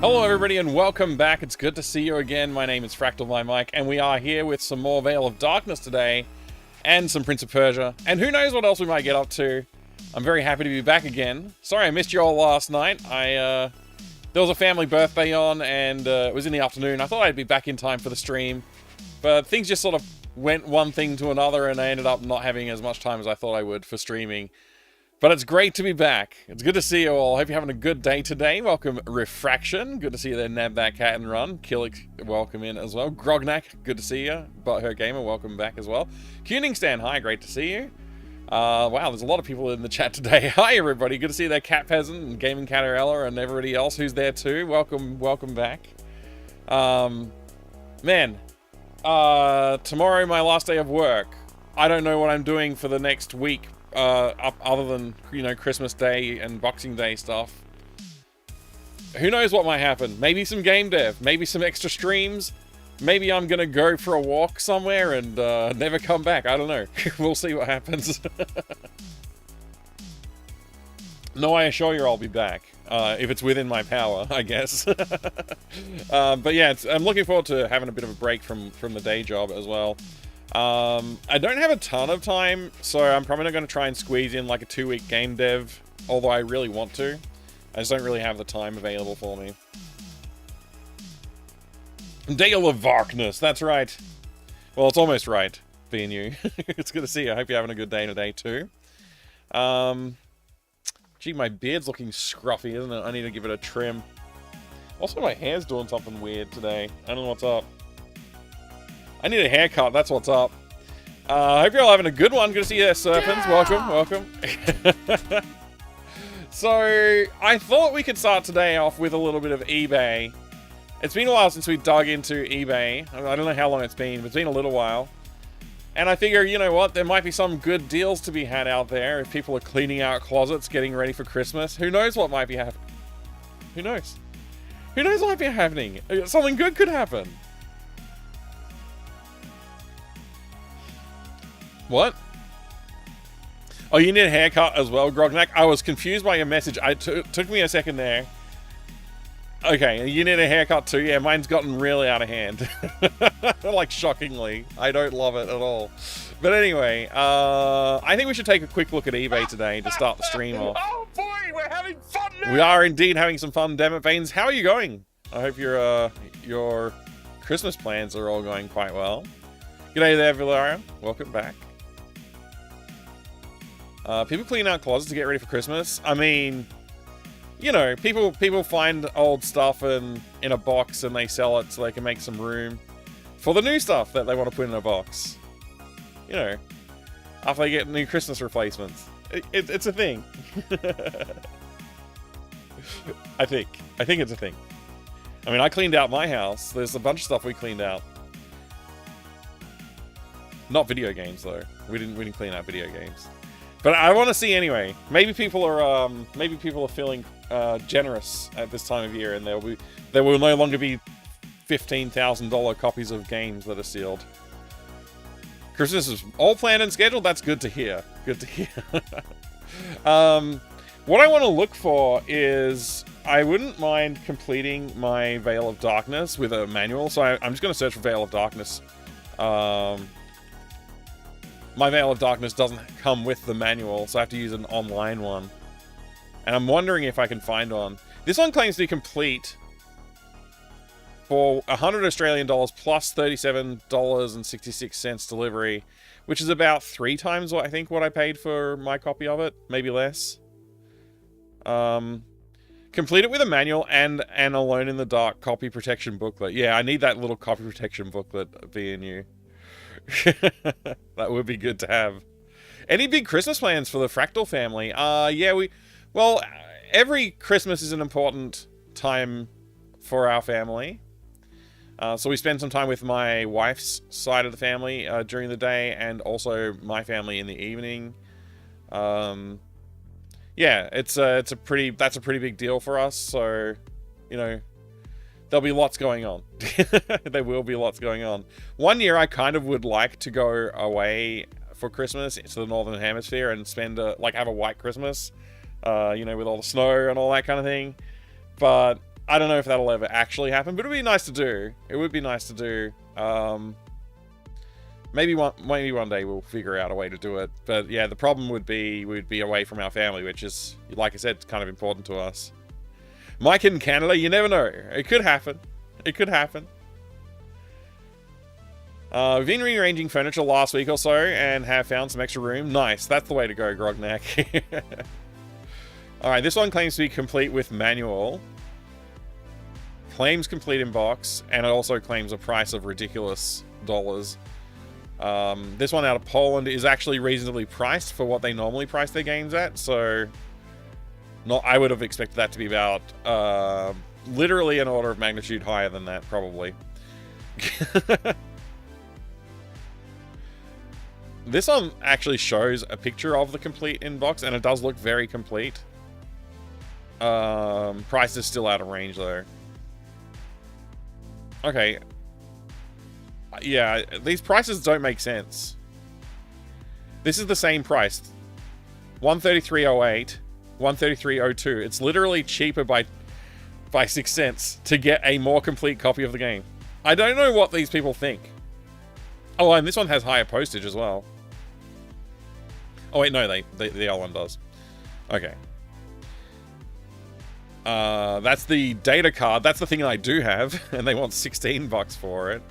Hello everybody and welcome back. It's good to see you again. My name is Fractal by Mike and we are here with some more Veil of Darkness today and some Prince of Persia and who knows what else we might get up to. I'm very happy to be back again. Sorry I missed you all last night. There was a family birthday on and it was in the afternoon. I thought I'd be back in time for the stream, but things just sort of went one thing to another and I ended up not having as much time as I thought I would for streaming. But it's great to be back. It's good to see you all. Hope you're having a good day today. Welcome, Refraction. Good to see you there, Nab That Cat and Run. Killick, welcome in as well. Grognak, good to see you. Butthurt Gamer, welcome back as well. Kuningstan, hi, great to see you. Wow, there's a lot of people in the chat today. Hi, everybody. Good to see you there, Cat Peasant and Gaming Catarella and everybody else who's there too. Welcome back. Man, tomorrow, my last day of work. I don't know what I'm doing for the next week. Other than, you know, Christmas Day and Boxing Day stuff. Who knows what might happen? Maybe some game dev, maybe some extra streams, maybe I'm gonna go for a walk somewhere and never come back. I don't know. We'll see what happens. No, I assure you I'll be back. If it's within my power, I guess. But yeah, I'm looking forward to having a bit of a break from the day job as well. I don't have a ton of time, so I'm probably not going to try and squeeze in like a 2-week game dev, although I really want to. I just don't really have the time available for me. Veil of Darkness, that's right. Well, it's almost right, being you. It's good to see you. I hope you're having a good day today, too. Gee, my beard's looking scruffy, isn't it? I need to give it a trim. Also, my hair's doing something weird today. I don't know what's up. I need a haircut, that's what's up. I hope you're all having a good one. Good to see you there, Serpents. Yeah! Welcome. So, I thought we could start today off with a little bit of eBay. It's been a while since we dug into eBay. I don't know how long it's been, but it's been a little while. And I figure, you know what, there might be some good deals to be had out there if people are cleaning out closets, getting ready for Christmas. Who knows what might be happening? Who knows? Who knows what might be happening? Something good could happen. What? Oh, you need a haircut as well, Grognak? I was confused by your message. Took me a second there. Okay, you need a haircut too? Yeah, mine's gotten really out of hand. Like, shockingly. I don't love it at all. But anyway, I think we should take a quick look at eBay today to start the stream off. Oh boy, we're having fun now! We are indeed having some fun, damn it, Veins. How are you going? I hope your Christmas plans are all going quite well. G'day there, Villara. Welcome back. People clean out closets to get ready for Christmas. I mean, you know, people find old stuff in a box and they sell it so they can make some room for the new stuff that they want to put in a box. You know, after they get new Christmas replacements. It's a thing. I think it's a thing. I mean, I cleaned out my house. There's a bunch of stuff we cleaned out. Not video games though. We didn't clean out video games. But I want to see anyway. Maybe people are feeling generous at this time of year, and there will no longer be $15,000 copies of games that are sealed. Christmas is all planned and scheduled. That's good to hear. Good to hear. What I want to look for is I wouldn't mind completing my Veil of Darkness with a manual. So I'm just going to search for Veil of Darkness. My Veil of Darkness doesn't come with the manual, so I have to use an online one. And I'm wondering if I can find one. This one claims to be complete for 100 Australian dollars plus $37.66 delivery, which is about 3 times what I paid for my copy of it, maybe less. Complete it with a manual and an Alone in the Dark copy protection booklet. Yeah, I need that little copy protection booklet, VNU. That would be good to have. Any big Christmas plans for the Fractal family? Yeah, well, every Christmas is an important time for our family. So we spend some time with my wife's side of the family during the day, and also my family in the evening. Yeah, that's a pretty big deal for us. So, you know, there'll be lots going on. There will be lots going on. One year I kind of would like to go away for Christmas to the Northern Hemisphere and spend have a white Christmas, you know, with all the snow and all that kind of thing. But I don't know if that'll ever actually happen, but it would be nice to do. It would be nice to do. Maybe one day we'll figure out a way to do it. But yeah, the problem would be we'd be away from our family, which is, like I said, kind of important to us. Mike in Canada, you never know. It could happen. It could happen. We've been rearranging furniture last week or so and have found some extra room. Nice. That's the way to go, Grognak. Alright, this one claims to be complete with manual. Claims complete in box. And it also claims a price of ridiculous dollars. This one out of Poland is actually reasonably priced for what they normally price their games at. So, I would have expected that to be about literally an order of magnitude higher than that, probably. This one actually shows a picture of the complete inbox, and it does look very complete. Price is still out of range, though. Okay. Yeah, these prices don't make sense. This is the same price. 133.08, 133.02. It's literally cheaper by 6 cents to get a more complete copy of the game. I don't know what these people think. Oh, and this one has higher postage as well. Oh wait, no, the other one does. Okay. That's the data card. That's the thing I do have, and they want $16 for it.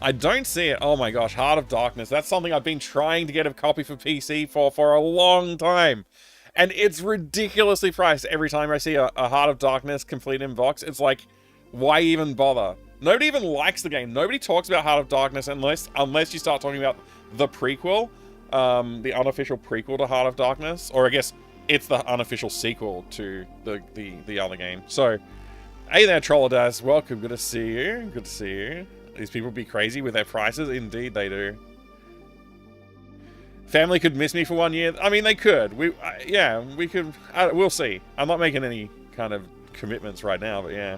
I don't see it. Oh my gosh, Heart of Darkness. That's something I've been trying to get a copy for PC for a long time. And it's ridiculously priced every time I see a Heart of Darkness complete in box. It's like, why even bother? Nobody even likes the game. Nobody talks about Heart of Darkness unless you start talking about the prequel. The unofficial prequel to Heart of Darkness. Or I guess it's the unofficial sequel to the other game. So, hey there, Trollodaz. Welcome. Good to see you. Good to see you. These people be crazy with their prices. Indeed, they do. Family could miss me for 1 year. I mean, they could. Yeah, we could. We'll see. I'm not making any kind of commitments right now, but yeah.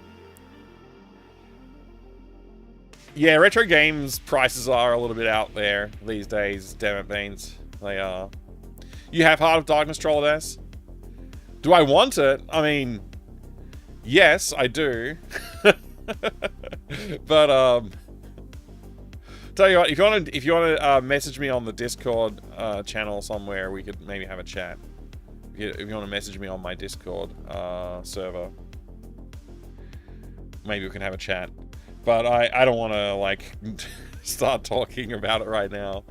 Yeah, retro games prices are a little bit out there these days. Damn it, Beans. They are. You have Heart of Darkness, Trollodaz? Do I want it? I mean, yes, I do. But tell you what, if you want to message me on the Discord channel somewhere, we could maybe have a chat. If you want to message me on my Discord server, maybe we can have a chat. But I don't want to like start talking about it right now.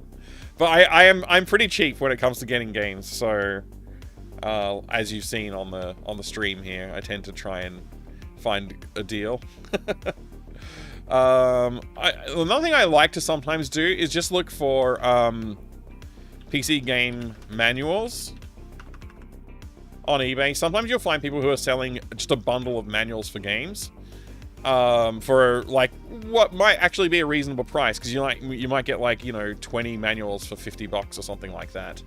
But I'm pretty cheap when it comes to getting games. So as you've seen on the stream here, I tend to try and find a deal. Another thing I like to sometimes do is just look for PC game manuals on eBay. Sometimes you'll find people who are selling just a bundle of manuals for games for like what might actually be a reasonable price, because you might get like 20 manuals for $50 or something like that.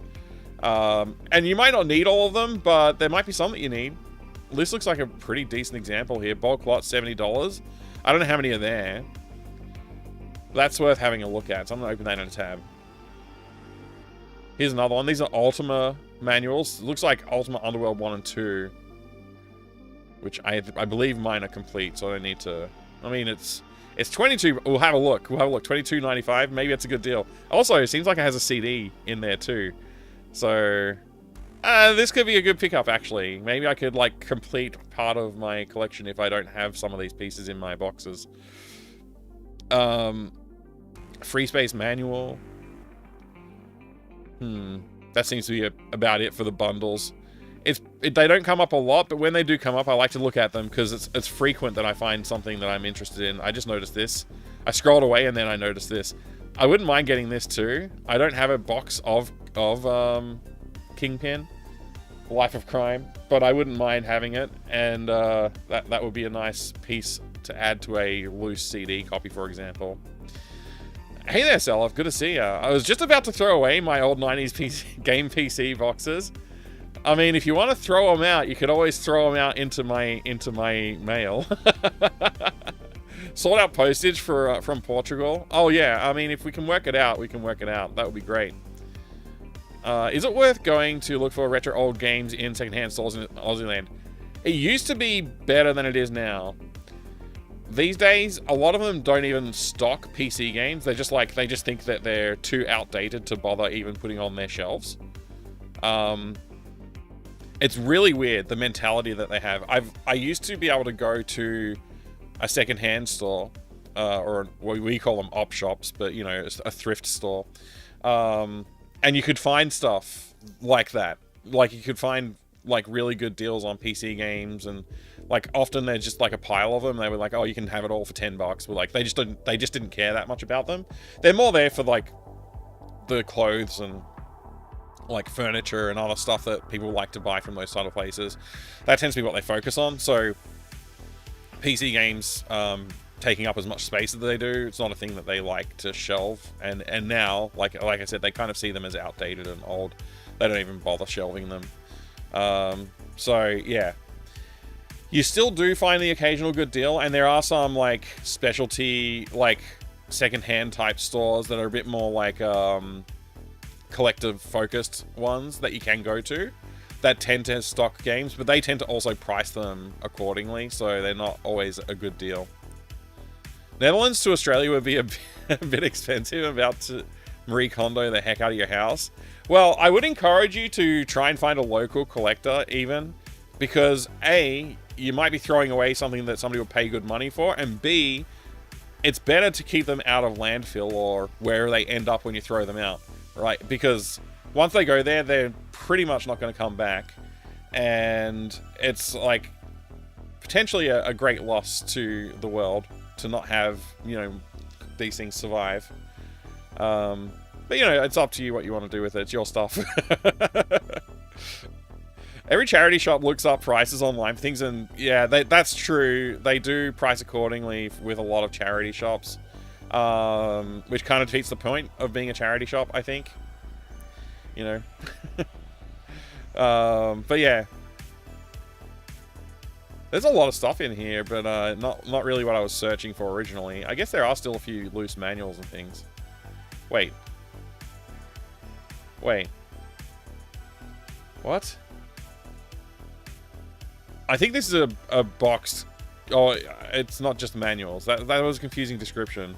And you might not need all of them, but there might be some that you need. This looks like a pretty decent example here. Bulk lot, $70. I don't know how many are there. That's worth having a look at. So I'm going to open that in a tab. Here's another one. These are Ultima manuals. It looks like Ultima Underworld 1 and 2. Which I believe mine are complete, so I don't need to... I mean, it's 22... We'll have a look. We'll have a look. $22.95. Maybe it's a good deal. Also, it seems like it has a CD in there too. So... this could be a good pickup, actually. Maybe I could, like, complete part of my collection if I don't have some of these pieces in my boxes. Free Space Manual. That seems to be about it for the bundles. They don't come up a lot, but when they do come up, I like to look at them because it's frequent that I find something that I'm interested in. I just noticed this. I scrolled away and then I noticed this. I wouldn't mind getting this too. I don't have a box of Kingpin, Life of Crime, but I wouldn't mind having it, and that would be a nice piece to add to a loose CD copy, for example. Hey there, Self. Good to see ya. I was just about to throw away my old 90s game PC boxes. I mean, if you want to throw them out, you could always throw them out into my mail. Sort out postage for from Portugal. Oh yeah, I mean, if we can work it out, we can work it out. That would be great. Is it worth going to look for retro old games in secondhand stores in Aussie land? It used to be better than it is now. These days, a lot of them don't even stock PC games. They just think that they're too outdated to bother even putting on their shelves. It's really weird, the mentality that they have. I used to be able to go to a secondhand store, or what we call them op shops, but you know, a thrift store, and you could find stuff like that. Like you could find like really good deals on PC games, and like often they're just like a pile of them. They were like, oh, you can have it all for $10. But like they just didn't care that much about them. They're more there for like the clothes and like furniture and other stuff that people like to buy from those sort of places. That tends to be what they focus on. So PC games taking up as much space as they do, it's not a thing that they like to shelve. And now, like I said, they kind of see them as outdated and old. They don't even bother shelving them. So yeah, you still do find the occasional good deal, and there are some like specialty, like secondhand type stores that are a bit more like collective focused ones that you can go to that tend to stock games, but they tend to also price them accordingly, so they're not always a good deal. Netherlands to Australia would be a bit expensive. About to Marie Kondo the heck out of your house. Well, I would encourage you to try and find a local collector even, because A, you might be throwing away something that somebody would pay good money for, and B, it's better to keep them out of landfill or where they end up when you throw them out, right? Because once they go there, they're pretty much not going to come back, and it's like potentially a great loss to the world to not have, you know, these things survive. But, you know, it's up to you what you want to do with it. It's your stuff. Every charity shop looks up prices online for things, and yeah, that's true. They do price accordingly with a lot of charity shops, which kind of defeats the point of being a charity shop, I think. You know? But yeah. There's a lot of stuff in here, but not really what I was searching for originally. I guess there are still a few loose manuals and things. Wait. What? I think this is a box. Oh, it's not just manuals. That was a confusing description.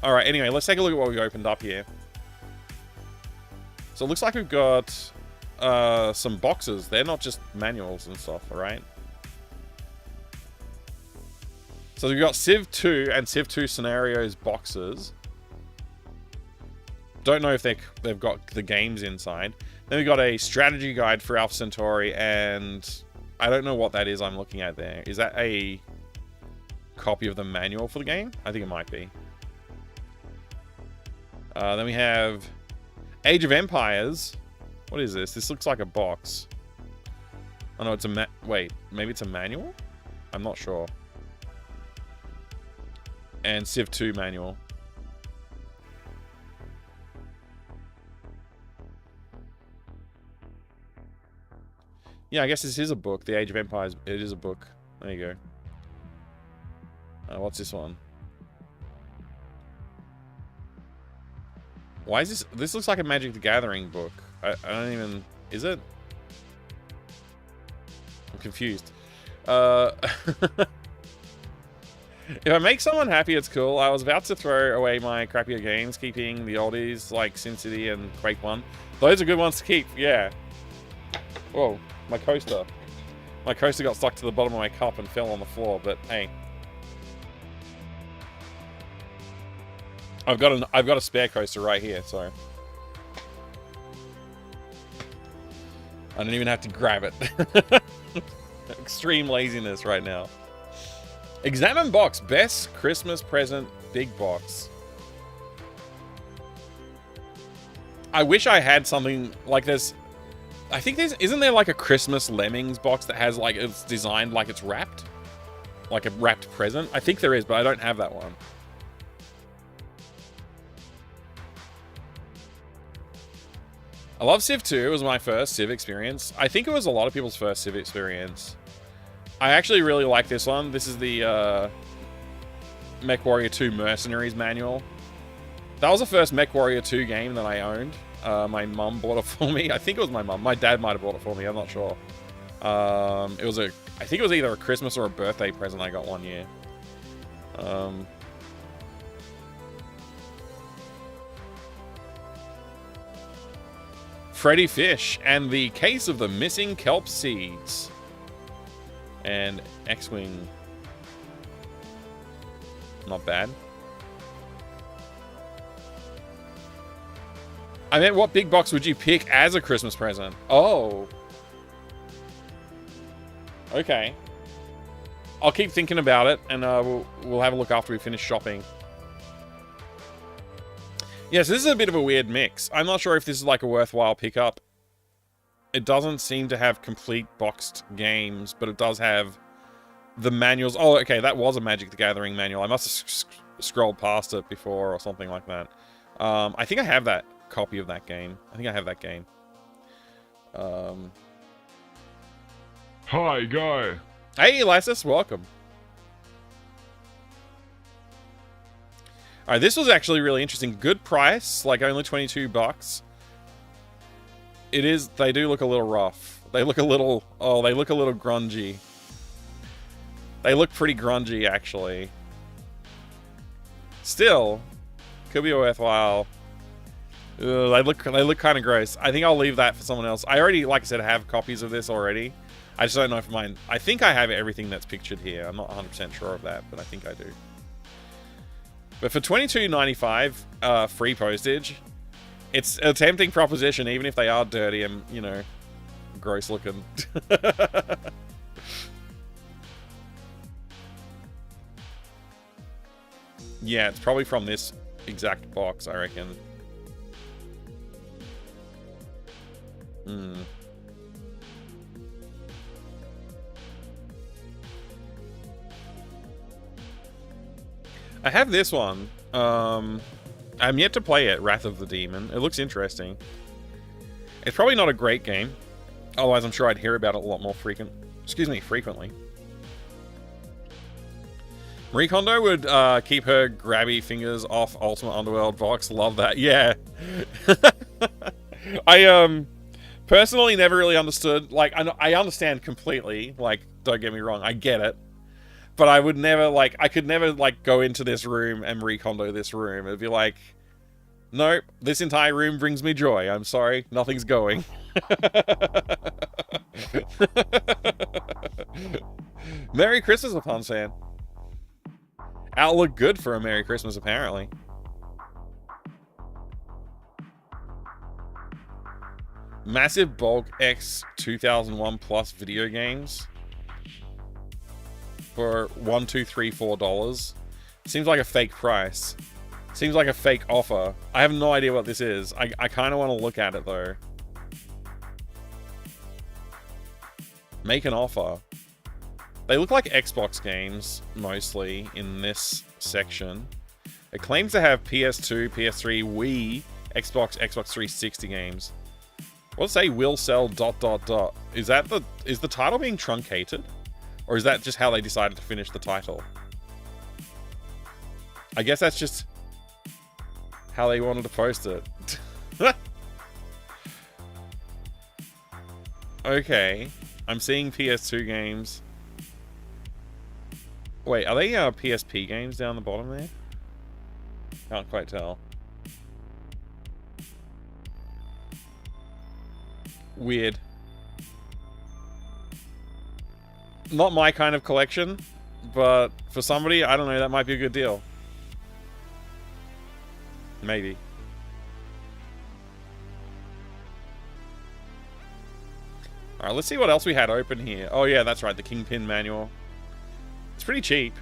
Alright, anyway, let's take a look at what we opened up here. So it looks like we've got some boxes. They're not just manuals and stuff, alright? So we've got Civ 2 and Civ 2 Scenarios boxes. Don't know if they've got the games inside. Then we got a strategy guide for Alpha Centauri, and I don't know what that is I'm looking at there. Is that a copy of the manual for the game? I think it might be. Then we have Age of Empires. What is this? This looks like a box. Oh no, it's a wait, maybe it's a manual? I'm not sure. And Civ 2 manual. Yeah, I guess this is a book. The Age of Empires, it is a book. There you go. What's this one? Why is this? This looks like a Magic the Gathering book. I don't even... Is it? I'm confused. If I make someone happy, it's cool. I was about to throw away my crappier games, keeping the oldies like SimCity and Quake 1. Those are good ones to keep, yeah. Whoa. My coaster. My coaster got stuck to the bottom of my cup and fell on the floor, but hey. I've got a spare coaster right here, so I don't even have to grab it. Extreme laziness right now. Examine box. Best Christmas present big box. I wish I had something like this. I think isn't there like a Christmas Lemmings box that has like, it's designed like it's wrapped? Like a wrapped present? I think there is, but I don't have that one. I love Civ 2. It was my first Civ experience. I think it was a lot of people's first Civ experience. I actually really like this one. This is the MechWarrior 2 Mercenaries manual. That was the first MechWarrior 2 game that I owned. My mum bought it for me. I think it was my mum. My dad might have bought it for me. I'm not sure. I think it was either a Christmas or a birthday present I got one year. Freddy Fish and the Case of the Missing Kelp Seeds. And X-Wing. Not bad. I meant, what big box would you pick as a Christmas present? Oh. Okay. I'll keep thinking about it, and we'll have a look after we finish shopping. Yes, this is a bit of a weird mix. I'm not sure if this is like a worthwhile pickup. It doesn't seem to have complete boxed games, but it does have the manuals. Oh, okay, that was a Magic the Gathering manual. I must have scrolled past it before or something like that. I think I have that copy of that game. I think I have that game. Hi, guy. Hey, Lysis, welcome. Alright, this was actually really interesting. Good price, like only $22. It is, they do look a little rough. They look a little, oh, they look a little grungy. They look pretty grungy, actually. Still, could be worthwhile. Ugh, they look kind of gross. I think I'll leave that for someone else. I already, like I said, have copies of this already. I just don't know if mine... I think I have everything that's pictured here. I'm not 100% sure of that, but I think I do. But for $22.95 free postage, it's a tempting proposition, even if they are dirty and, you know, gross looking. Yeah, it's probably from this exact box, I reckon. I have this one. I'm yet to play it, Wrath of the Demon. It looks interesting. It's probably not a great game. Otherwise, I'm sure I'd hear about it a lot more frequently. Marie Kondo would keep her grabby fingers off Ultimate Underworld box. Love that. Yeah. I personally never really understood. Like, I understand completely. Like, don't get me wrong. I get it. But I would never, like, I could never, like, go into this room and recondo this room. It'd be like, nope, this entire room brings me joy. I'm sorry, nothing's going. Merry Christmas, Aponsan. Outlook good for a Merry Christmas, apparently. Massive bulk X 2001 plus video games. For $1, $2, $3, $4. Seems like a fake price. Seems like a fake offer. I have no idea what this is. I kind of want to look at it though. Make an offer. They look like Xbox games, mostly, in this section. It claims to have PS2, PS3, Wii, Xbox, Xbox 360 games. What's it say? Will sell ... Is the title being truncated? Or is that just how they decided to finish the title? I guess that's just how they wanted to post it. Okay. I'm seeing PS2 games. Wait, are they PSP games down the bottom there? Can't quite tell. Weird. Not my kind of collection, but for somebody, I don't know, that might be a good deal. Maybe. Alright, let's see what else we had open here. Oh yeah, that's right, the Kingpin manual. It's pretty cheap.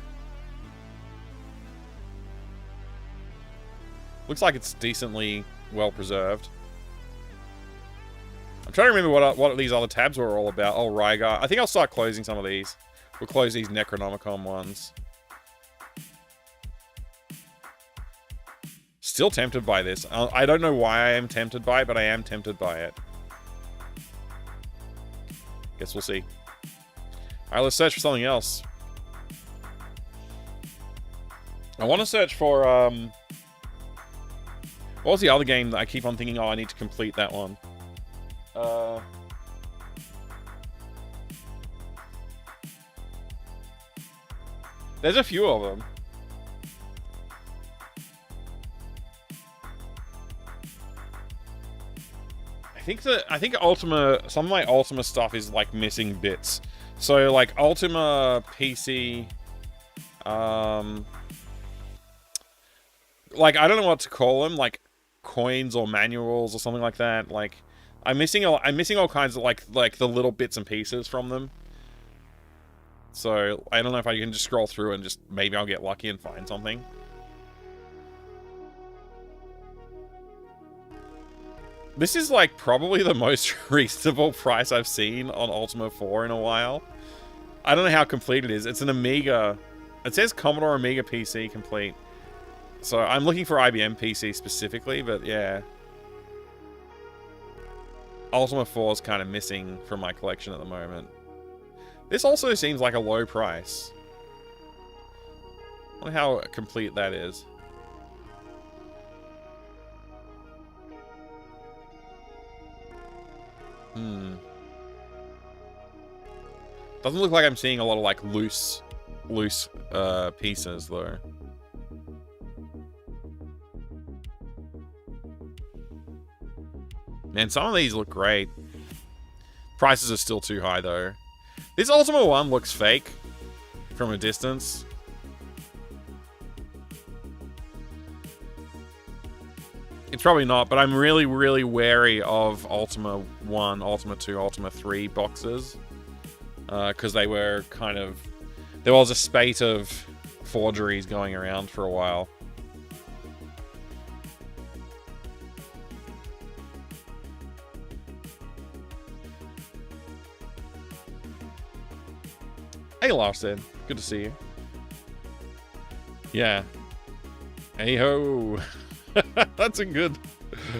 Looks like it's decently well preserved. I'm trying to remember what these other tabs were all about. Oh, Rygar. I think I'll start closing some of these. We'll close these Necronomicon ones. Still tempted by this. I don't know why I am tempted by it, but I am tempted by it. Guess we'll see. Alright, let's search for something else. I want to search for, what was the other game that I keep on thinking, oh, I need to complete that one? There's a few of them. I think Ultima, some of my Ultima stuff is like missing bits. So like Ultima PC, like I don't know what to call them, like coins or manuals or something like that. Like I'm missing all kinds of like the little bits and pieces from them. So I don't know if I can just scroll through and just maybe I'll get lucky and find something. This is like probably the most reasonable price I've seen on Ultima 4 in a while. I don't know how complete it is. It's an Amiga. It says Commodore Amiga PC complete. So I'm looking for IBM PC specifically, but yeah. Ultima 4 is kind of missing from my collection at the moment. This also seems like a low price. I wonder how complete that is. Doesn't look like I'm seeing a lot of like loose pieces though. Man, some of these look great. Prices are still too high though. This Ultima 1 looks fake from a distance. It's probably not, but I'm really, really wary of Ultima 1, Ultima 2, Ultima 3 boxes. Because they were kind of... There was a spate of forgeries going around for a while. Hey, Larson. Good to see you. Yeah. Hey ho. That's a good...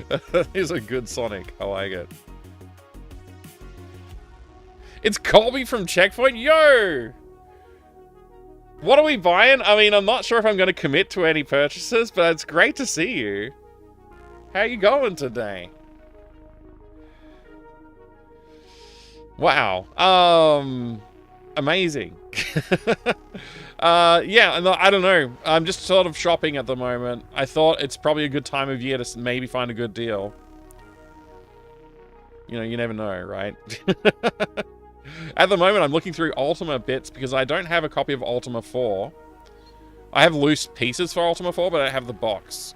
That is a good Sonic. I like it. It's Colby from Checkpoint. Yo! What are we buying? I mean, I'm not sure if I'm going to commit to any purchases, but it's great to see you. How you going today? Wow. Amazing. Yeah, no, I don't know. I'm just sort of shopping at the moment. I thought it's probably a good time of year to maybe find a good deal. You know, you never know, right? At the moment, I'm looking through Ultima bits because I don't have a copy of Ultima 4. I have loose pieces for Ultima 4, but I don't have the box.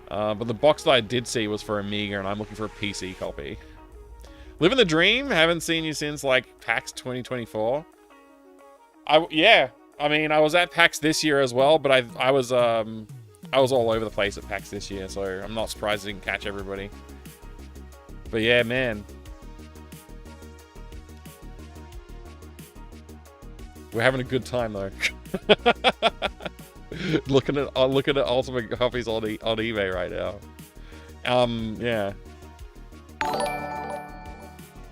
But the box that I did see was for Amiga, and I'm looking for a PC copy. Living the dream. Haven't seen you since, like, PAX 2024. Yeah. I mean, I was at PAX this year as well, but I was all over the place at PAX this year, so I'm not surprised I didn't catch everybody. But yeah, man. We're having a good time though. looking at Ultimate copies on eBay right now. Yeah.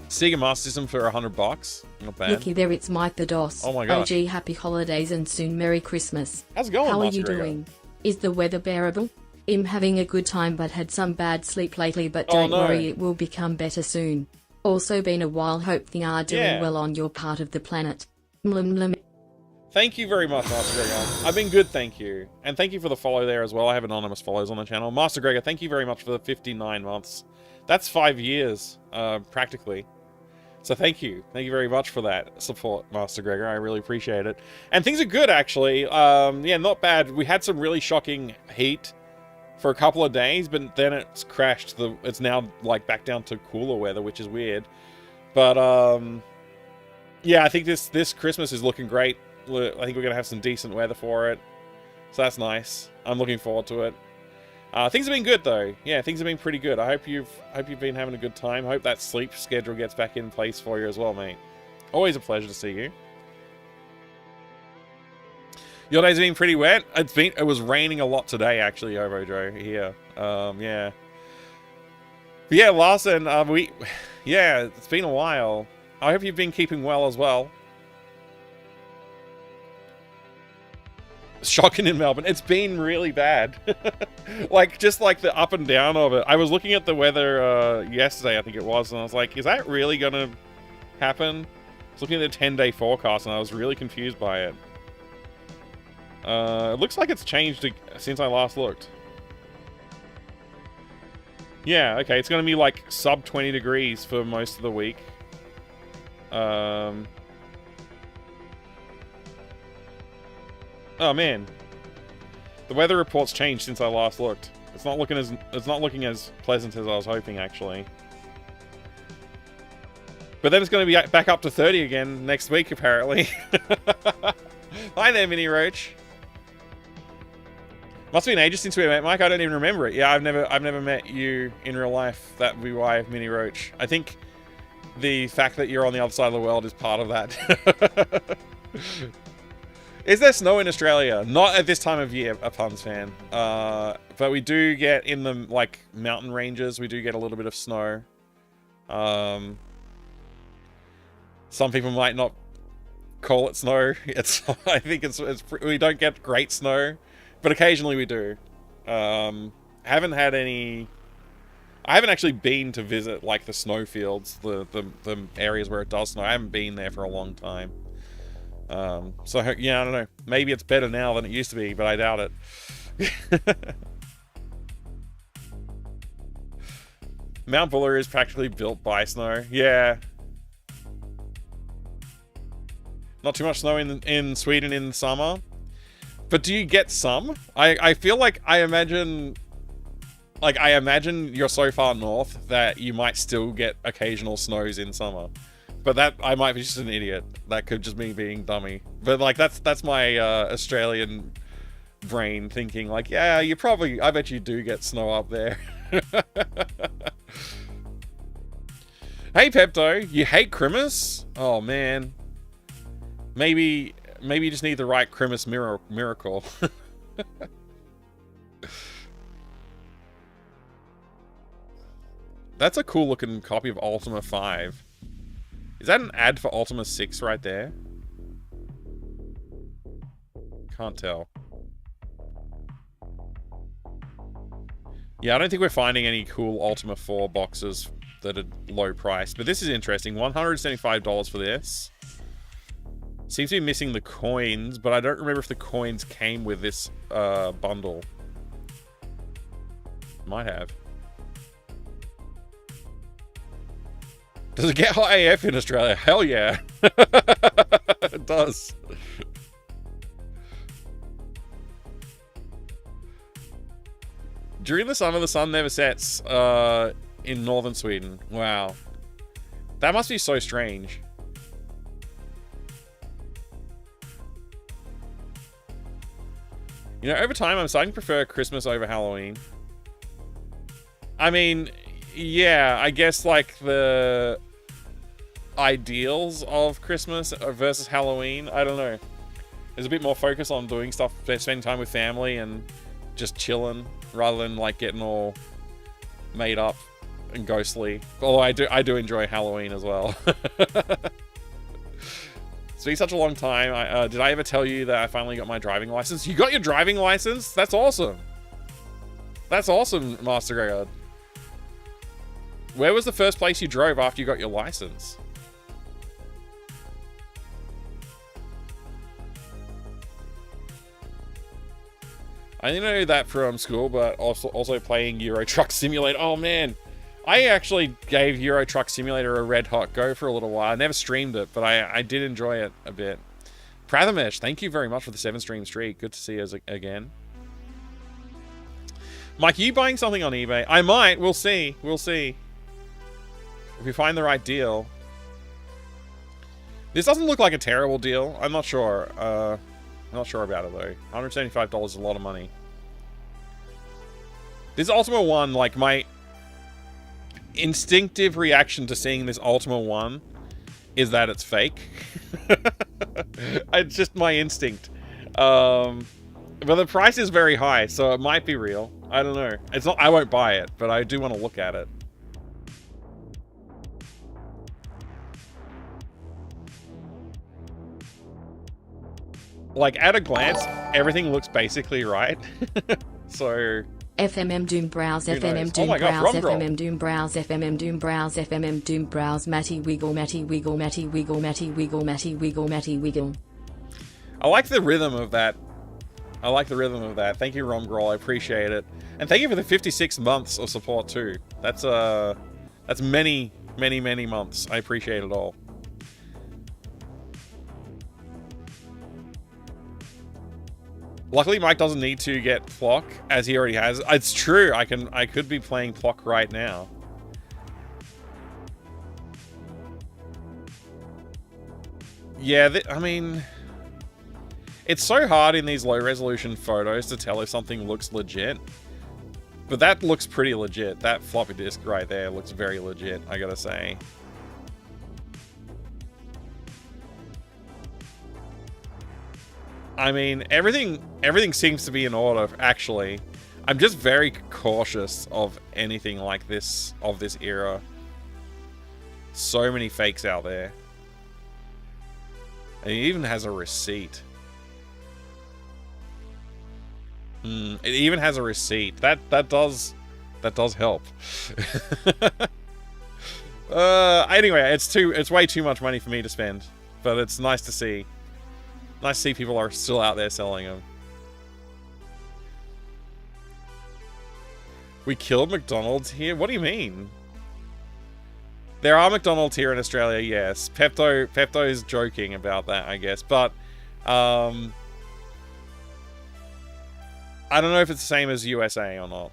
Sega Master System for $100. Not bad. Looky there, it's Mike the DOS. Oh my gosh. OG, happy holidays and soon Merry Christmas. How's it going, How are Master you Gregor? doing? Is the weather bearable? I'm having a good time but had some bad sleep lately, but don't worry, it will become better soon. Also been a while, hope things are doing well on your part of the planet. Thank you very much, Master Gregor. I've been good, thank you. And thank you for the follow there as well. I have anonymous follows on the channel. Master Gregor, thank you very much for the 59 months. That's 5 years, practically. So thank you. Thank you very much for that support, Master Gregor. I really appreciate it. And things are good, actually. Yeah, not bad. We had some really shocking heat for a couple of days, but then it's crashed. It's now, like, back down to cooler weather, which is weird. But, yeah, I think this Christmas is looking great. I think we're going to have some decent weather for it. So that's nice. I'm looking forward to it. Things have been good though. Yeah, things have been pretty good. I hope you've been having a good time. Hope that sleep schedule gets back in place for you as well, mate. Always a pleasure to see you. Your day's been pretty wet. It was raining a lot today, actually, Ovojo here. Yeah. But yeah, Larson, yeah, it's been a while. I hope you've been keeping well as well. Shocking in Melbourne. It's been really bad. Like, just like the up and down of it. I was looking at the weather yesterday, I think it was, and I was like, is that really going to happen? I was looking at the 10-day forecast, and I was really confused by it. It looks like it's changed since I last looked. Yeah, okay, it's going to be like sub 20 degrees for most of the week. Oh man. The weather report's changed since I last looked. It's not looking as pleasant as I was hoping, actually. But then it's going to be back up to 30 again next week, apparently. Hi there, Mini Roach. Must have been ages since we met, Mike. I don't even remember it. Yeah, I've never met you in real life. That would be why, Mini Roach. I think the fact that you're on the other side of the world is part of that. Is there snow in Australia? Not at this time of year, a Puns fan. But we do get in the like mountain ranges. We do get a little bit of snow. Some people might not call it snow. I think we don't get great snow, but occasionally we do. Haven't had any. I haven't actually been to visit like the snow fields, the areas where it does snow. I haven't been there for a long time. So yeah, I don't know. Maybe it's better now than it used to be, but I doubt it. Mount Buller is practically built by snow. Yeah. Not too much snow in Sweden in the summer. But do you get some? I feel like I imagine you're so far north that you might still get occasional snows in summer. But that, I might be just an idiot. That could just me being dummy. But like that's my Australian brain thinking like, yeah, I bet you do get snow up there. Hey Pepto, you hate Christmas? Oh man. Maybe you just need the right Christmas miracle. That's a cool looking copy of Ultima 5. Is that an ad for Ultima 6 right there? Can't tell. Yeah, I don't think we're finding any cool Ultima 4 boxes that are low priced, but this is interesting. $175 for this. Seems to be missing the coins, but I don't remember if the coins came with this bundle. Might have. Does it get hot AF in Australia? Hell yeah. It does. During the summer, the sun never sets in northern Sweden. Wow. That must be so strange. You know, over time, I'm starting to prefer Christmas over Halloween. I mean, yeah, I guess like the ideals of Christmas versus Halloween, I don't know. There's a bit more focus on doing stuff, spending time with family and just chilling rather than like getting all made up and ghostly. Although I do enjoy Halloween as well. It's been such a long time. Did I ever tell you that I finally got my driving license? You got your driving license? That's awesome. That's awesome, Master Gregor. Where was the first place you drove after you got your license? I didn't know that from school, but also playing Euro Truck Simulator. Oh man, I actually gave Euro Truck Simulator a red hot go for a little while. I never streamed it, but I did enjoy it a bit. Prathamesh, thank you very much for the 7-stream streak. Good to see us again. Mike, are you buying something on eBay? I might. We'll see. We'll see. If we find the right deal. This doesn't look like a terrible deal. I'm not sure. I'm not sure about it though. $175 is a lot of money. This Ultima 1, like my instinctive reaction to seeing this Ultima 1 is that it's fake. It's just my instinct. But the price is very high, so it might be real. I don't know. It's not. I won't buy it, but I do want to look at it. Like, at a glance, everything looks basically right. So... FMM Doom Browse, FMM Doom Browse, FMM Doom Browse, FMM Doom Browse, FMM Doom Browse, Matty Wiggle, Matty Wiggle, Matty Wiggle, Matty Wiggle, Matty Wiggle, Matty Wiggle. I like the rhythm of that I like the rhythm of that. Thank you, Romgroll. I appreciate it. And thank you for the 56 months of support, too. That's many, many, many months. I appreciate it all. Luckily, Mike doesn't need to get Plock, as he already has. It's true. I could be playing Plock right now. Yeah, I mean, it's so hard in these low-resolution photos to tell if something looks legit. But that looks pretty legit. That floppy disk right there looks very legit, I gotta say. I mean, everything seems to be in order, actually. I'm just very cautious of anything like this, of this era. So many fakes out there. And it even has a receipt. It even has a receipt. That does help. Anyway, it's way too much money for me to spend, but it's nice to see. Nice to see people are still out there selling them. We killed McDonald's here? What do you mean? There are McDonald's here in Australia, yes. Pepto is joking about that, I guess. But, I don't know if it's the same as USA or not.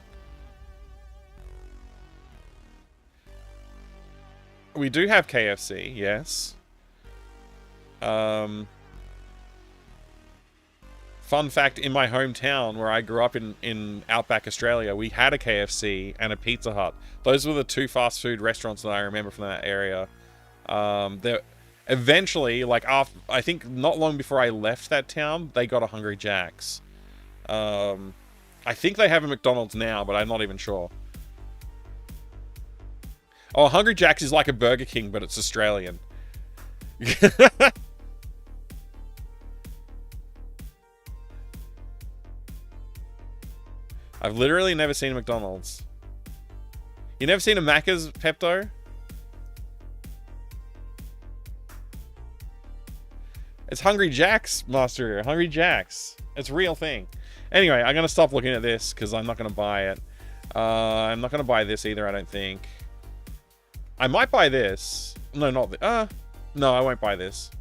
We do have KFC, yes. Fun fact, in my hometown where I grew up in Outback Australia, we had a KFC and a Pizza Hut. Those were the two fast food restaurants that I remember from that area. Eventually, like after, I think not long before I left that town, they got a Hungry Jack's. I think they have a McDonald's now, but I'm not even sure. Oh, Hungry Jack's is like a Burger King, but it's Australian. I've literally never seen a McDonald's. You never seen a Macca's, Pepto? It's Hungry Jack's, Master. Hungry Jack's. It's a real thing. Anyway, I'm going to stop looking at this because I'm not going to buy it. I'm not going to buy this either, I don't think. I might buy this. No, not the... no, I won't buy this.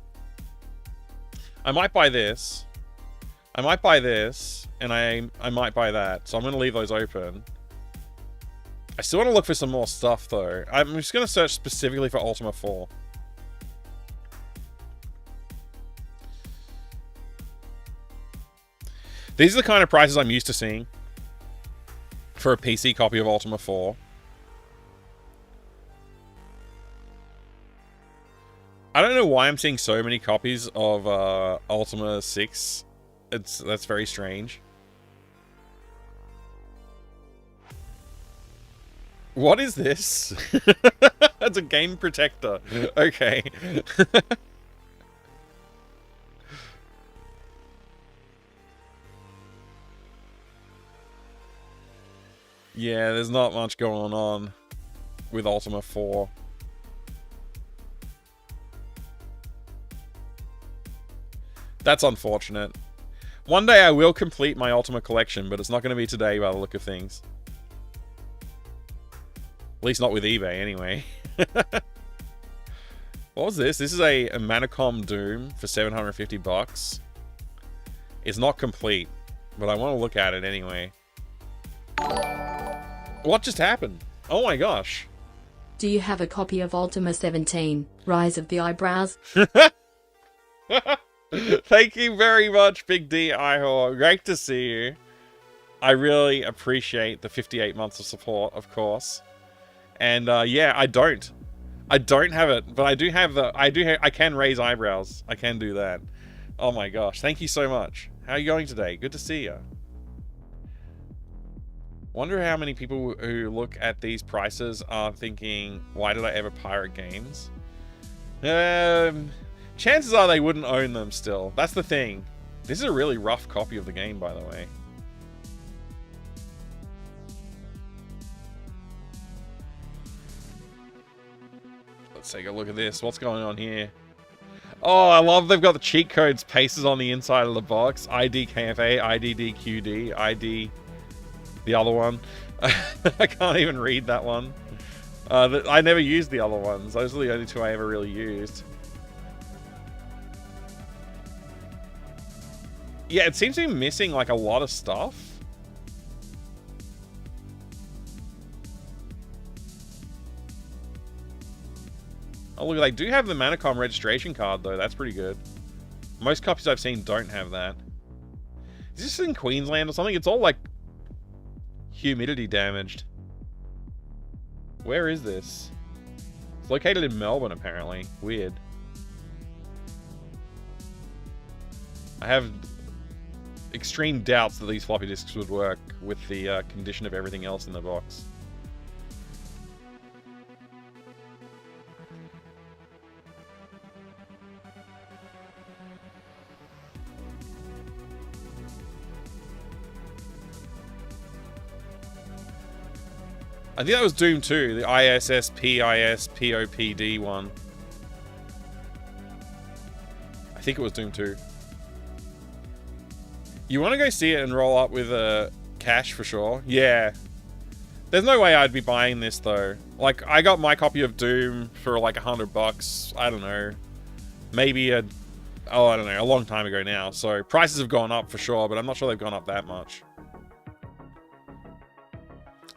I might buy this. I might buy this. And I might buy that. So I'm going to leave those open. I still want to look for some more stuff, though. I'm just going to search specifically for Ultima 4. These are the kind of prices I'm used to seeing for a PC copy of Ultima 4. I don't know why I'm seeing so many copies of Ultima 6. That's very strange. What is this? That's a game protector. Okay. Yeah, there's not much going on with Ultima 4. That's unfortunate. One day I will complete my Ultima collection, but it's not going to be today by the look of things. At least not with eBay, anyway. What was this? This is a Manacom Doom for 750 bucks. It's not complete, but I want to look at it anyway. What just happened? Oh my gosh. Do you have a copy of Ultima 17, Rise of the Eyebrows? Thank you very much, Big D Ihor. Great to see you. I really appreciate the 58 months of support, of course. And yeah, I don't have it, but I do have the I can raise eyebrows. I can do that. Oh my gosh, thank you so much. How are you going today? Good to see you. Wonder how many people who look at these prices are thinking, why did I ever pirate games? Chances are they wouldn't own them still. That's the thing. This is a really rough copy of the game, by the way. Let's take a look at this. What's going on here? Oh, I love they've got the cheat codes pasted on the inside of the box. IDKFA, IDDQD, ID... the other one. I can't even read that one. I never used the other ones. Those are the only two I ever really used. Yeah, it seems to be missing like a lot of stuff. Oh look, they do have the Manacom registration card though. That's pretty good. Most copies I've seen don't have that. Is this in Queensland or something? It's all like humidity damaged. Where is this? It's located in Melbourne apparently. Weird. I have extreme doubts that these floppy disks would work with the condition of everything else in the box. I think that was Doom 2, the ISSPISPOPD one. I think it was Doom 2. You want to go see it and roll up with a cash for sure? Yeah. There's no way I'd be buying this though. Like, I got my copy of Doom for like $100. I don't know. Maybe I don't know, a long time ago now. So prices have gone up for sure, but I'm not sure they've gone up that much.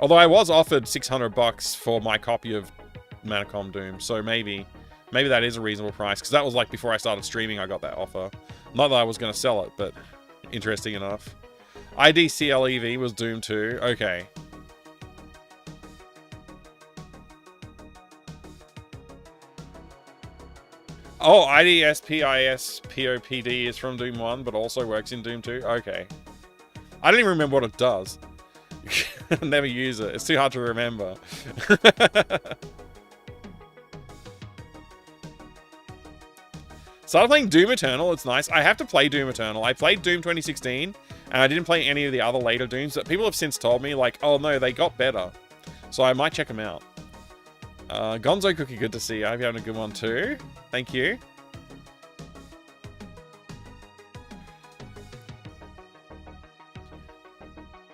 Although I was offered $600 for my copy of Manacom Doom, so maybe that is a reasonable price, because that was like before I started streaming I got that offer. Not that I was going to sell it, but interesting enough. IDCLEV was Doom 2. Okay. Oh, IDSPISPOPD is from Doom 1, but also works in Doom 2. Okay. I don't even remember what it does. Never use it. It's too hard to remember. Started playing Doom Eternal. It's nice. I have to play Doom Eternal. I played Doom 2016, and I didn't play any of the other later Dooms. But people have since told me, like, oh no, they got better. So I might check them out. Gonzo Cookie, good to see you. I hope you're having a good one too. Thank you.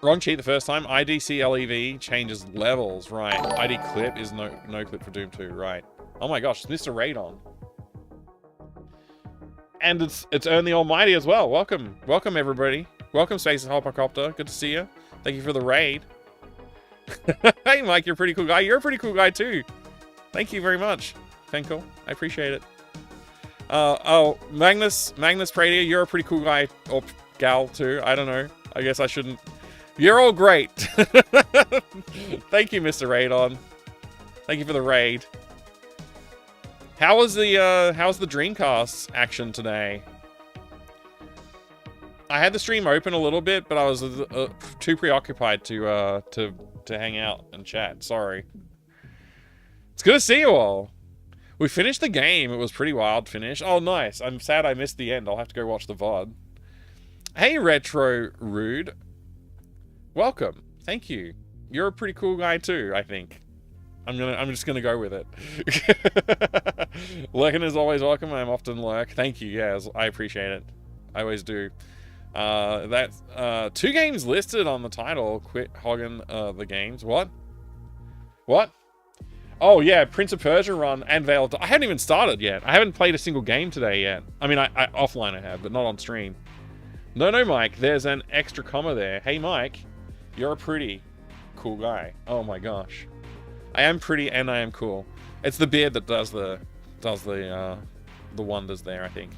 Wrong cheat the first time. IDCLEV changes levels. Right. ID clip is no clip for Doom 2. Right. Oh my gosh, it's Mr. Radon. And it's Earn the Almighty as well. Welcome. Welcome everybody. Welcome Space Hoppercopter. Good to see you. Thank you for the raid. Hey Mike, you're a pretty cool guy. You're a pretty cool guy too. Thank you very much, Fenkel. I appreciate it. Oh, Magnus Pradia, you're a pretty cool guy or gal too. I don't know. I guess I shouldn't. You're all great. Thank you, Mr. Radon. Thank you for the raid. How's the Dreamcast action today? I had the stream open a little bit, but I was too preoccupied to hang out and chat. Sorry. It's good to see you all. We finished the game. It was pretty wild finish. Oh, nice. I'm sad I missed the end. I'll have to go watch the VOD. Hey, Retro Rude. Welcome. Thank you. You're a pretty cool guy too, I think. I'm just gonna go with it. Lurking is always welcome. I'm often lurk. Thank you. Yeah, I appreciate it. I always do. That's 2 games listed on the title. Quit hogging the games. What? What? Oh yeah, Prince of Persia run and Veil. I haven't even started yet. I haven't played a single game today yet. I mean, I offline I have, but not on stream. No, Mike. There's an extra comma there. Hey, Mike, you're a pretty cool guy. Oh my gosh, I am pretty and I am cool. It's the beard that does the wonders there. I think.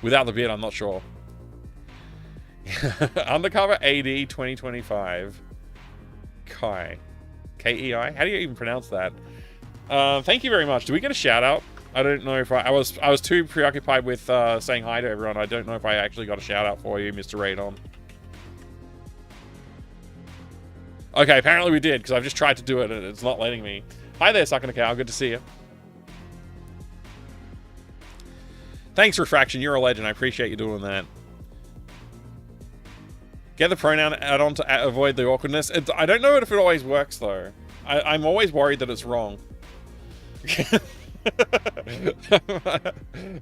Without the beard, I'm not sure. Undercover AD 2025. Kai. K-E-I? How do you even pronounce that? Thank you very much. Do we get a shout out? I don't know if I was too preoccupied with saying hi to everyone. I don't know if I actually got a shout out for you, Mr. Radon. Okay, apparently we did, because I've just tried to do it and it's not letting me. Hi there, Sucking a Cow. Good to see you. Thanks, Refraction. You're a legend. I appreciate you doing that. Get the pronoun add-on to avoid the awkwardness. I don't know if it always works, though. I'm always worried that it's wrong.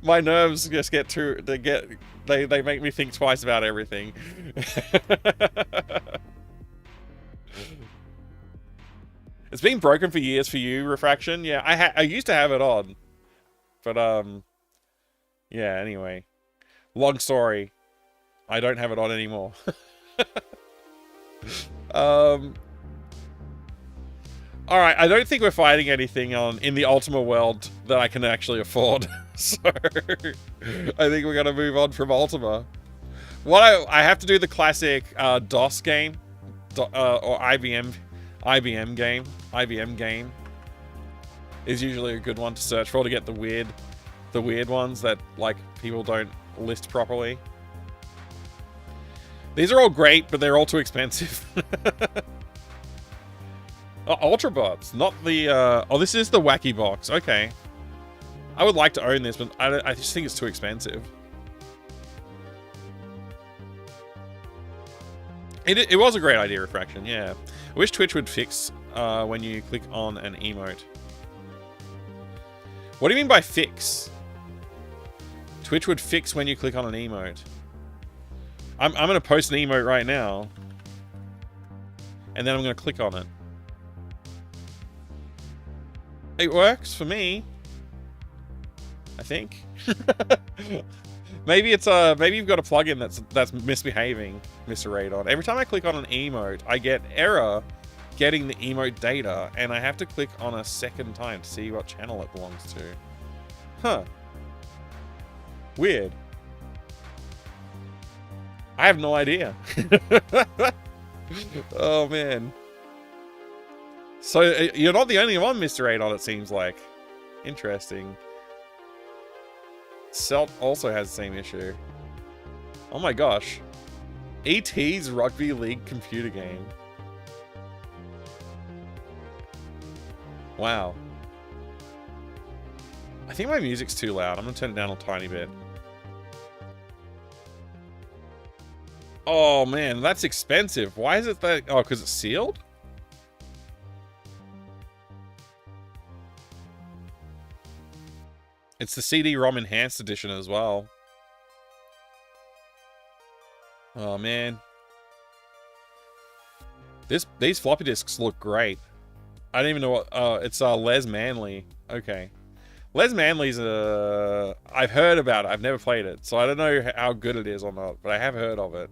My nerves just get they make me think twice about everything. It's been broken for years for you, Refraction. Yeah, I used to have it on. But yeah, anyway. Long story. I don't have it on anymore. Alright, I don't think we're fighting anything in the Ultima world that I can actually afford. So, I think we're going to move on from Ultima. I have to do the classic DOS game. Or IBM game. IBM game is usually a good one to search for to get the weird ones that, like, people don't list properly. These are all great, but they're all too expensive. Oh, Ultrabots, not the, oh, this is the wacky box. Okay. I would like to own this, but I just think it's too expensive. It was a great idea, Refraction, yeah. I wish Twitch would fix when you click on an emote. What do you mean by fix? Twitch would fix when you click on an emote. I'm going to post an emote right now. And then I'm going to click on it. It works for me. I think. Maybe it's maybe you've got a plugin that's misbehaving, Mr. Radon. Every time I click on an emote, I get error getting the emote data, and I have to click on a second time to see what channel it belongs to. Huh. Weird. I have no idea. Oh, man. So, you're not the only one, Mr. Radon, it seems like. Interesting. Celt also has the same issue. Oh my gosh. ET's Rugby League computer game. Wow. I think my music's too loud. I'm gonna turn it down a tiny bit. Oh man, that's expensive. Why is it that... Oh, because it's sealed? It's the CD-ROM Enhanced Edition as well. Oh, man. These floppy disks look great. I don't even know what... it's Les Manly. Okay. Les Manly's I've heard about it. I've never played it. So I don't know how good it is or not. But I have heard of it.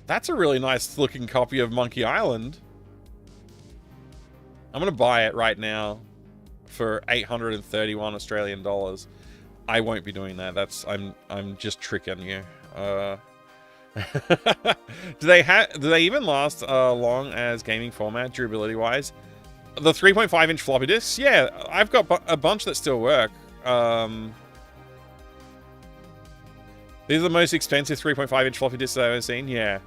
That's a really nice looking copy of Monkey Island. I'm gonna buy it right now for 831 Australian dollars. I won't be doing that. I'm just tricking you. Do they even last long as gaming format durability wise? The 3.5-inch floppy disks? Yeah, I've got a bunch that still work. These are the most expensive 3.5-inch floppy disks I've ever seen. Yeah.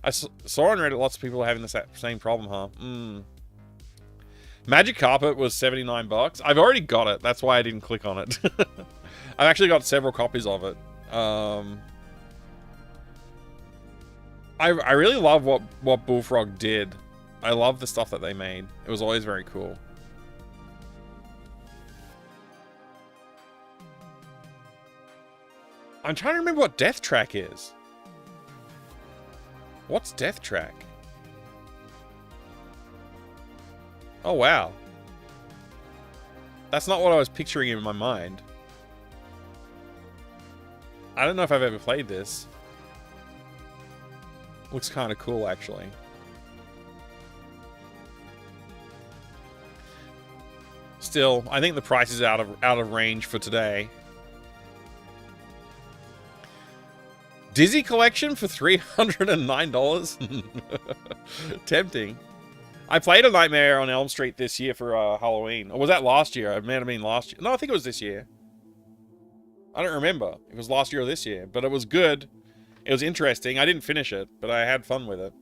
I saw on Reddit lots of people are having the same problem, huh? Magic Carpet was $79. I've already got it. That's why I didn't click on it. I've actually got several copies of it. I really love what Bullfrog did. I love the stuff that they made. It was always very cool. I'm trying to remember what Death Track is. What's Death Track? Oh, wow. That's not what I was picturing in my mind. I don't know if I've ever played this. Looks kind of cool, actually. Still, I think the price is out of range for today. Dizzy Collection for $309? Tempting. I played A Nightmare on Elm Street this year for Halloween. Or was that last year? It may have been last year. No, I think it was this year. I don't remember if it was last year or this year. But it was good. It was interesting. I didn't finish it, but I had fun with it.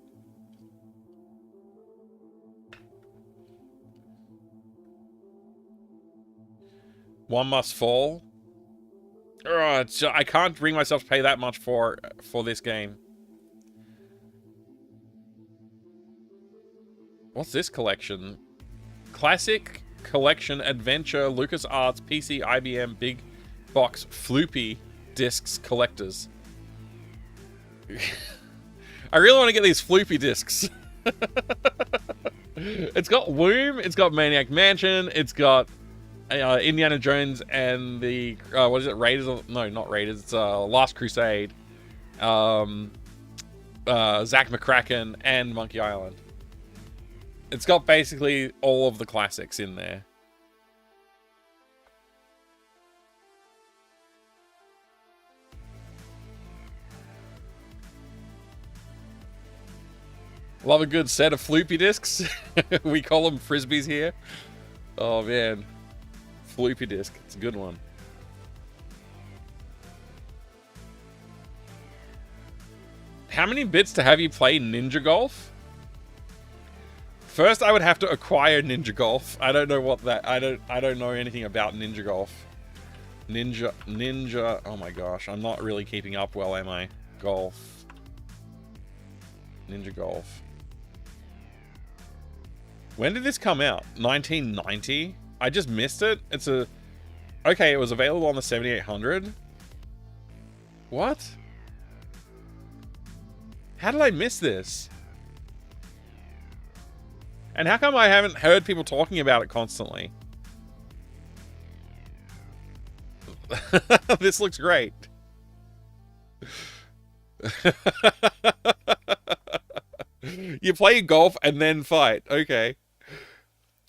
One Must Fall. I can't bring myself to pay that much for this game. What's this collection? Classic Collection Adventure LucasArts PC IBM Big Box Floopy Discs Collectors. I really want to get these floopy discs. It's got Loom, it's got Maniac Mansion, it's got Indiana Jones and the what is it? Raiders? No, not Raiders. It's Last Crusade. Zack McCracken and Monkey Island. It's got basically all of the classics in there. Love a good set of floopy discs. We call them frisbees here. Oh man, floopy disc. It's a good one. How many bits to have you play Ninja Golf? First, I would have to acquire Ninja Golf. I don't know what that. I don't know anything about Ninja Golf. Ninja. Oh my gosh, I'm not really keeping up well, am I? Golf. Ninja Golf. When did this come out? 1990? I just missed it. It's a... Okay, it was available on the 7800. What? How did I miss this? And how come I haven't heard people talking about it constantly? This looks great. You play golf and then fight. Okay.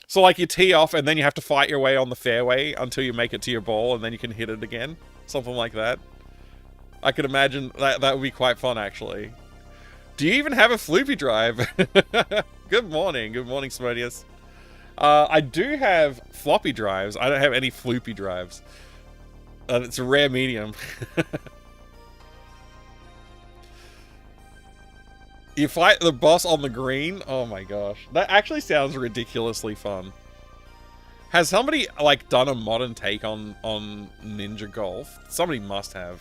So like you tee off and then you have to fight your way on the fairway until you make it to your ball and then you can hit it again. Something like that. I could imagine that would be quite fun actually. Do you even have a floopy drive? Good morning. Good morning, Smodius. I do have floppy drives. I don't have any floopy drives. It's a rare medium. You fight the boss on the green? Oh my gosh. That actually sounds ridiculously fun. Has somebody, like, done a modern take on Ninja Golf? Somebody must have.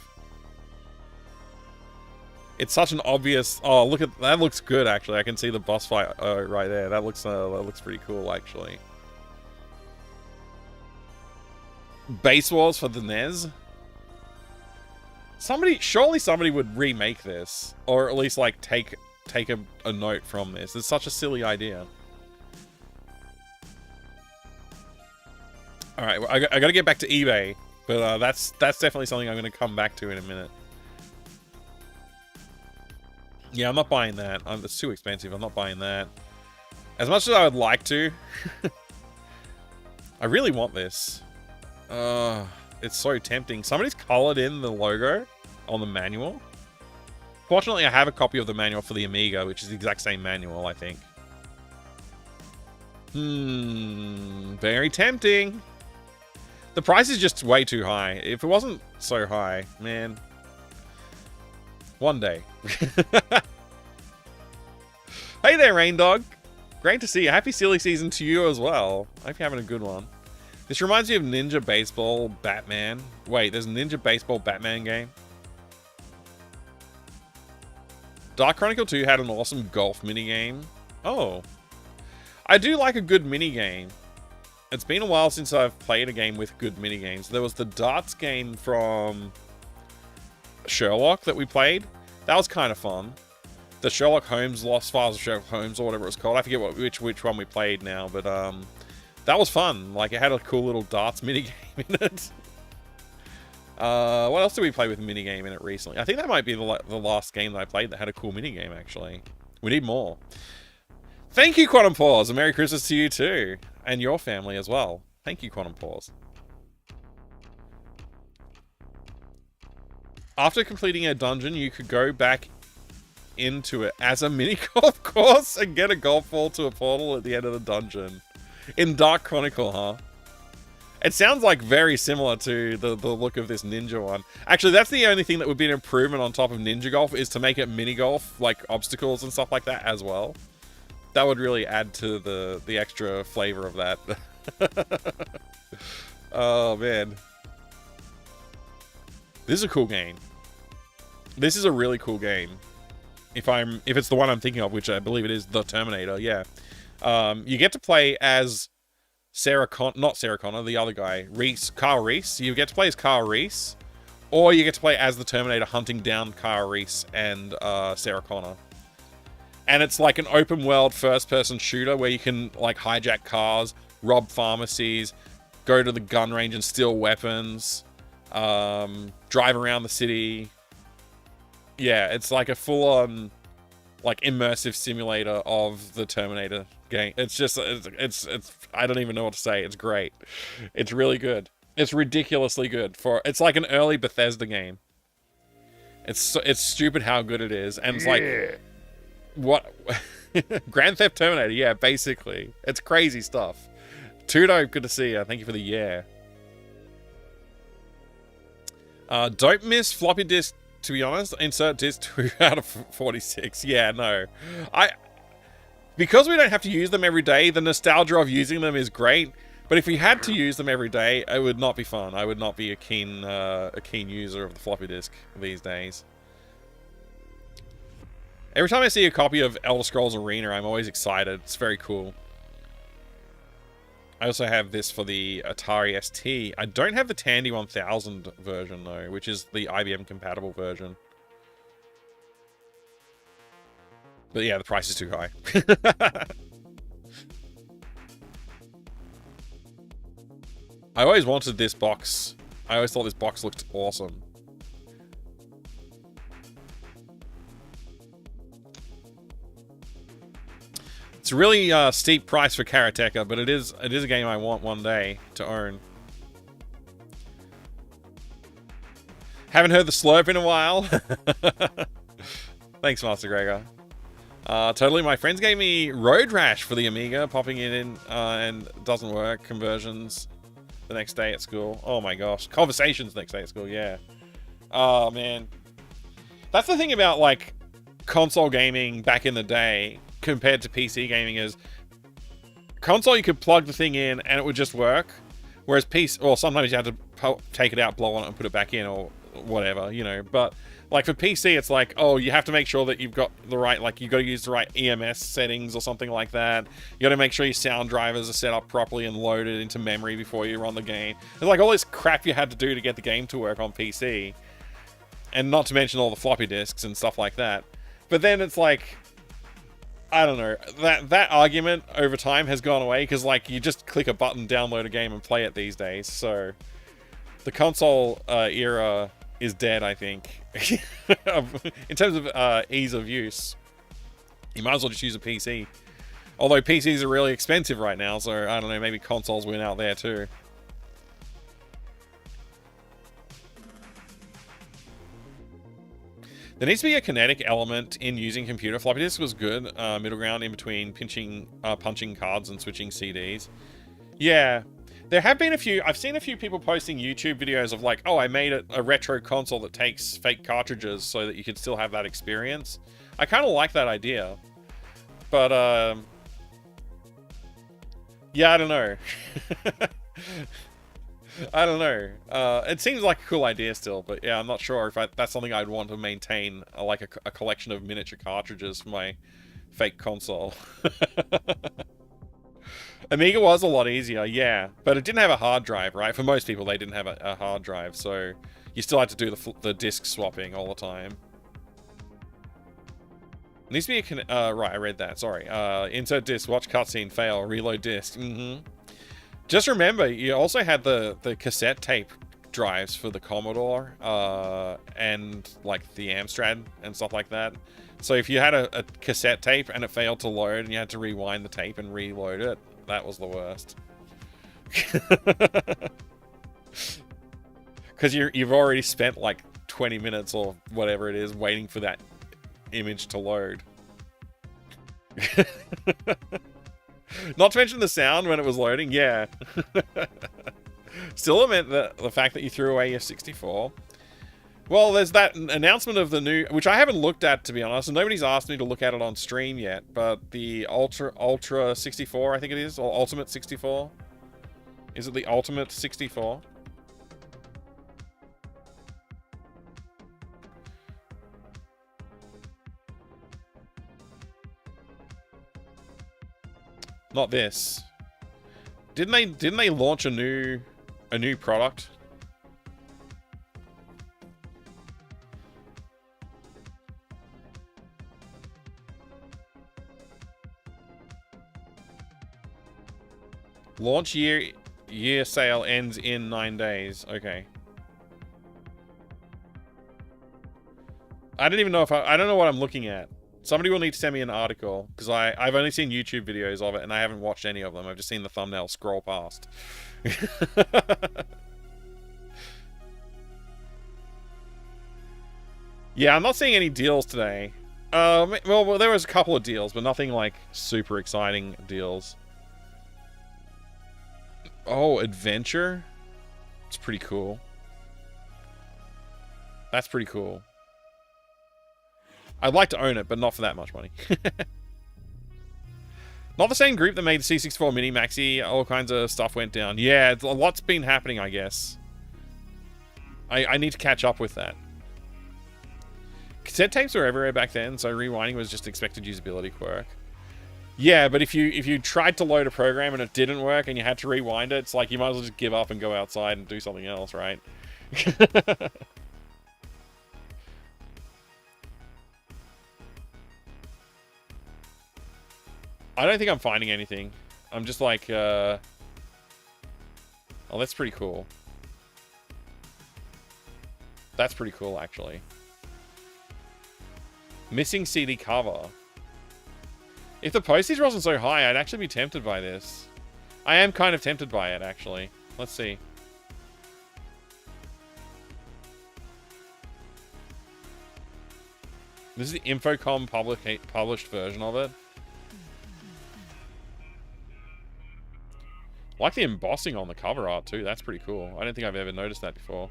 It's such an obvious... Oh, look at... That looks good, actually. I can see the boss fight right there. That looks pretty cool, actually. Base Wars for the NES? Surely somebody would remake this. Or at least, like, take a note from this. It's such a silly idea. Alright, I gotta get back to eBay. But that's definitely something I'm gonna come back to in a minute. Yeah, I'm not buying that. It's too expensive. I'm not buying that. As much as I would like to. I really want this. It's so tempting. Somebody's colored in the logo on the manual. Fortunately, I have a copy of the manual for the Amiga, which is the exact same manual, I think. Very tempting. The price is just way too high. If it wasn't so high, man. One day. Hey there, Rain Dog. Great to see you. Happy silly season to you as well. I hope you're having a good one. This reminds me of Ninja Baseball Batman. Wait, there's a Ninja Baseball Batman game? Dark Chronicle 2 had an awesome golf minigame. Oh. I do like a good minigame. It's been a while since I've played a game with good minigames. There was the darts game from Sherlock that we played. That was kind of fun. The Sherlock Holmes Lost Files of Sherlock Holmes or whatever it was called. I forget which one we played now, but that was fun. Like, it had a cool little darts minigame in it. What else did we play with a minigame in it recently? I think that might be the last game that I played that had a cool minigame, actually. We need more. Thank you, Quantum Pause, and Merry Christmas to you too. And your family as well. Thank you, Quantum Pause. After completing a dungeon, you could go back into it as a mini golf course and get a golf ball to a portal at the end of the dungeon. In Dark Chronicle, huh? It sounds like very similar to the look of this Ninja one. Actually, that's the only thing that would be an improvement on top of Ninja Golf is to make it mini golf, like obstacles and stuff like that as well. That would really add to the extra flavor of that. Oh, man. This is a cool game. This is a really cool game. If it's the one I'm thinking of, which I believe it is, The Terminator, yeah. You get to play as not Sarah Connor, the other guy, Kyle Reese. You get to play as Kyle Reese, or you get to play as the Terminator hunting down Kyle Reese and Sarah Connor. And it's like an open world first person shooter where you can like hijack cars, rob pharmacies, go to the gun range and steal weapons, drive around the city. Yeah, it's like a full on like immersive simulator of the Terminator game. It's just it's I don't even know what to say. It's great. It's really good. It's ridiculously good it's like an early Bethesda game. It's stupid how good it is, and it's like what Grand Theft Terminator, yeah, basically. It's crazy stuff. Tudo, good to see you. Thank you for the yeah. Don't miss floppy disk, to be honest. Insert disk 2 out of 46. Yeah, no. Because we don't have to use them every day, the nostalgia of using them is great. But if we had to use them every day, it would not be fun. I would not be a keen user of the floppy disk these days. Every time I see a copy of Elder Scrolls Arena, I'm always excited. It's very cool. I also have this for the Atari ST. I don't have the Tandy 1000 version, though, which is the IBM compatible version. But yeah, the price is too high. I always wanted this box. I always thought this box looked awesome. It's a really steep price for Karateka, but it is a game I want one day to own. Haven't heard the slurp in a while. Thanks, Master Gregor. Totally, my friends gave me Road Rash for the Amiga, popping it in and doesn't work. Conversions the next day at school. Oh my gosh. Conversations next day at school, yeah. Oh man. That's the thing about like console gaming back in the day compared to PC gaming is console you could plug the thing in and it would just work, whereas PC, or sometimes you had to take it out, blow on it and put it back in or whatever, you know. But like for PC it's like, oh, you have to make sure that you've got the right, like you've got to use the right EMS settings or something like that. You got to make sure your sound drivers are set up properly and loaded into memory before you run the game. There's like all this crap you had to do to get the game to work on PC, and not to mention all the floppy disks and stuff like that. But then it's like, I don't know, that argument over time has gone away because like you just click a button, download a game and play it these days. So the console era is dead, I think. In terms of ease of use, you might as well just use a PC. Although PCs are really expensive right now, so I don't know, maybe consoles win out there too. There needs to be a kinetic element in using computer. Floppy disk was good. Middle ground in between punching cards and switching CDs. Yeah. There have been a few, I've seen a few people posting YouTube videos of like, oh, I made a retro console that takes fake cartridges so that you could still have that experience. I kind of like that idea. But, yeah, I don't know. I don't know. It seems like a cool idea still, but yeah, I'm not sure if that's something I'd want to maintain, like a collection of miniature cartridges for my fake console. Amiga was a lot easier, yeah, but it didn't have a hard drive, right? For most people, they didn't have a hard drive, so you still had to do the disk swapping all the time. It needs to be a right, I read that, sorry. Insert disk, watch cutscene, fail, reload disk. Just remember, you also had the cassette tape drives for the Commodore and like the Amstrad and stuff like that. So if you had a cassette tape and it failed to load and you had to rewind the tape and reload it, that was the worst. Because you've already spent like 20 minutes or whatever it is waiting for that image to load. Not to mention the sound when it was loading, yeah. Still lament the fact that you threw away your 64. Well, there's that announcement of the new, which I haven't looked at, to be honest, and nobody's asked me to look at it on stream yet, but the Ultra 64, I think it is, or Ultimate 64. Is it the Ultimate 64? Not this. Didn't they launch a new product? Launch year sale ends in 9 days. Okay. I don't even know if I don't know what I'm looking at. Somebody will need to send me an article, because I've only seen YouTube videos of it and I haven't watched any of them. I've just seen the thumbnail scroll past. Yeah, I'm not seeing any deals today. Well, there was a couple of deals, but nothing like super exciting deals. Oh, adventure? It's pretty cool. That's pretty cool. I'd like to own it, but not for that much money. Not the same group that made the C64 Mini Maxi. All kinds of stuff went down. Yeah, a lot's been happening, I guess. I need to catch up with that. Cassette tapes were everywhere back then, so rewinding was just expected usability quirk. Yeah, but if you tried to load a program and it didn't work and you had to rewind it, it's like you might as well just give up and go outside and do something else, right? I don't think I'm finding anything. I'm just like, oh, that's pretty cool. That's pretty cool, actually. Missing CD cover. If the postage wasn't so high, I'd actually be tempted by this. I am kind of tempted by it, actually. Let's see. This is the Infocom published version of it. I like the embossing on the cover art, too. That's pretty cool. I don't think I've ever noticed that before.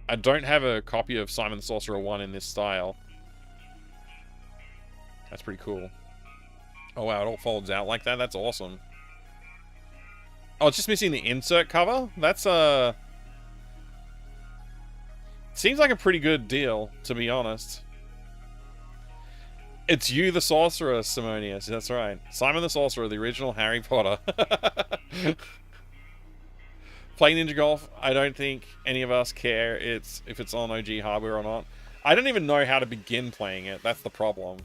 I don't have a copy of Simon the Sorcerer 1 in this style. That's pretty cool. Oh, wow, it all folds out like that? That's awesome. Oh, it's just missing the insert cover? That's, seems like a pretty good deal, to be honest. It's you, the Sorcerer, Simonius. That's right. Simon the Sorcerer, the original Harry Potter. Play Ninja Golf, I don't think any of us care if it's on OG hardware or not. I don't even know how to begin playing it. That's the problem.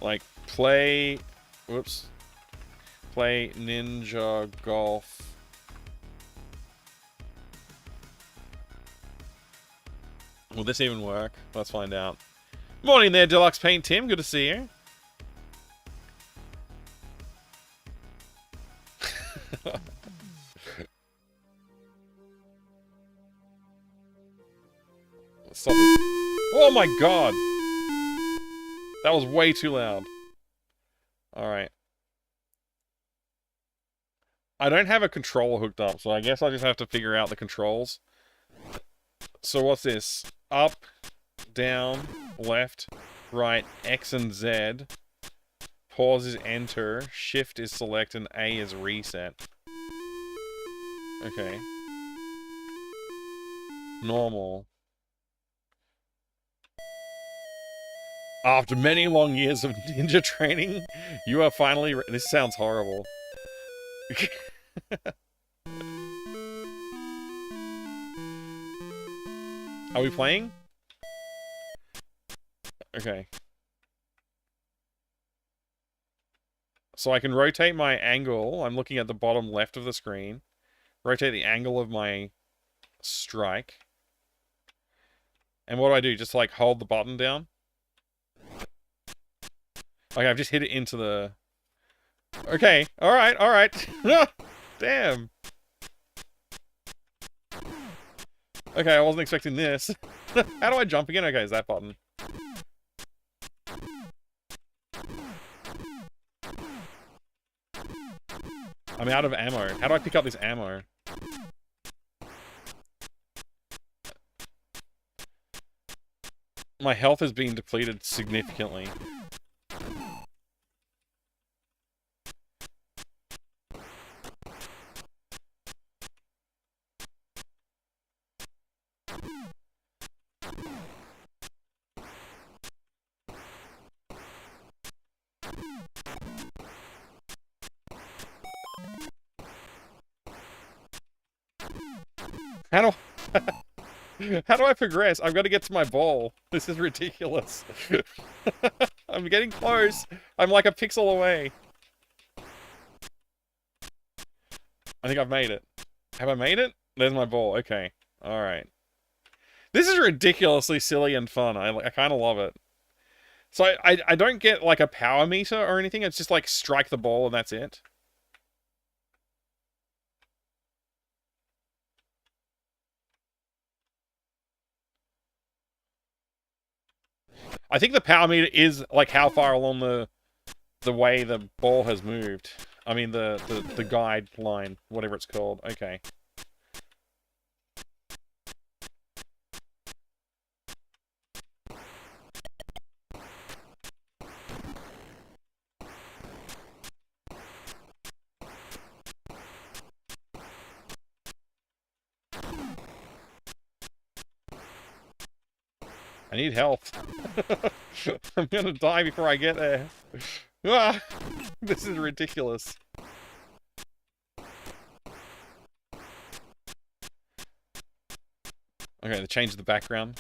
Like, play Ninja Golf. Will this even work? Let's find out. Morning there, Deluxe Paint Tim. Good to see you. Stop it. Oh my god! That was way too loud. Alright. I don't have a controller hooked up, so I guess I just have to figure out the controls. So what's this? Up, down, left, right, X and Z. Pause is enter, shift is select, and A is reset. Okay. Normal. After many long years of ninja training, you are finally... This sounds horrible. Are we playing? Okay. So I can rotate my angle. I'm looking at the bottom left of the screen. Rotate the angle of my strike. And what do I do? Just like hold the button down? Okay, I've just hit it into the... Okay, alright, alright. Damn. Okay, I wasn't expecting this. How do I jump again? Okay, is that button. I'm out of ammo. How do I pick up this ammo? My health has been depleted significantly. How do how do I progress? I've got to get to my ball. This is ridiculous. I'm getting close. I'm like a pixel away. I think I've made it. Have I made it? There's my ball. Okay. All right. This is ridiculously silly and fun. I kind of love it. So I don't get like a power meter or anything. It's just like strike the ball and that's it. I think the power meter is like how far along the way the ball has moved. I mean the guideline, whatever it's called. Okay. I need health. I'm gonna die before I get there. Ah, this is ridiculous. Okay, they changed the background.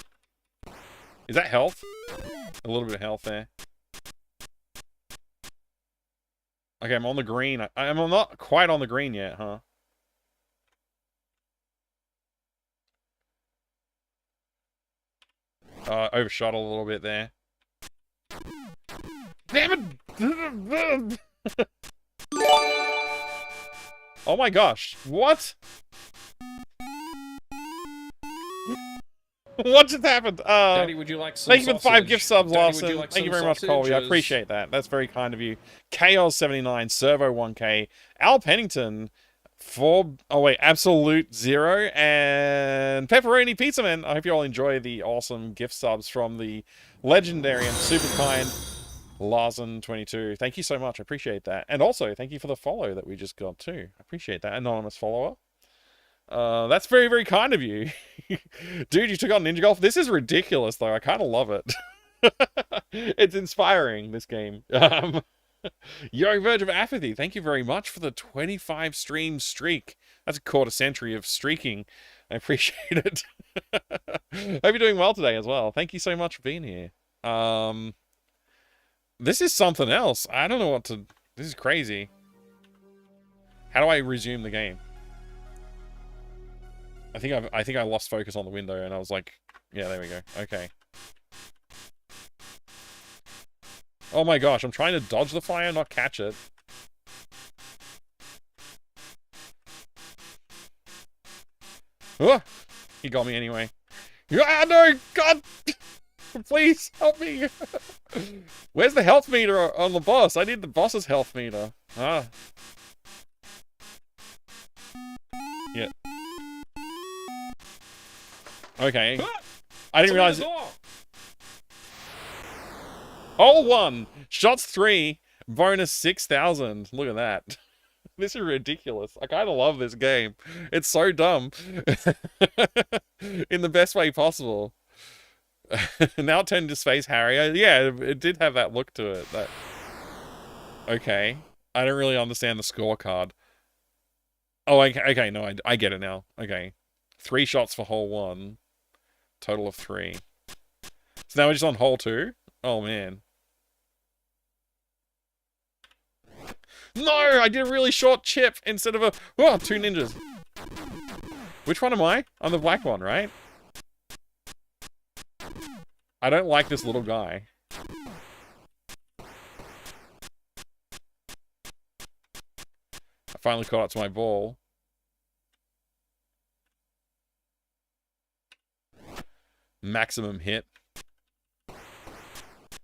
Is that health? A little bit of health there. Okay, I'm on the green. I'm not quite on the green yet, huh? Overshot a little bit there. Damn it! Oh my gosh. What? What just happened? Daddy, would you like some thank you for the 5 sausage? gift subs, Daddy, Lawson. would you like Thank you some very much, Colby. I sausages? appreciate that. That's very kind of you. Chaos79, Servo 1K, Al Pennington, Absolute Zero, and Pepperoni Pizza Man. I hope you all enjoy the awesome gift subs from the legendary and super kind Larson22. Thank you so much. I appreciate that. And also, thank you for the follow that we just got too. I appreciate that. Anonymous follower. That's very, very kind of you. Dude, you took on Ninja Golf? This is ridiculous, though. I kind of love it. It's inspiring, this game. Young Verge of Apathy, thank you very much for the 25 stream streak. That's a quarter century of streaking. I appreciate it. Hope you're doing well today as well. Thank you so much for being here. This is something else. I don't know what to... This is crazy. How do I resume the game? I think I lost focus on the window and I was like, yeah, there we go. Okay. Oh my gosh, I'm trying to dodge the fire, not catch it. Oh, he got me anyway. Ah, no, God! Please, help me! Where's the health meter on the boss? I need the boss's health meter. Ah. Yeah. Okay. I didn't realize... Hole 1! Shots 3! Bonus 6,000. Look at that. This is ridiculous. I kind of love this game. It's so dumb. In the best way possible. Now it turned into Space Harry. Yeah, it did have that look to it. Okay. I don't really understand the scorecard. Oh, okay, no, I get it now. Okay. 3 shots for hole 1. Total of 3. So now we're just on hole 2? Oh, man. No, I did a really short chip instead of a... Oh, 2 ninjas. Which one am I? I'm the black one, right? I don't like this little guy. I finally caught up to my ball. Maximum hit.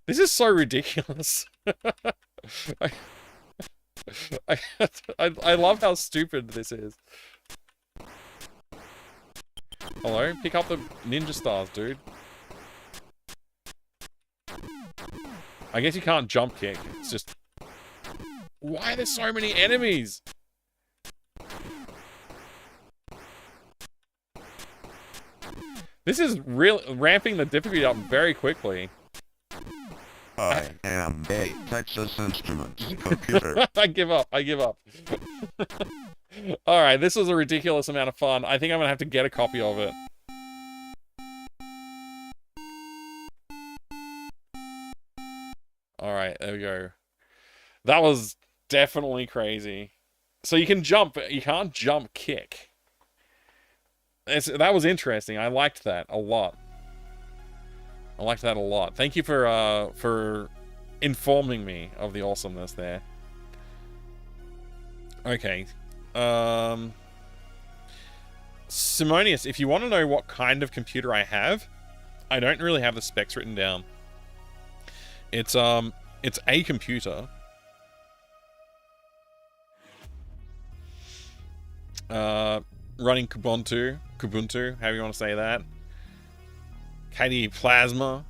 This is so ridiculous. I love how stupid this is. Hello? Pick up the ninja stars, dude. I guess you can't jump kick. It's just... Why are there so many enemies? This is ramping the difficulty up very quickly. I am a Texas Instruments computer. I give up. Alright, this was a ridiculous amount of fun. I think I'm gonna have to get a copy of it. Alright, there we go. That was definitely crazy. So you can jump, but you can't jump kick. That was interesting. I liked that a lot. I liked that a lot. Thank you for informing me of the awesomeness there. Okay. Simonius, if you want to know what kind of computer I have, I don't really have the specs written down. It's a computer. Running Kubuntu, however you want to say that. KDE Plasma.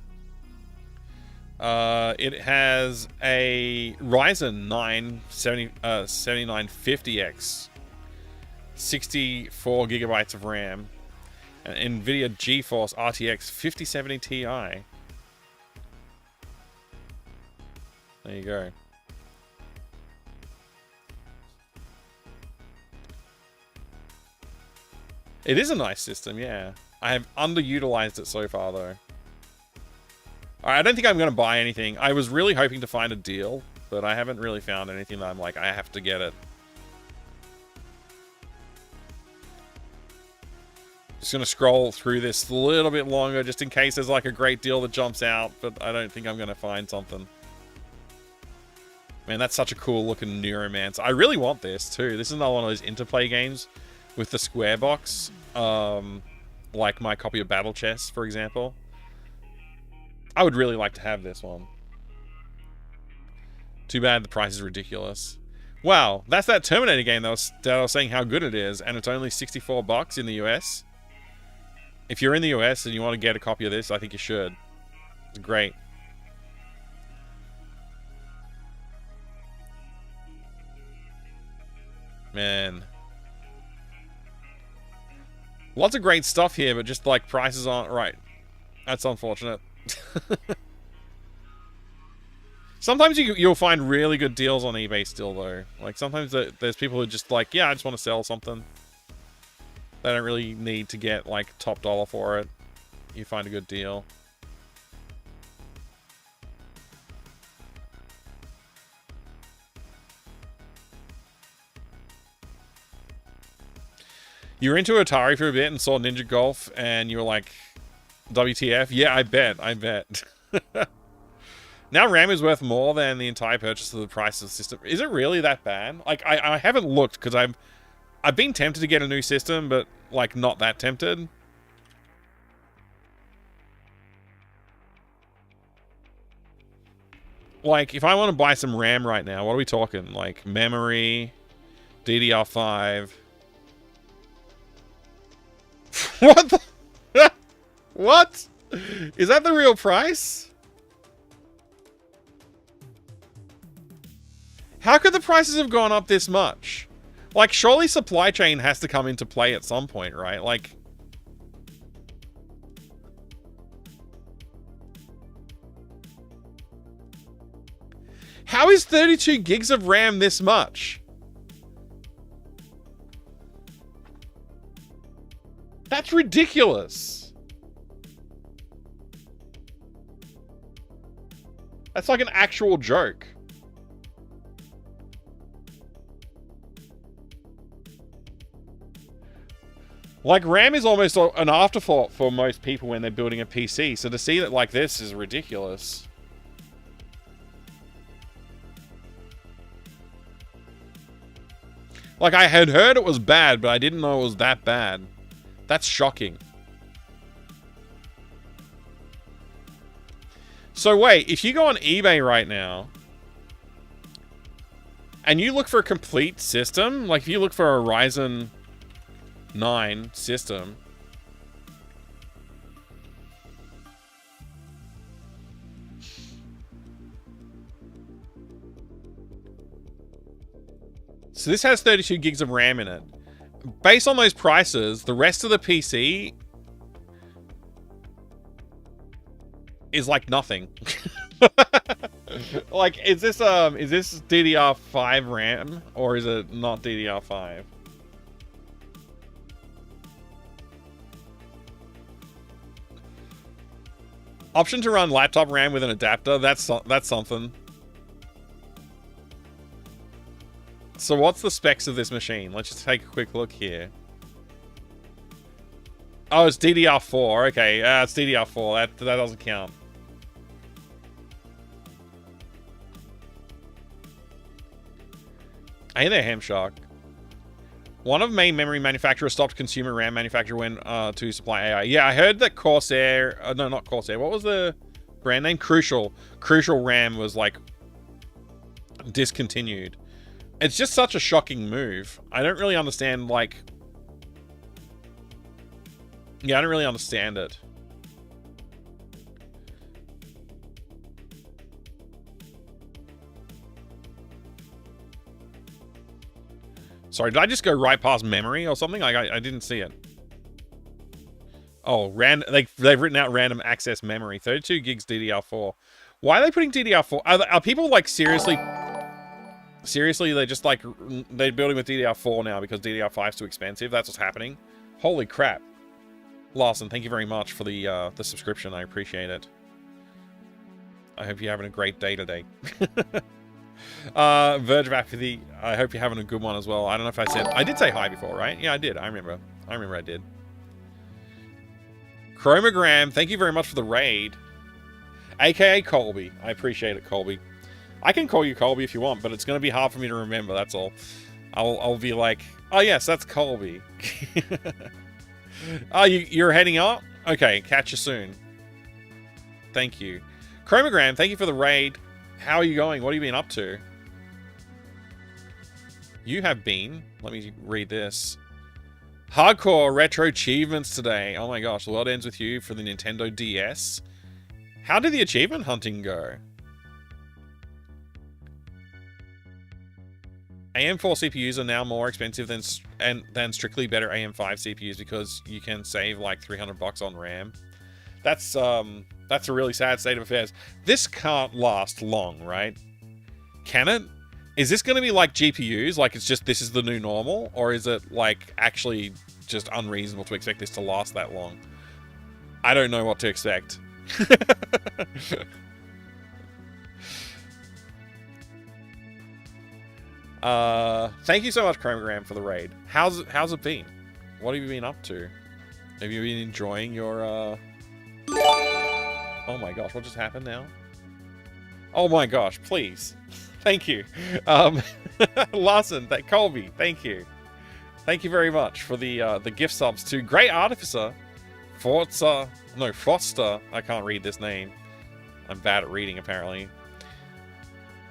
It has a Ryzen 9 7950X, 64 gigabytes of RAM, and NVIDIA GeForce RTX 5070 Ti. There you go. It is a nice system, yeah. I have underutilized it so far, though. Alright, I don't think I'm going to buy anything. I was really hoping to find a deal, but I haven't really found anything that I'm like, I have to get it. Just going to scroll through this a little bit longer, just in case there's like a great deal that jumps out, but I don't think I'm going to find something. Man, that's such a cool looking Neuromancer. I really want this, too. This is another one of those interplay games with the square box. Like my copy of Battle Chess, for example. I would really like to have this one. Too bad the price is ridiculous. Wow, that's that Terminator game that I was saying how good it is, and it's only $64 in the US. If you're in the US and you want to get a copy of this, I think you should. It's great. Man. Lots of great stuff here, but just like prices aren't right. That's unfortunate. Sometimes you'll find really good deals on eBay still, though. Like sometimes there's people who are just like, yeah, I just want to sell something. They don't really need to get like top dollar for it. You find a good deal. You were into Atari for a bit and saw Ninja Golf and you were like, WTF? Yeah, I bet. Now RAM is worth more than the entire purchase of the price of the system. Is it really that bad? Like, I haven't looked because I've been tempted to get a new system, but like not that tempted. Like, if I want to buy some RAM right now, what are we talking? Like, memory, DDR5... What the? What? Is that the real price? How could the prices have gone up this much? Like, surely supply chain has to come into play at some point, right? Like... How is 32 gigs of RAM this much? That's ridiculous. That's like an actual joke. Like, RAM is almost an afterthought for most people when they're building a PC, so to see that like this is ridiculous. Like, I had heard it was bad, but I didn't know it was that bad. That's shocking. So wait, if you go on eBay right now and you look for a complete system, like if you look for a Ryzen 9 system, so this has 32 gigs of RAM in it. Based on those prices, the rest of the PC is like nothing. Like, is this DDR5 RAM or is it not DDR5? Option to run laptop RAM with an adapter. That's something. So what's the specs of this machine? Let's just take a quick look here. Oh, it's DDR4. Okay, it's DDR4. That doesn't count. Hey there, Hamshark. One of main memory manufacturers stopped consumer RAM manufacture when to supply AI. Yeah, I heard that Corsair. No, not Corsair. What was the brand name? Crucial. Crucial RAM was like discontinued. It's just such a shocking move. I don't really understand. Like, yeah, I don't really understand it. Sorry, did I just go right past memory or something? Like, I didn't see it. Oh, they've written out random access memory. 32 gigs DDR4. Why are they putting DDR4? Are people, like, seriously, they're just, like, they're building with DDR4 now because DDR5 is too expensive? That's what's happening? Holy crap. Larson, thank you very much for the subscription. I appreciate it. I hope you're having a great day today. Verge of Apathy, I hope you're having a good one as well. I don't know if I did say hi before, right? Yeah, I did. I remember I did. Chromogram, thank you very much for the raid. AKA Colby. I appreciate it, Colby. I can call you Colby if you want, but it's going to be hard for me to remember, that's all. I'll be like, oh yes, that's Colby. Oh, you're heading out? Okay, catch you soon. Thank you. Chromogram, thank you for the raid. How are you going? What have you been up to? You have been. Let me read this. Hardcore retro achievements today. Oh my gosh, the world ends with you for the Nintendo DS. How did the achievement hunting go? AM4 CPUs are now more expensive than strictly better AM5 CPUs because you can save like $300 on RAM. That's a really sad state of affairs. This can't last long, right? Can it? Is this going to be like GPUs? Like it's just this is the new normal? Or is it like actually just unreasonable to expect this to last that long? I don't know what to expect. Thank you so much, Chromogram, for the raid. How's it been? What have you been up to? Have you been enjoying your Oh my gosh, what just happened now? Oh my gosh, please. Thank you. Larson, Colby, thank you. Thank you very much for the gift subs to Great Artificer, Foster. I can't read this name. I'm bad at reading, apparently.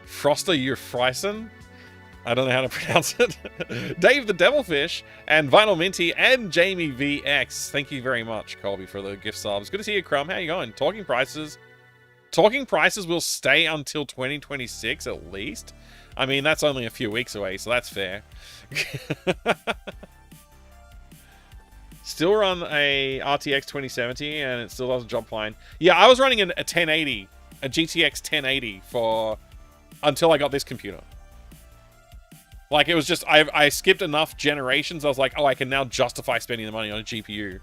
Froster Euphryson? I don't know how to pronounce it. Dave the Devilfish, and Vinyl Minty, and Jamie VX. Thank you very much, Colby, for the gift subs. Good to see you, Crumb. How you going? Talking prices will stay until 2026 at least. I mean, that's only a few weeks away, so that's fair. Still run a RTX 2070, and it still doesn't job fine. Yeah, I was running a 1080, a GTX 1080 until I got this computer. Like, it was just, I skipped enough generations. I was like, oh, I can now justify spending the money on a GPU.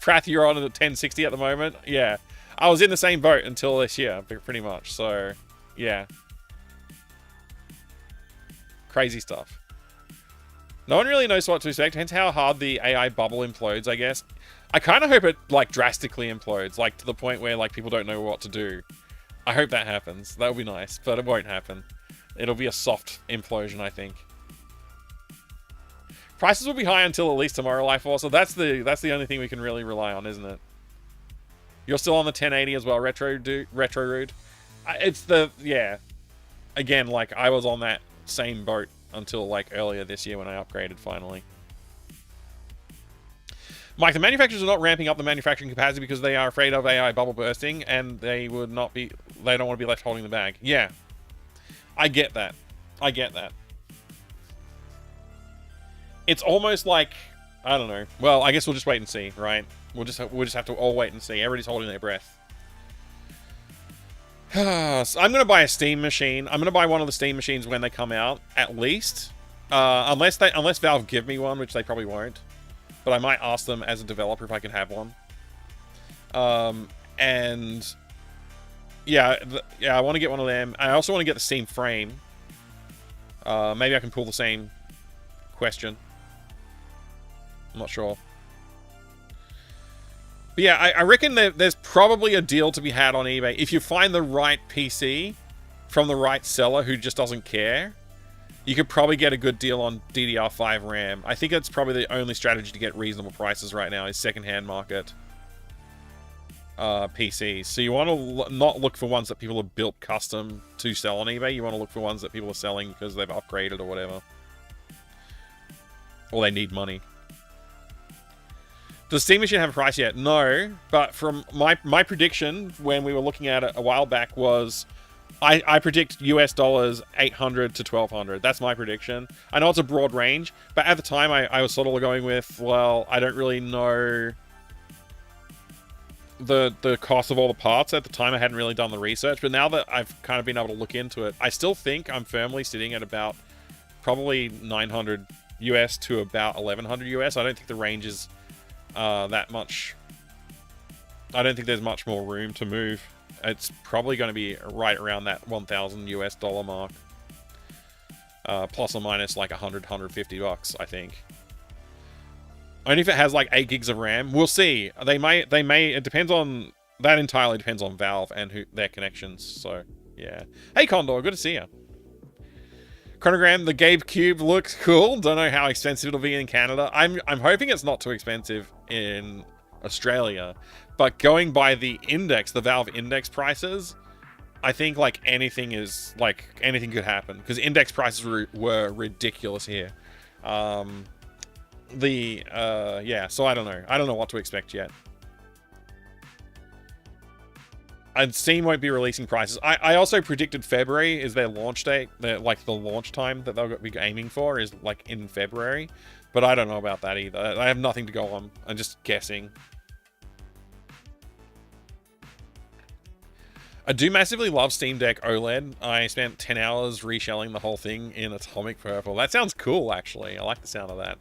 Prath, you're on a 1060 at the moment? Yeah. I was in the same boat until this year, pretty much. So, yeah. Crazy stuff. No one really knows what to expect, hence how hard the AI bubble implodes, I guess. I kind of hope it, like, drastically implodes, like, to the point where, like, people don't know what to do. I hope that happens. That would be nice, but it won't happen. It'll be a soft implosion, I think. Prices will be high until at least tomorrow, Life Force. So that's the only thing we can really rely on, isn't it? You're still on the 1080 as well, Retro Rude. Yeah. Again, like, I was on that same boat until, like, earlier this year when I upgraded, finally. Mike, the manufacturers are not ramping up the manufacturing capacity because they are afraid of AI bubble bursting, and they don't want to be left holding the bag. Yeah. I get that. It's almost like, I don't know. Well, I guess we'll just wait and see, right? We'll just have to all wait and see. Everybody's holding their breath. So I'm gonna buy a Steam machine. I'm gonna buy one of the Steam machines when they come out, at least. Unless Valve give me one, which they probably won't. But I might ask them as a developer if I can have one. And yeah, I want to get one of them. I also want to get the Steam frame. Maybe I can pull the same question. I'm not sure. But yeah, I reckon there's probably a deal to be had on eBay. If you find the right PC from the right seller who just doesn't care, you could probably get a good deal on DDR5 RAM. I think that's probably the only strategy to get reasonable prices right now is secondhand market PCs. So you want to not look for ones that people have built custom to sell on eBay. You want to look for ones that people are selling because they've upgraded or whatever. Or they need money. Does Steam Machine have a price yet? No, but from my prediction when we were looking at it a while back was I predict US dollars 800 to 1200. That's my prediction. I know it's a broad range, but at the time I was sort of going with, well, I don't really know the cost of all the parts. At the time I hadn't really done the research, but now that I've kind of been able to look into it, I still think I'm firmly sitting at about probably 900 US to about 1100 US. I don't think the range is that much. I don't think there's much more room to move. It's probably going to be right around that 1,000 US dollar mark, plus or minus like 150 bucks, I think. Only if it has like 8 gigs of RAM. We'll see. They may. It depends on that. Entirely depends on Valve and their connections. So yeah. Hey Condor, good to see you. Chronogram, the Gabe Cube looks cool. Don't know how expensive it'll be in Canada. I'm hoping it's not too expensive in Australia. But going by the index, the Valve index prices, I think like anything could happen. Because index prices were ridiculous here. Yeah, so I don't know. I don't know what to expect yet. And Steam won't be releasing prices. I also predicted February is their launch date. The launch time that they'll be aiming for is like in February. But I don't know about that either. I have nothing to go on. I'm just guessing. I do massively love Steam Deck OLED. I spent 10 hours reshelling the whole thing in Atomic Purple. That sounds cool, actually. I like the sound of that.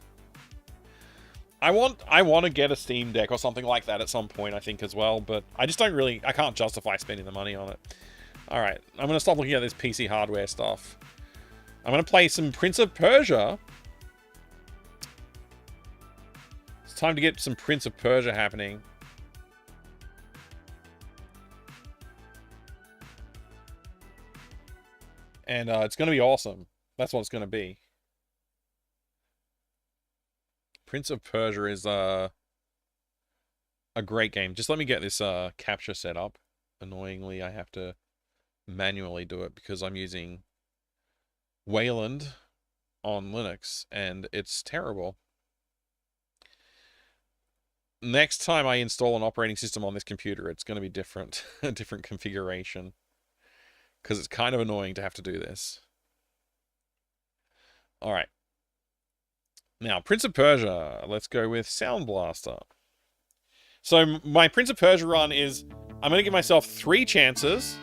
I want to get a Steam Deck or something like that at some point, I think, as well, but I just don't really... I can't justify spending the money on it. Alright, I'm going to stop looking at this PC hardware stuff. I'm going to play some Prince of Persia. It's time to get some Prince of Persia happening. And it's going to be awesome. That's what it's going to be. Prince of Persia is a great game. Just let me get this capture set up. Annoyingly, I have to manually do it because I'm using Wayland on Linux, and it's terrible. Next time I install an operating system on this computer, it's going to be different. A different configuration. Because it's kind of annoying to have to do this. Alright. Now, Prince of Persia. Let's go with Sound Blaster. So, my Prince of Persia run is... I'm going to give myself 3 chances.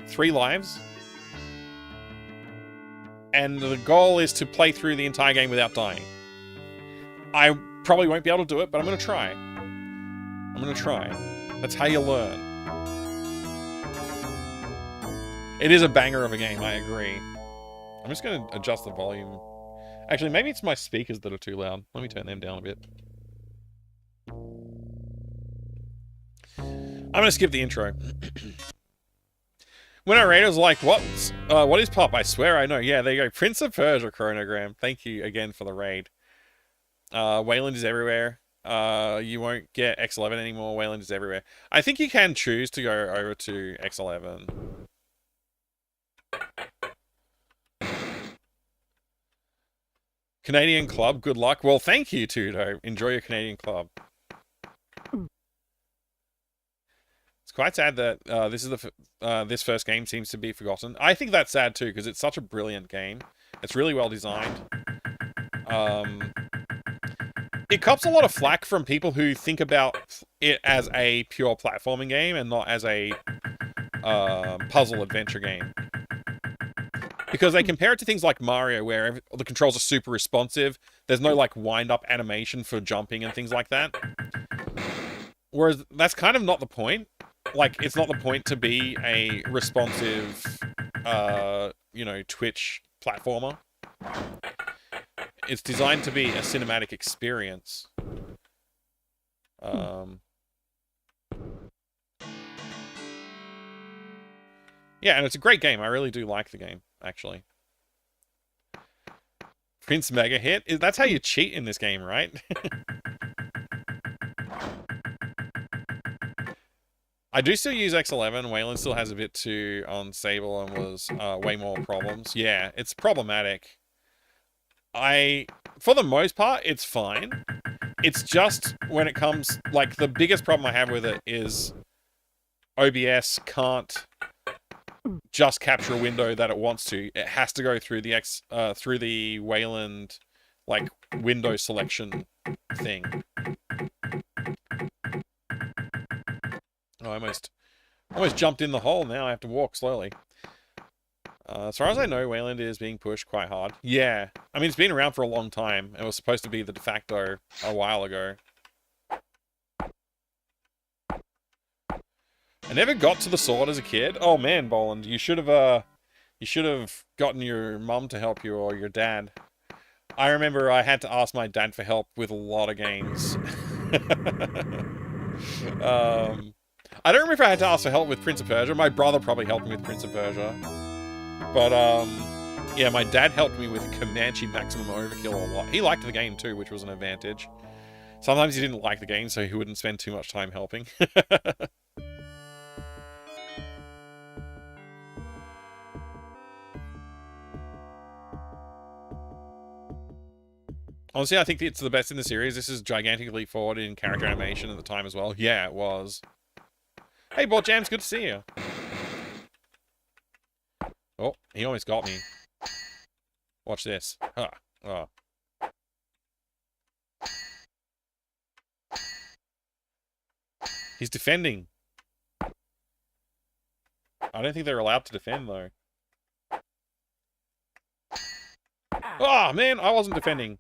3 lives. And the goal is to play through the entire game without dying. I probably won't be able to do it, but I'm going to try. I'm going to try. That's how you learn. It is a banger of a game, I agree. I'm just going to adjust the volume. Actually, maybe it's my speakers that are too loud. Let me turn them down a bit. I'm going to skip the intro. When I read it, I was like, what is pop? I swear I know. Yeah, there you go. Prince of Persia Chronogram. Thank you again for the raid. Wayland is everywhere. You won't get X11 anymore. Wayland is everywhere. I think you can choose to go over to X11. Canadian club, good luck. Well, thank you, Tudo. Enjoy your Canadian club. It's quite sad that this first game seems to be forgotten. I think that's sad too, because it's such a brilliant game. It's really well designed. It cops a lot of flack from people who think about it as a pure platforming game and not as a puzzle adventure game. Because they compare it to things like Mario, where the controls are super responsive. There's no, like, wind-up animation for jumping and things like that. Whereas that's kind of not the point. like, it's not the point to be a responsive, you know, Twitch platformer. It's designed to be a cinematic experience. Yeah, and it's a great game. I really do like the game, actually. Prince Mega Hit? That's how you cheat in this game, right? I do still use X11. Wayland still has a bit too unstable and was way more problems. Yeah, it's problematic. For the most part, it's fine. It's just when it comes, like, the biggest problem I have with it is OBS can't just capture a window that it wants to. It has to go through the Wayland, like, window selection thing. Oh, I almost jumped in the hole. Now I have to walk slowly. As far as I know, Wayland is being pushed quite hard. Yeah. I mean, it's been around for a long time. It was supposed to be the de facto a while ago. I never got to the sword as a kid. Oh man, Boland, you should have gotten your mum to help you, or your dad. I remember I had to ask my dad for help with a lot of games. I don't remember if I had to ask for help with Prince of Persia. My brother probably helped me with Prince of Persia. But, yeah, my dad helped me with Comanche Maximum Overkill a lot. He liked the game too, which was an advantage. Sometimes he didn't like the game, so he wouldn't spend too much time helping. Honestly, I think it's the best in the series. This is gigantic leap forward in character animation at the time as well. Yeah, it was. Hey, Bot Jams, good to see you. Oh, he almost got me. Watch this. Huh. Oh. He's defending. I don't think they're allowed to defend, though. Oh, man, I wasn't defending.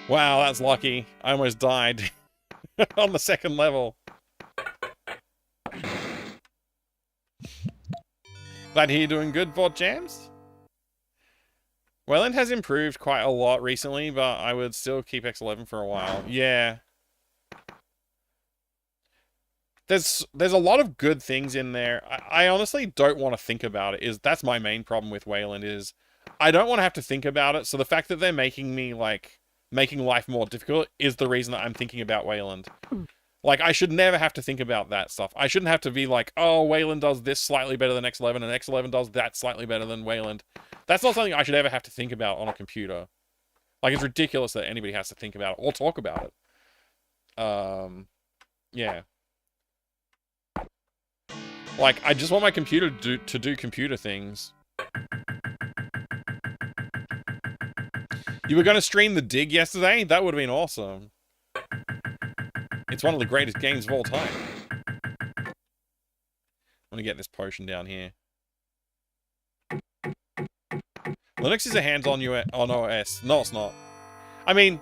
Wow, that's lucky. I almost died on the second level. Glad to hear you're doing good, Bot Jams. Wayland has improved quite a lot recently, but I would still keep X11 for a while. Yeah. There's a lot of good things in there. I honestly don't want to think about it. That's my main problem with Wayland is I don't want to have to think about it. So the fact that they're making me, like, making life more difficult is the reason that I'm thinking about Wayland. Like, I should never have to think about that stuff. I shouldn't have to be like, oh, Wayland does this slightly better than X11, and X11 does that slightly better than Wayland. That's not something I should ever have to think about on a computer. Like, it's ridiculous that anybody has to think about it or talk about it. Yeah. Like, I just want my computer to do computer things. You were going to stream The Dig yesterday? That would have been awesome. It's one of the greatest games of all time. I'm going to get this potion down here. Linux is a hands-on on OS. No, it's not. I mean,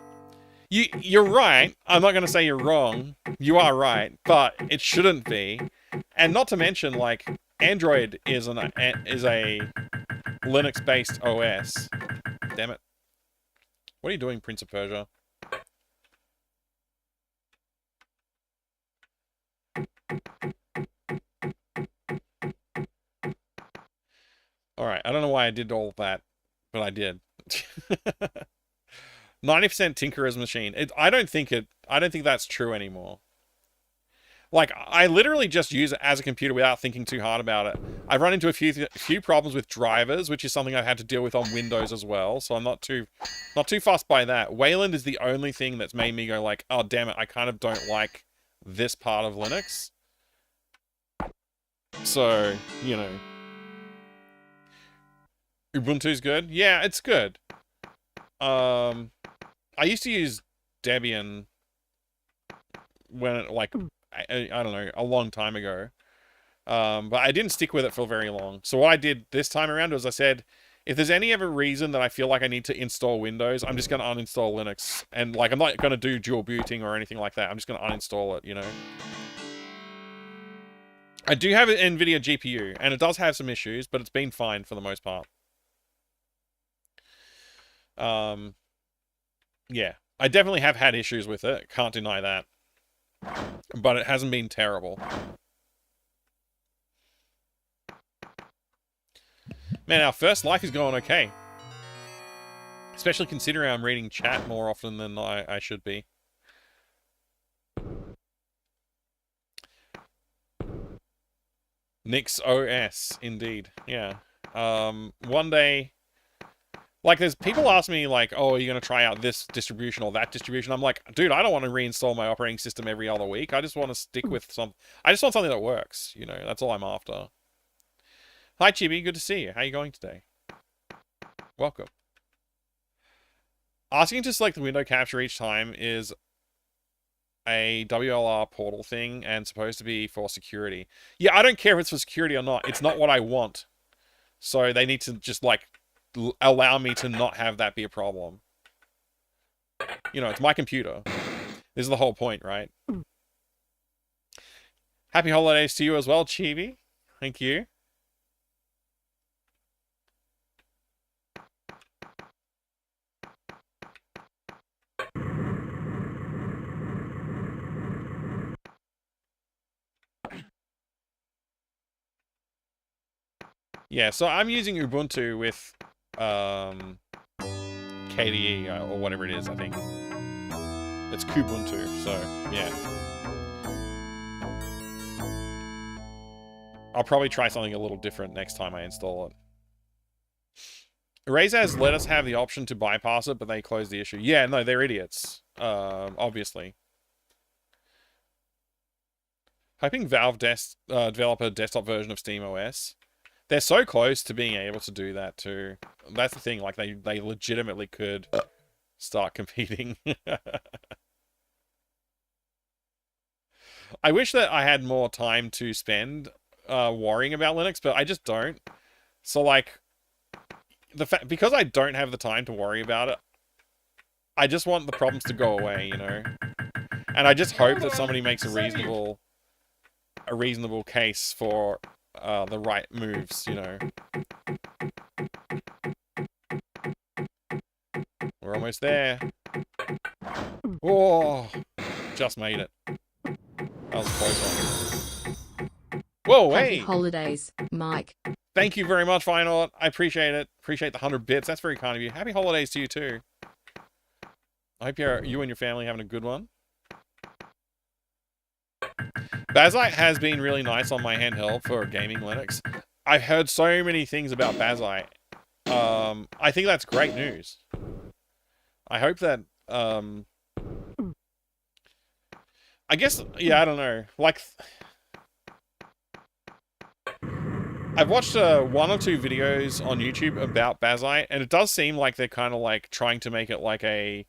you're right. I'm not going to say you're wrong. You are right, but it shouldn't be. And not to mention, like, Android is a Linux-based OS. Damn it. What are you doing, Prince of Persia? Alright, I don't know why I did all that, but I did. 90% Tinkerer's machine. I don't think that's true anymore. Like, I literally just use it as a computer without thinking too hard about it. I've run into a few problems with drivers, which is something I've had to deal with on Windows as well, so I'm not too fussed by that. Wayland is the only thing that's made me go like, oh, damn it, I kind of don't like this part of Linux. So, you know. Ubuntu's good? Yeah, it's good. I used to use Debian when, like, I don't know, a long time ago. But I didn't stick with it for very long. So what I did this time around was I said, if there's any ever reason that I feel like I need to install Windows, I'm just going to uninstall Linux. And like, I'm not going to do dual booting or anything like that. I'm just going to uninstall it, you know. I do have an NVIDIA GPU, and it does have some issues, but it's been fine for the most part. Yeah, I definitely have had issues with it. Can't deny that. But it hasn't been terrible. Man, our first life is going okay. Especially considering I'm reading chat more often than I should be. Nix OS, indeed. Yeah. One day... Like, there's people ask me, like, oh, are you going to try out this distribution or that distribution? I'm like, dude, I don't want to reinstall my operating system every other week. I just want to stick with I just want something that works, you know? That's all I'm after. Hi, Chibi. Good to see you. How are you going today? Welcome. Asking to select the window capture each time is a WLR portal thing and supposed to be for security. Yeah, I don't care if it's for security or not. It's not what I want. So they need to just, like, allow me to not have that be a problem. You know, it's my computer. This is the whole point, right? Happy holidays to you as well, Chibi. Thank you. Yeah, so I'm using Ubuntu with KDE or whatever it is, I think. It's Kubuntu, so yeah. I'll probably try something a little different next time I install it. Razer has let us have the option to bypass it, but they closed the issue. Yeah, no, they're idiots. Obviously. Hoping Valve develop a desktop version of SteamOS. They're so close to being able to do that too. That's the thing, like they legitimately could start competing. I wish that I had more time to spend worrying about Linux, but I just don't. So like because I don't have the time to worry about it, I just want the problems to go away, you know. And I just hope that somebody makes a reasonable case for the right moves, you know. We're almost there. Oh, just made it. That was a close one. Whoa, Happy hey! holidays, Mike. Thank you very much, Final. I appreciate it. Appreciate the 100 bits. That's very kind of you. Happy holidays to you too. I hope you and your family having a good one. Bazzite has been really nice on my handheld for gaming Linux. I've heard so many things about Bazzite. I think that's great news. I hope that, I guess, yeah, I don't know. Like, I've watched one or two videos on YouTube about Bazzite, and it does seem like they're kind of like trying to make it like a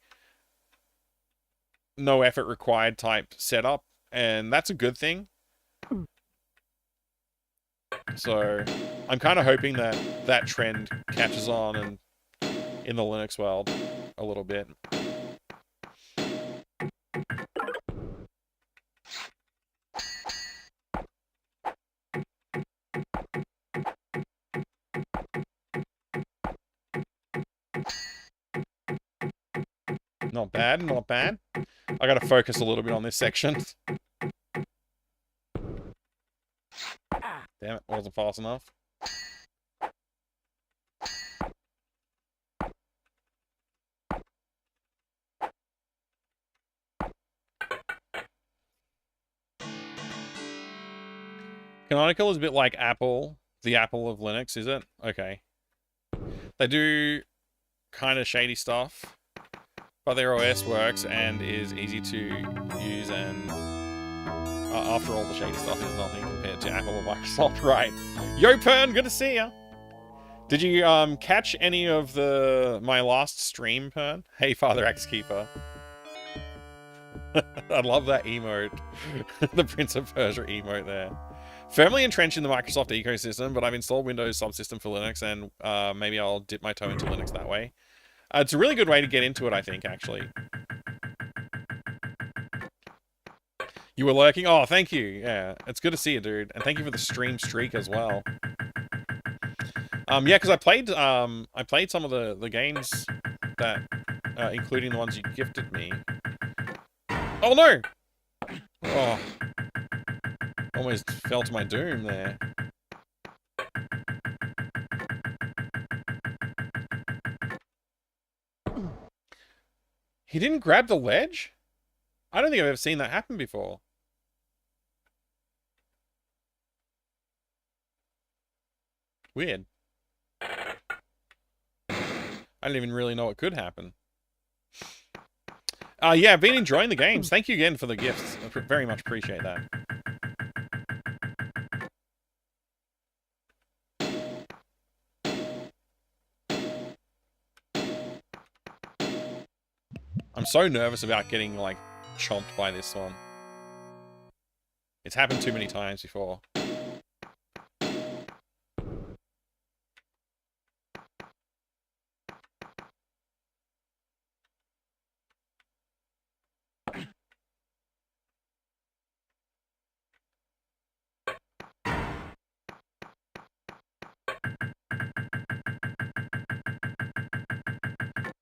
no effort required type setup. And that's a good thing. So I'm kind of hoping that that trend catches on and in the Linux world a little bit. Not bad, not bad. I gotta focus a little bit on this section. Damn it, wasn't fast enough. Canonical is a bit like Apple, the Apple of Linux, is it? Okay. They do kind of shady stuff, but their OS works and is easy to use, and after all, the shady stuff is nothing compared to Apple or Microsoft, right? Yo, Pern, good to see ya. Did you catch any of my last stream, Pern? Hey, Father Axe Keeper. I love that emote. The Prince of Persia emote there. Firmly entrenched in the Microsoft ecosystem, but I've installed Windows subsystem for Linux, and maybe I'll dip my toe into Linux that way. It's a really good way to get into it, I think, actually. You were lurking? Oh, thank you. Yeah, it's good to see you, dude. And thank you for the stream streak as well. Yeah, because I played some of the games that, including the ones you gifted me. Oh, no! Oh. Almost fell to my doom there. He didn't grab the ledge? I don't think I've ever seen that happen before. Weird. I didn't even really know it could happen. Yeah, I've been enjoying the games. Thank you again for the gifts. I very much appreciate that. I'm so nervous about getting, like, chomped by this one. It's happened too many times before.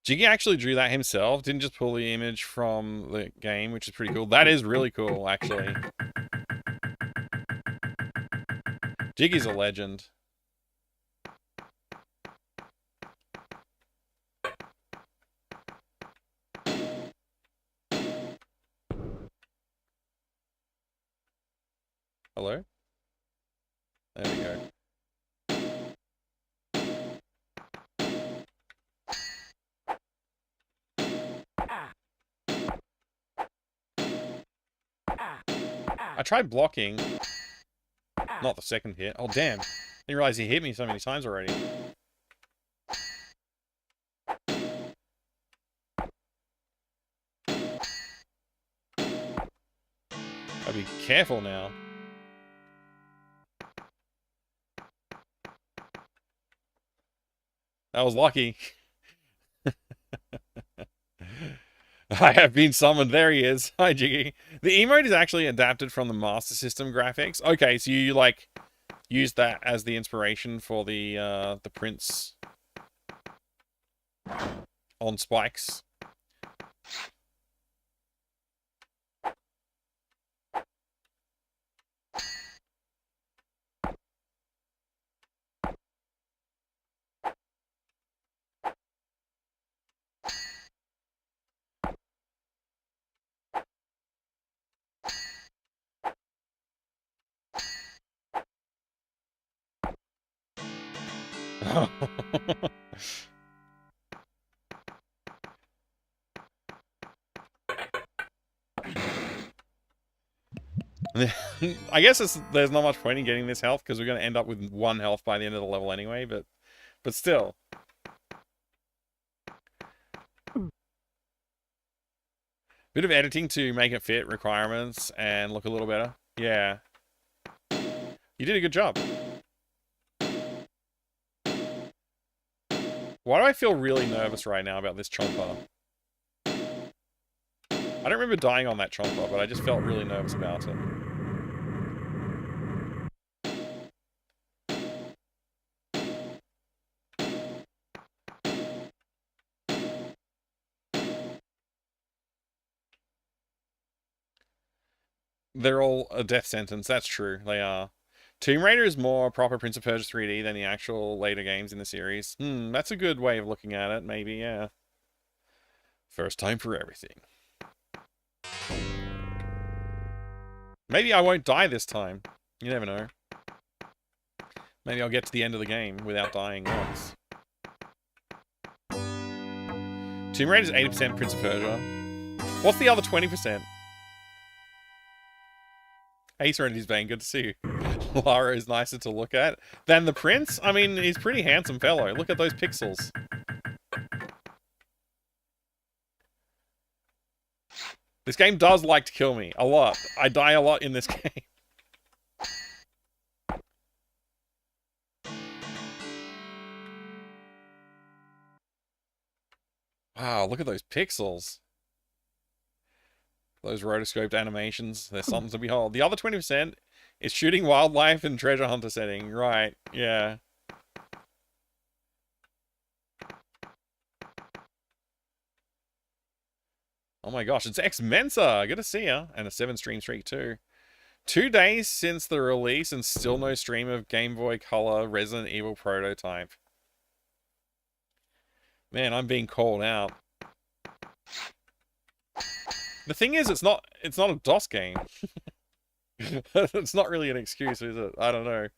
Jiggy actually drew that himself, didn't just pull the image from the game, which is pretty cool. That is really cool, actually. Jiggy's a legend. Hello? There we go. I tried blocking. Not the second hit. Oh, damn. I didn't realize he hit me so many times already. Gotta be careful now. That was lucky. I have been summoned. There he is. Hi, Jiggy. The emote is actually adapted from the Master System graphics. Okay, so you, like, use that as the inspiration for the prince on spikes. I guess there's not much point in getting this health because we're going to end up with 1 health by the end of the level anyway, but still. Bit of editing to make it fit requirements and look a little better. Yeah. You did a good job. Why do I feel really nervous right now about this Chomper? I don't remember dying on that Chomper, but I just felt really nervous about it. They're all a death sentence, that's true, they are. Tomb Raider is more proper Prince of Persia 3D than the actual later games in the series. That's a good way of looking at it, maybe, yeah. First time for everything. Maybe I won't die this time. You never know. Maybe I'll get to the end of the game without dying once. Tomb Raider is 80% Prince of Persia. What's the other 20%? Hey, Serenity's Bane, good to see you. Lara is nicer to look at than the prince? I mean, he's a pretty handsome fellow. Look at those pixels. This game does like to kill me. A lot. I die a lot in this game. Wow, look at those pixels. Those rotoscoped animations, they're something to behold. The other 20% is shooting wildlife in treasure hunter setting. Right, yeah. Oh my gosh, it's X Mensa! Good to see ya. And a 7-stream streak too. 2 days since the release and still no stream of Game Boy Color Resident Evil Prototype. Man, I'm being called out. The thing is, it's not a DOS game. It's not really an excuse, is it? I don't know.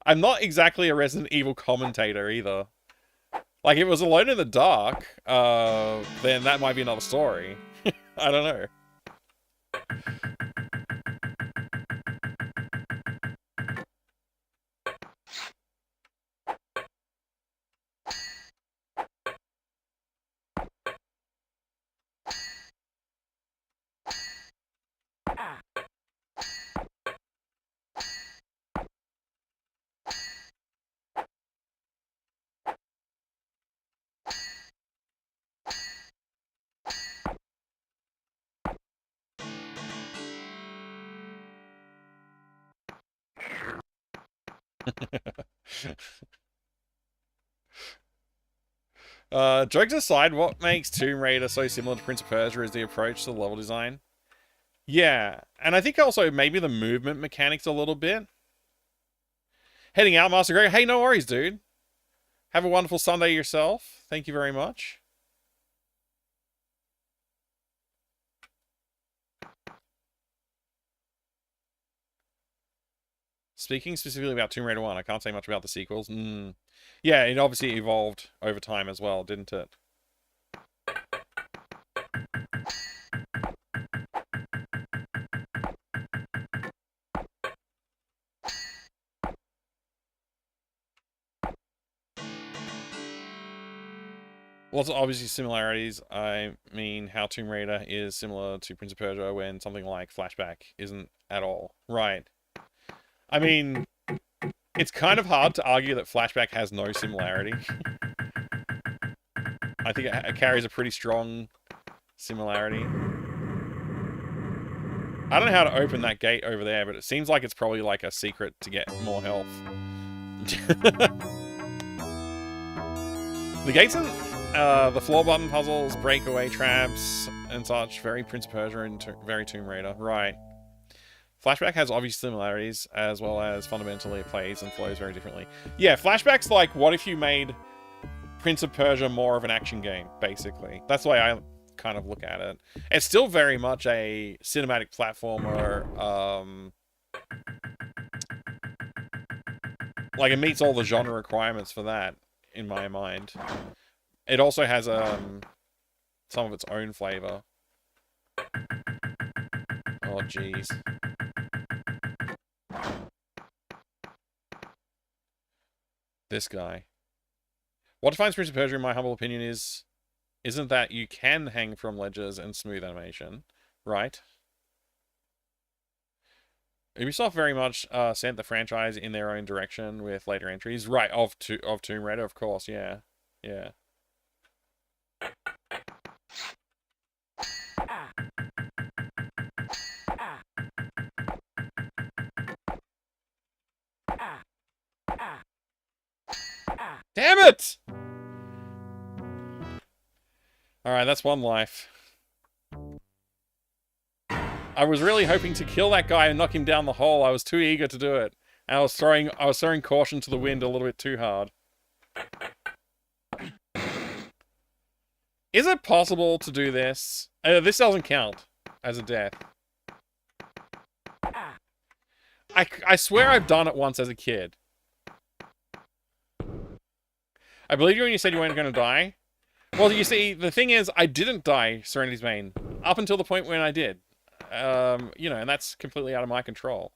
I'm not exactly a Resident Evil commentator either. Like, if it was Alone in the Dark, then that might be another story. I don't know. Jokes aside, what makes Tomb Raider so similar to Prince of Persia is the approach to the level design. Yeah, and I think also maybe the movement mechanics a little bit. Heading out, Master Greg. Hey, no worries, dude. Have a wonderful Sunday yourself. Thank you very much. Speaking specifically about Tomb Raider 1, I can't say much about the sequels. Yeah, it obviously evolved over time as well, didn't it? Lots of obviously similarities. I mean, how Tomb Raider is similar to Prince of Persia when something like Flashback isn't at all. Right. I mean, it's kind of hard to argue that Flashback has no similarity. I think it carries a pretty strong similarity. I don't know how to open that gate over there, but it seems like it's probably like a secret to get more health. The gates and the floor button puzzles, breakaway traps, and such, very Prince of Persia and very Tomb Raider. Right. Flashback has obvious similarities, as well as fundamentally it plays and flows very differently. Yeah, Flashback's like, what if you made Prince of Persia more of an action game, basically. That's the way I kind of look at it. It's still very much a cinematic platformer. Like, it meets all the genre requirements for that, in my mind. It also has some of its own flavor. Oh, jeez. This guy. What defines Prince of Persia, in my humble opinion, isn't that you can hang from ledges and smooth animation, right? Ubisoft very much sent the franchise in their own direction with later entries, right? Of Tomb Raider, of course, yeah, yeah. Damn it! Alright, that's one life. I was really hoping to kill that guy and knock him down the hole. I was too eager to do it. And I was throwing caution to the wind a little bit too hard. Is it possible to do this? This doesn't count as a death. I swear I've done it once as a kid. I believe you when you said you weren't going to die. Well, you see, the thing is, I didn't die Serenity's Bane up until the point when I did. You know, and that's completely out of my control.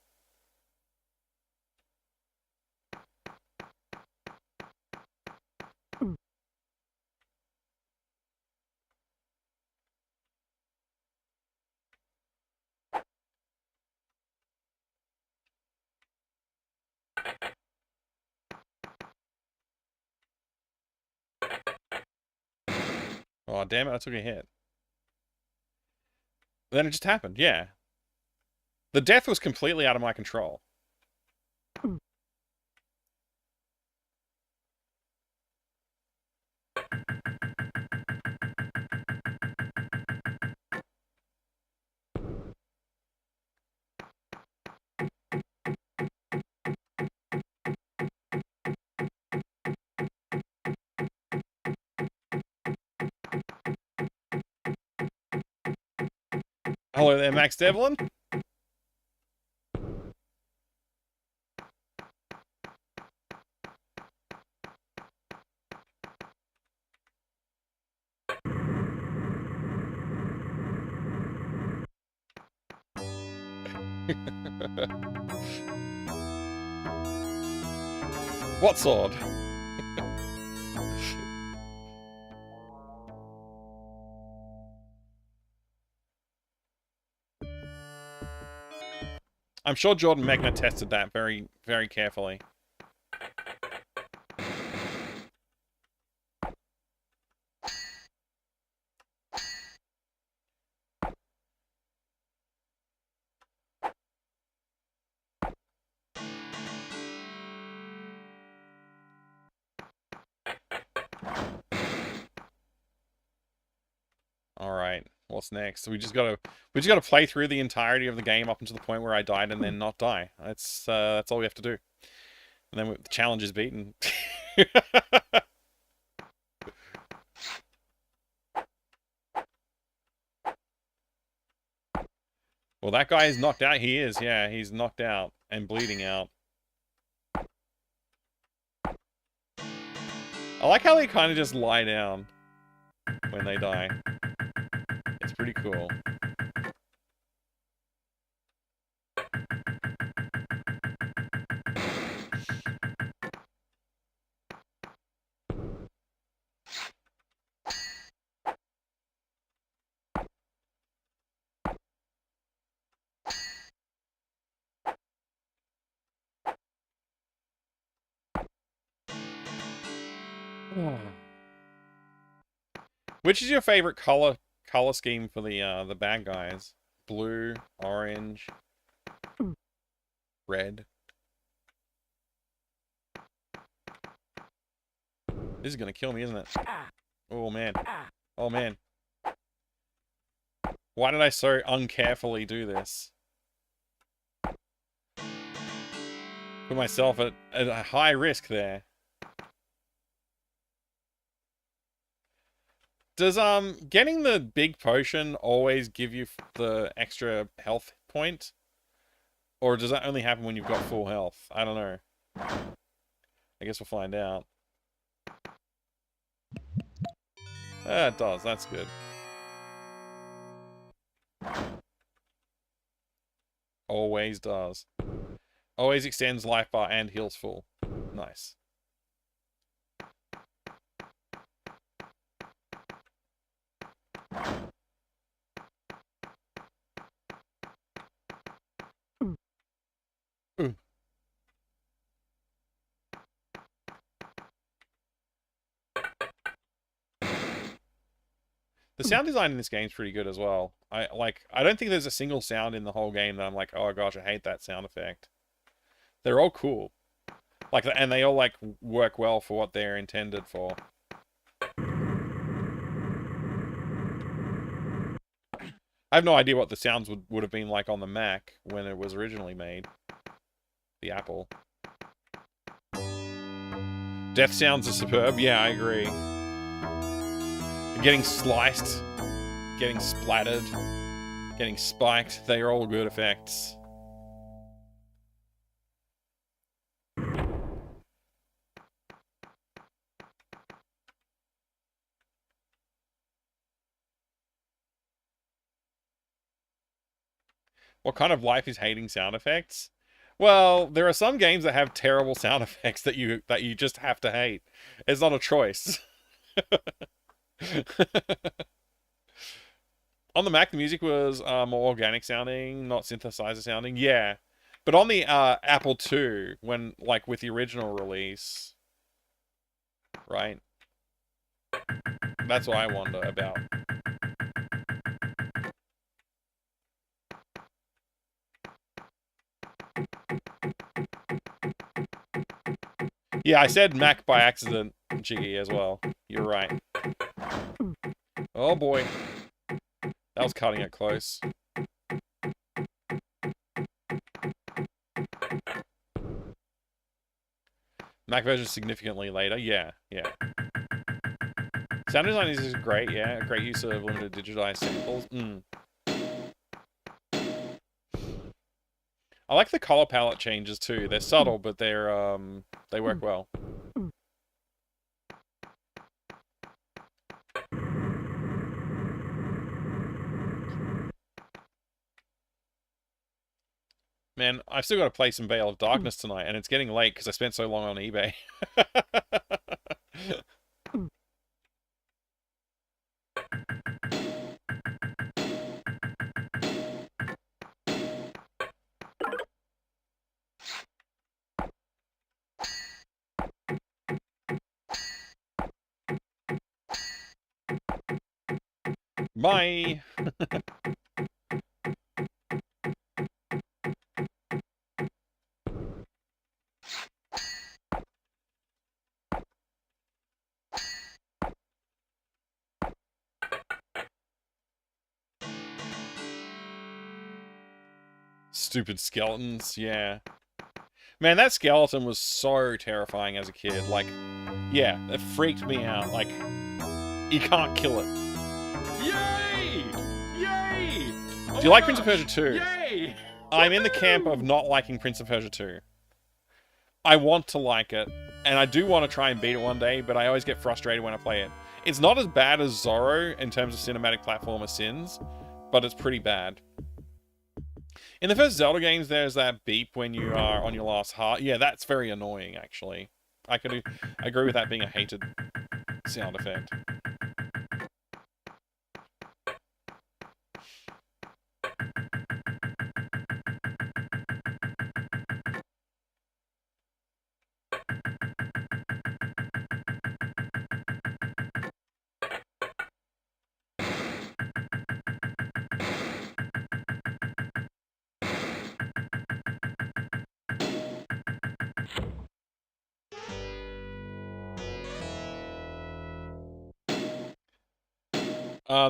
Oh, damn it, I took a hit. Then it just happened, yeah. The death was completely out of my control. Hello there, Max Devlin. What sword? I'm sure Jordan Mechner tested that very, very carefully. Alright, what's next? We just gotta play through the entirety of the game up until the point where I died and then not die. That's all we have to do. And then the challenge is beaten. Well, that guy is knocked out. He is, yeah. He's knocked out and bleeding out. I like how they kind of just lie down when they die. It's pretty cool. Which is your favorite color scheme for the bad guys? Blue, orange, red. This is gonna kill me, isn't it? Oh man. Oh man. Why did I so uncarefully do this? Put myself at a high risk there. Does getting the big potion always give you the extra health point? Or does that only happen when you've got full health? I don't know. I guess we'll find out. It does, that's good. Always does. Always extends life bar and heals full. Nice. The sound design in this game is pretty good as well. I don't think there's a single sound in the whole game that I'm like, oh gosh, I hate that sound effect. They're all cool. Like, and they all like work well for what they're intended for. I have no idea what the sounds would have been like on the Mac when it was originally made. The Apple. Death sounds are superb. Yeah, I agree. Getting sliced, getting splattered, getting spiked, they are all good effects. What kind of life is hating sound effects? Well, there are some games that have terrible sound effects that you just have to hate. It's not a choice. On the Mac, the music was more organic sounding, not synthesizer sounding. Yeah, but on the Apple II, when with the original release, right? That's what I wonder about. Yeah, I said Mac by accident, Jiggy, as well. You're right. Oh boy. That was cutting it close. Mac version significantly later. Yeah, yeah. Sound design is great, yeah. Great use of limited digitized samples. I like the color palette changes too. They're subtle, but they're they work well. Man, I've still got to play some Veil of Darkness tonight, and it's getting late because I spent so long on eBay. Bye! Stupid skeletons, yeah. Man, that skeleton was so terrifying as a kid. Like, yeah, it freaked me out. Like, you can't kill it. Yay! Yay! Do you like Prince of Persia 2? Yay! I'm in the camp of not liking Prince of Persia 2. I want to like it, and I do want to try and beat it one day, but I always get frustrated when I play it. It's not as bad as Zorro in terms of cinematic platformer sins, but it's pretty bad. In the first Zelda games, there's that beep when you are on your last heart. Yeah, that's very annoying, actually. I could agree with that being a hated sound effect.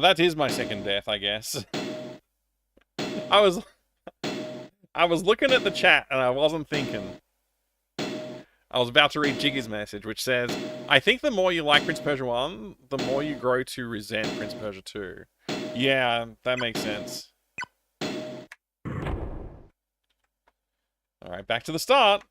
That is my second death, I guess. I was looking at the chat and I wasn't thinking. I was about to read Jiggy's message, which says, I think the more you like Prince of Persia 1, the more you grow to resent Prince of Persia 2. Yeah, that makes sense. Alright, back to the start.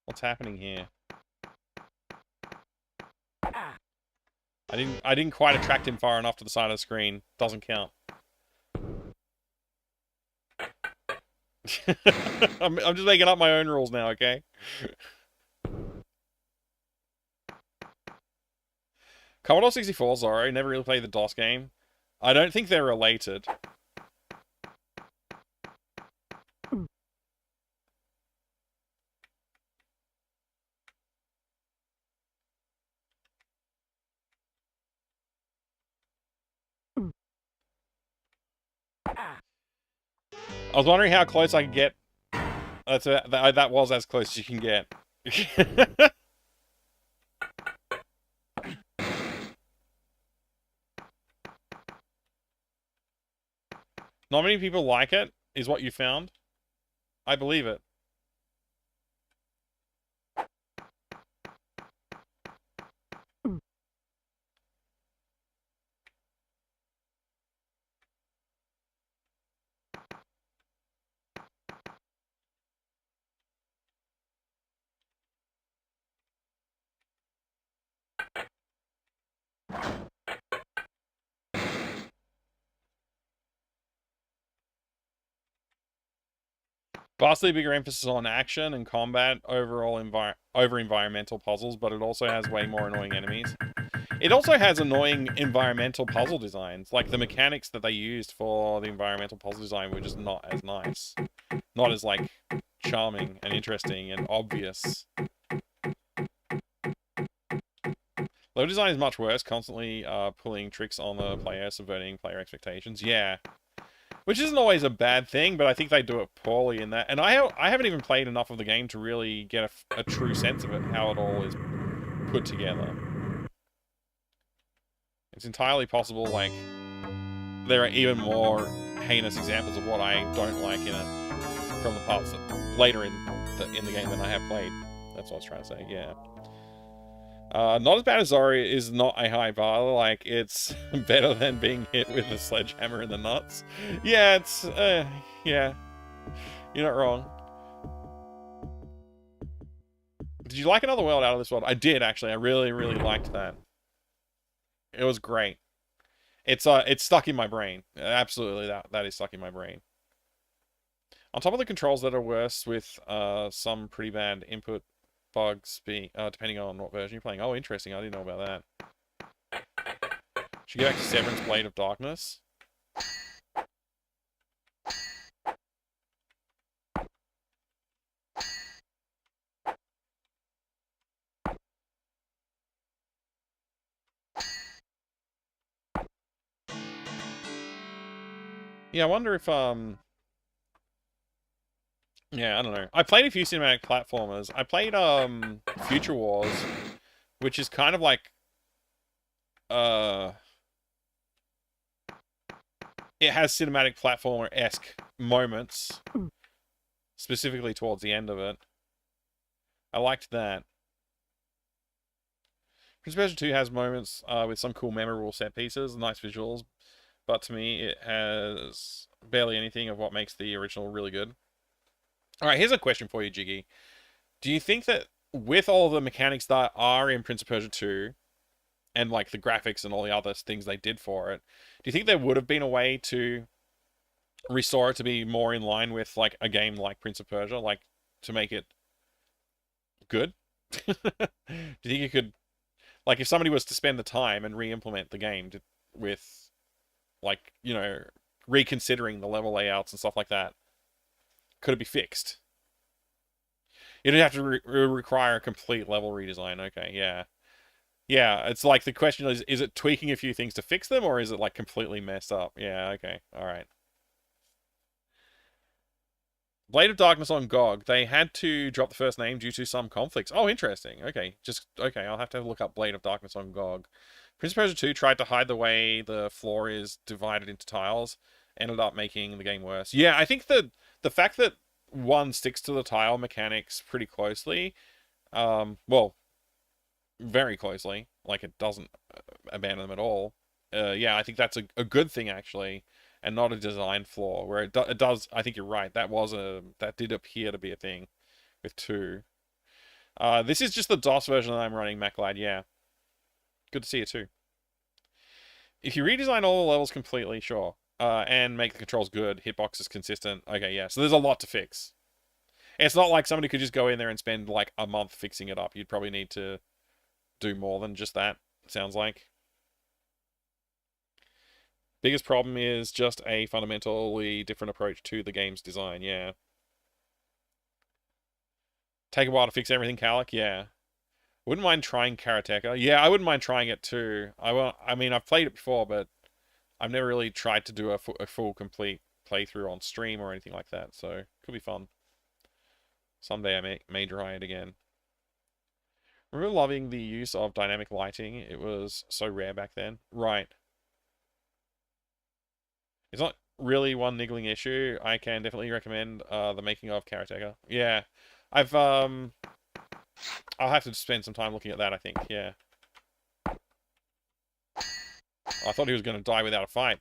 What's happening here? I didn't quite attract him far enough to the side of the screen. Doesn't count. I'm just making up my own rules now, okay? Commodore 64, Zorro, never really played the DOS game. I don't think they're related. I was wondering how close I could get. That was as close as you can get. Not many people like it, is what you found. I believe it. Vastly bigger emphasis on action and combat overall over environmental puzzles, but it also has way more annoying enemies. It also has annoying environmental puzzle designs. Like, the mechanics that they used for the environmental puzzle design were just not as nice. Not as, like, charming and interesting and obvious. Level design is much worse, constantly pulling tricks on the player, subverting player expectations. Yeah. Which isn't always a bad thing, but I think they do it poorly in that. And I haven't even played enough of the game to really get a true sense of it, how it all is put together. It's entirely possible, like, there are even more heinous examples of what I don't like in it from the parts that later in the game than I have played. That's what I was trying to say, yeah. Not as bad as Zori is not a high bar. Like, it's better than being hit with a sledgehammer in the nuts. Yeah, it's, yeah. You're not wrong. Did you like Another World out of this world? I did, actually. I really, really liked that. It was great. It's stuck in my brain. Absolutely, that is stuck in my brain. On top of the controls that are worse with some pretty bad input bugs, depending on what version you're playing. Oh, interesting. I didn't know about that. Should go back to Severance Blade of Darkness. Yeah, I wonder if, yeah, I don't know. I played a few cinematic platformers. I played, Future Wars, which is kind of like, it has cinematic platformer-esque moments, specifically towards the end of it. I liked that. Prince of Persia 2 has moments with some cool, memorable set pieces, nice visuals, but to me, it has barely anything of what makes the original really good. Alright, here's a question for you, Jiggy. Do you think that with all the mechanics that are in Prince of Persia 2, and like the graphics and all the other things they did for it, do you think there would have been a way to restore it to be more in line with like a game like Prince of Persia, like to make it good? Do you think you could, like, if somebody was to spend the time and re-implement the game with, like, you know, reconsidering the level layouts and stuff like that, could it be fixed? You don't have to require a complete level redesign. Okay, yeah. Yeah, it's like the question is it tweaking a few things to fix them, or is it like completely messed up? Yeah, okay, alright. Blade of Darkness on GOG. They had to drop the first name due to some conflicts. Oh, interesting. Okay, okay, I'll have to look up Blade of Darkness on GOG. Prince of Persia 2 tried to hide the way the floor is divided into tiles, ended up making the game worse. Yeah, I think the fact that one sticks to the tile mechanics pretty closely, well, very closely, like it doesn't abandon them at all. Yeah, I think that's a good thing, actually, and not a design flaw, where it does, I think you're right, that did appear to be a thing with 2. This is just the DOS version that I'm running, MacLad, yeah. Good to see it too. If you redesign all the levels completely, sure, and make the controls good, hitboxes consistent, okay, yeah, so there's a lot to fix. It's not like somebody could just go in there and spend like a month fixing it up. You'd probably need to do more than just that, it sounds like. Biggest problem is just a fundamentally different approach to the game's design, yeah. Take a while to fix everything, Calic, yeah. Wouldn't mind trying Karateka. Yeah, I wouldn't mind trying it too. I mean, I've played it before, but I've never really tried to do a full, complete playthrough on stream or anything like that, so could be fun. Someday I may try it again. Remember loving the use of dynamic lighting? It was so rare back then. Right. It's not really one niggling issue. I can definitely recommend the making of Karateka. Yeah. I'll have to spend some time looking at that, I think, yeah. I thought he was going to die without a fight.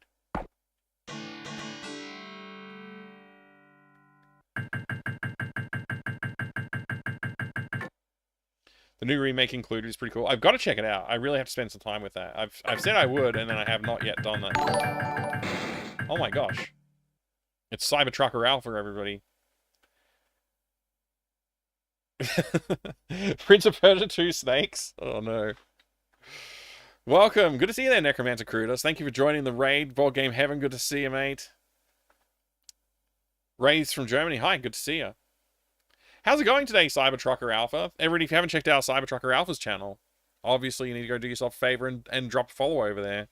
The new remake included is pretty cool. I've got to check it out. I really have to spend some time with that. I've said I would, and then I have not yet done that. Oh my gosh. It's Cybertrucker Alpha, everybody. Prince of Persia 2 snakes? Oh no. Welcome. Good to see you there, Necromancer Crudas. Thank you for joining the raid. Board Game Heaven, good to see you, mate. Ray's from Germany. Hi, good to see you. How's it going today, Cybertrucker Alpha? Everybody, if you haven't checked out Cybertrucker Alpha's channel, obviously you need to go do yourself a favor and drop a follow over there.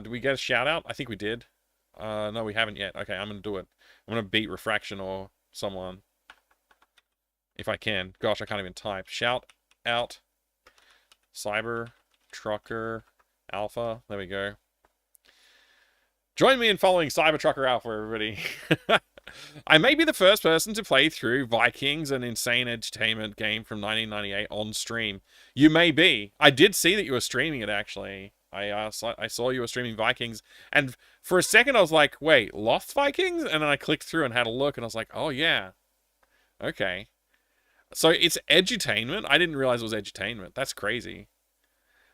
Did we get a shout out? I think we did. No, we haven't yet. Okay, I'm going to do it. I'm going to beat Refraction or someone. If I can. Gosh, I can't even type. Shout out Cybertrucker Alpha. There we go. Join me in following Cybertrucker Alpha, everybody. I may be the first person to play through Vikings, an insane entertainment game from 1998 on stream. You may be. I did see that you were streaming it, actually. I saw you were streaming Vikings, and for a second I was like, wait, Lost Vikings? And then I clicked through and had a look, and I was like, oh yeah. Okay. So it's edutainment? I didn't realize it was edutainment. That's crazy.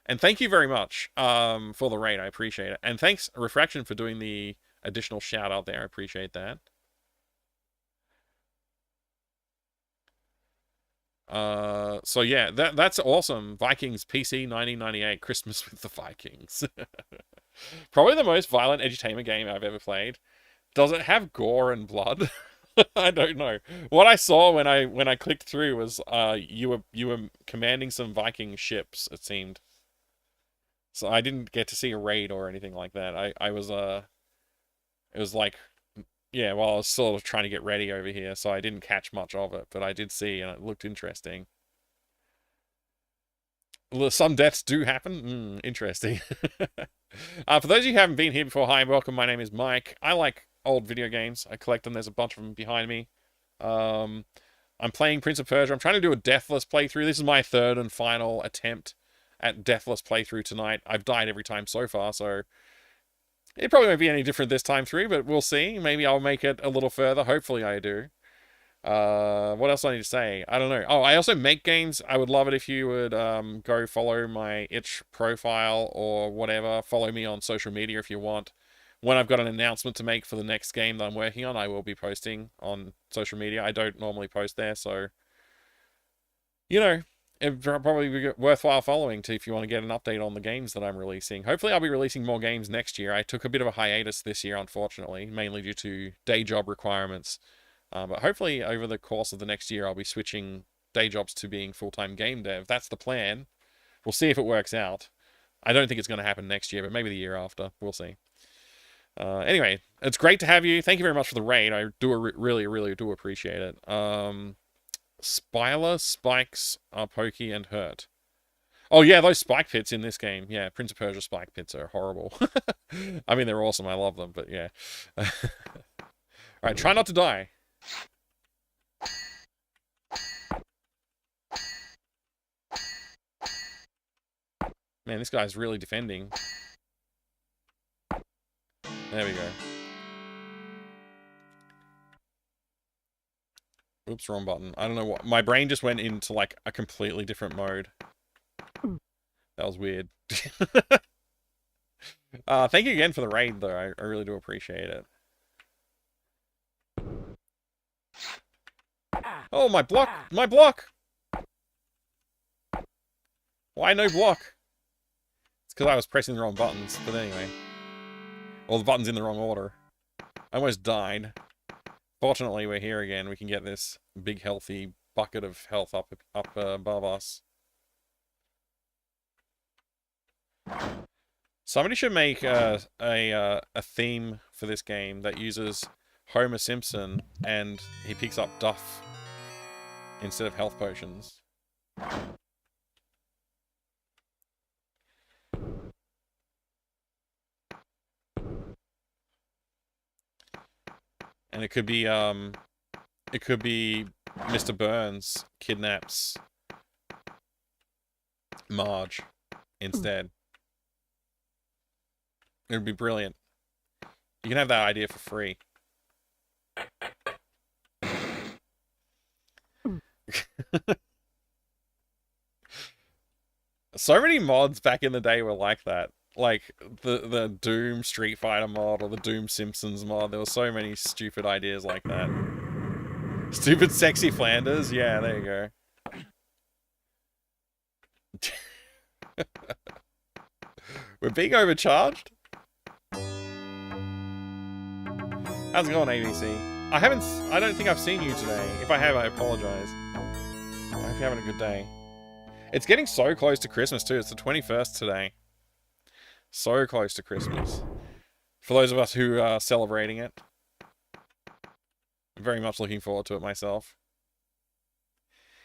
And thank you very much for the raid. I appreciate it. And thanks, Refraction, for doing the additional shout out there. I appreciate that. So yeah, that's awesome. Vikings PC 1998, Christmas with the Vikings. Probably the most violent edutainment game I've ever played. Does it have gore and blood? I don't know. What I saw when I clicked through was you were commanding some Viking ships, it seemed. So I didn't get to see a raid or anything like that. I was it was like, yeah, well, I was sort of trying to get ready over here, so I didn't catch much of it, but I did see, and it looked interesting. Some deaths do happen. Interesting. For those of you who haven't been here before, hi and welcome. My name is Mike. I like old video games. I collect them. There's a bunch of them behind me. I'm playing Prince of Persia. I'm trying to do a Deathless playthrough. This is my third and final attempt at Deathless playthrough tonight. I've died every time so far, so it probably won't be any different this time through, but we'll see. Maybe I'll make it a little further. Hopefully I do. What else do I need to say? I don't know. Oh, I also make games. I would love it if you would go follow my itch profile or whatever. Follow me on social media if you want. When I've got an announcement to make for the next game that I'm working on, I will be posting on social media. I don't normally post there, so, you know, it'd probably be worthwhile following if you want to get an update on the games that I'm releasing. Hopefully I'll be releasing more games next year. I took a bit of a hiatus this year, unfortunately, mainly due to day job requirements. But hopefully over the course of the next year, I'll be switching day jobs to being full-time game dev. That's the plan. We'll see if it works out. I don't think it's going to happen next year, but maybe the year after. We'll see. Anyway, it's great to have you. Thank you very much for the raid. I do really, really do appreciate it. Spyler, Spikes, Pokey, and Hurt. Oh yeah, those spike pits in this game. Yeah, Prince of Persia spike pits are horrible. I mean, they're awesome. I love them, but yeah. Alright, try not to die. Man, this guy's really defending. There we go. Oops, wrong button. I don't know what... My brain just went into, like, a completely different mode. That was weird. Thank you again for the raid, though. I really do appreciate it. Oh, my block! My block! Why no block? It's because I was pressing the wrong buttons, but anyway. All the buttons in the wrong order. I almost died. Fortunately, we're here again. We can get this big, healthy bucket of health up above us. Somebody should make a theme for this game that uses Homer Simpson and he picks up Duff instead of health potions. And it could be Mr. Burns kidnaps Marge instead. It would be brilliant. You can have that idea for free. So many mods back in the day were like that. Like the Doom Street Fighter mod or the Doom Simpsons mod. There were so many stupid ideas like that. Stupid sexy Flanders. Yeah, there you go. We're being overcharged? How's it going, ABC? I don't think I've seen you today. If I have, I apologize. I hope you're having a good day. It's getting so close to Christmas, too. It's the 21st today. So close to Christmas. For those of us who are celebrating it. I'm very much looking forward to it myself.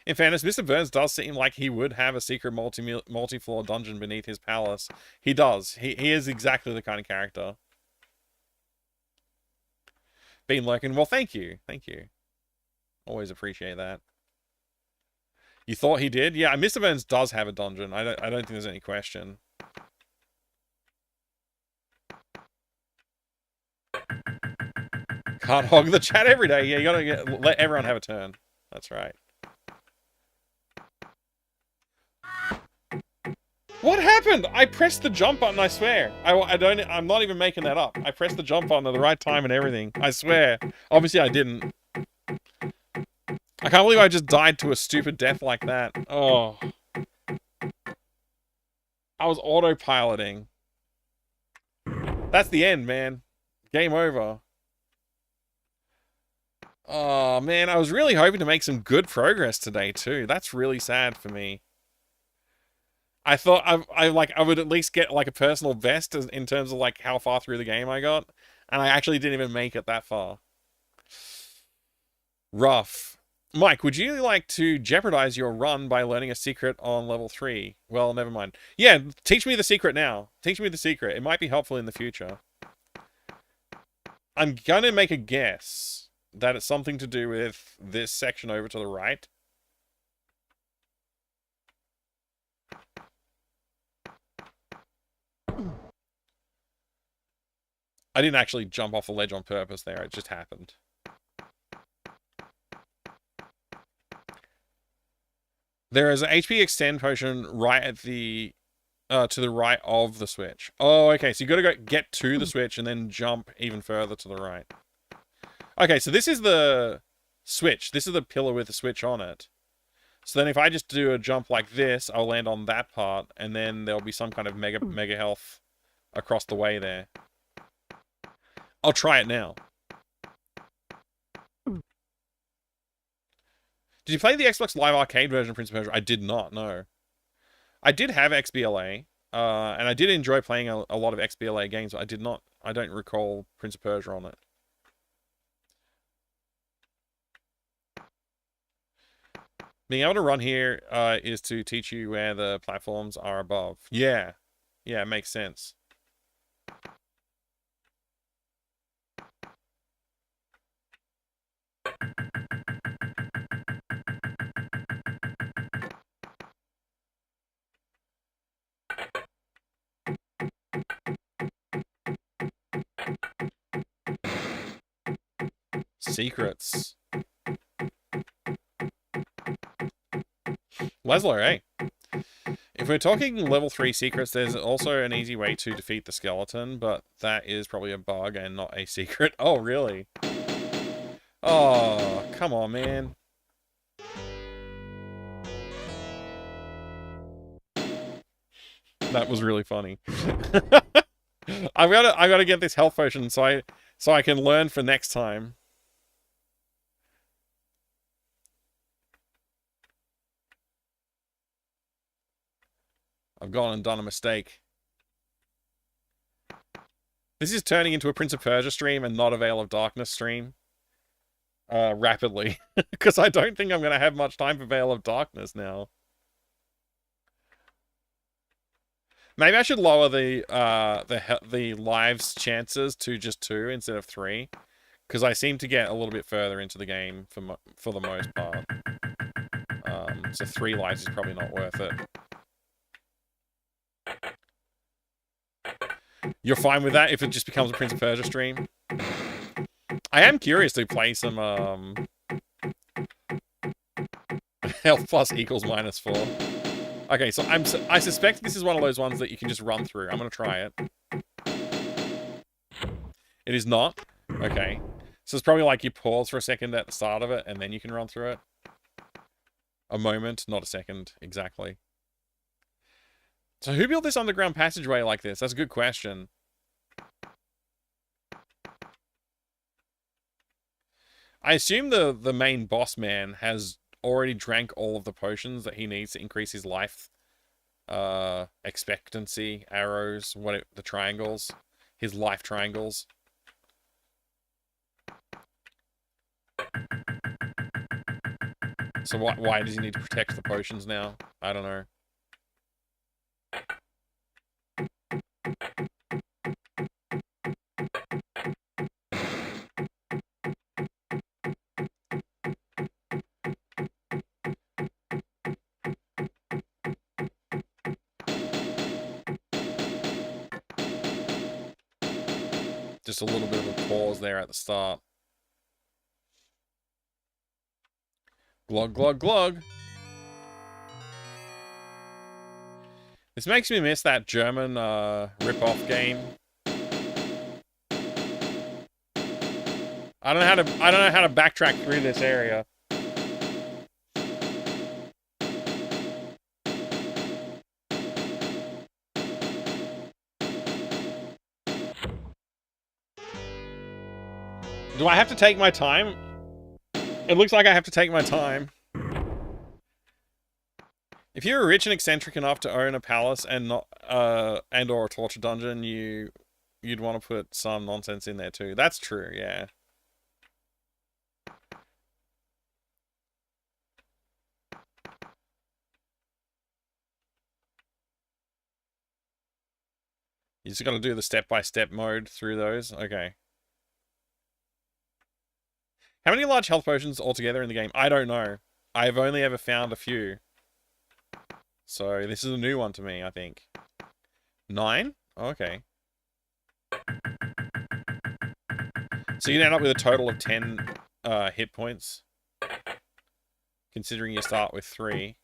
In fairness, Mr. Burns does seem like he would have a secret multi-floor dungeon beneath his palace. He does. He is exactly the kind of character. Been lurking. Well, thank you. Thank you. Always appreciate that. You thought he did? Yeah, Mr. Burns does have a dungeon. I don't think there's any question. Can't hog the chat every day. Yeah, you gotta let everyone have a turn. That's right. What happened? I pressed the jump button, I swear. I'm not even making that up. I pressed the jump button at the right time and everything. I swear. Obviously, I didn't. I can't believe I just died to a stupid death like that. Oh. I was autopiloting. That's the end, man. Game over. Oh, man. I was really hoping to make some good progress today, too. That's really sad for me. I thought I would at least get like a personal best in terms of like how far through the game I got, and I actually didn't even make it that far. Rough. Mike, would you like to jeopardize your run by learning a secret on level 3? Well, never mind. Yeah, teach me the secret now. Teach me the secret. It might be helpful in the future. I'm gonna make a guess that it's something to do with this section over to the right. I didn't actually jump off the ledge on purpose there, it just happened. There is an HP extend potion right at the to the right of the switch. Oh, okay, so you gotta get to the switch and then jump even further to the right. Okay, so this is the switch. This is the pillar with the switch on it. So then if I just do a jump like this, I'll land on that part, and then there'll be some kind of mega health across the way there. I'll try it now. Did you play the Xbox Live Arcade version of Prince of Persia? I did not, no. I did have XBLA, and I did enjoy playing a lot of XBLA games, but I don't recall Prince of Persia on it. Being able to run here is to teach you where the platforms are above. Yeah. Yeah, it makes sense. Secrets. Leslar, eh? If we're talking level 3 secrets, there's also an easy way to defeat the skeleton, but that is probably a bug and not a secret. Oh, really? Oh, come on, man. That was really funny. I've got to get this health potion so I can learn for next time. I've gone and done a mistake. This is turning into a Prince of Persia stream and not a Veil of Darkness stream. Rapidly. Because I don't think I'm going to have much time for Veil of Darkness now. Maybe I should lower the lives chances to just 2 instead of 3. Because I seem to get a little bit further into the game for the most part. So 3 lives is probably not worth it. You're fine with that if it just becomes a Prince of Persia stream? I am curious to play some health plus equals -4. Okay, so I suspect this is one of those ones that you can just run through. I'm gonna try it. It is not? Okay. So it's probably like you pause for a second at the start of it, and then you can run through it. A moment, not a second, exactly. So who built this underground passageway like this? That's a good question. I assume the main boss man has already drank all of the potions that he needs to increase his life expectancy, arrows, the triangles, his life triangles. So why does he need to protect the potions now? I don't know. Just a little bit of a pause there at the start. Glug, glug, glug. This makes me miss that German rip-off game. I don't know how to backtrack through this area. Do I have to take my time? It looks like I have to take my time. If you were rich and eccentric enough to own a palace and not and or a torture dungeon, you'd want to put some nonsense in there too. That's true, yeah. You just got to do the step-by-step mode through those. Okay. How many large health potions altogether in the game? I don't know. I've only ever found a few. So this is a new one to me, I think. 9? Oh, okay. So you end up with a total of 10 hit points. Considering you start with 3.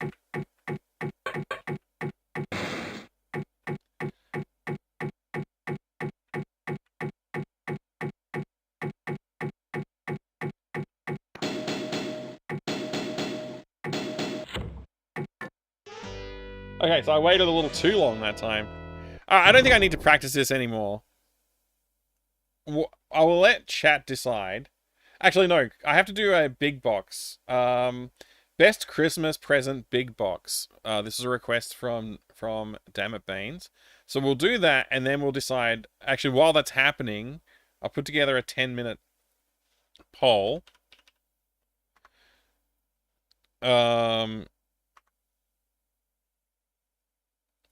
Okay, so I waited a little too long that time. I don't think I need to practice this anymore. I will let chat decide. Actually, no. I have to do a big box. Best Christmas present big box. This is a request from Dammit Baines. So we'll do that, and then we'll decide. Actually, while that's happening, I'll put together a 10-minute poll.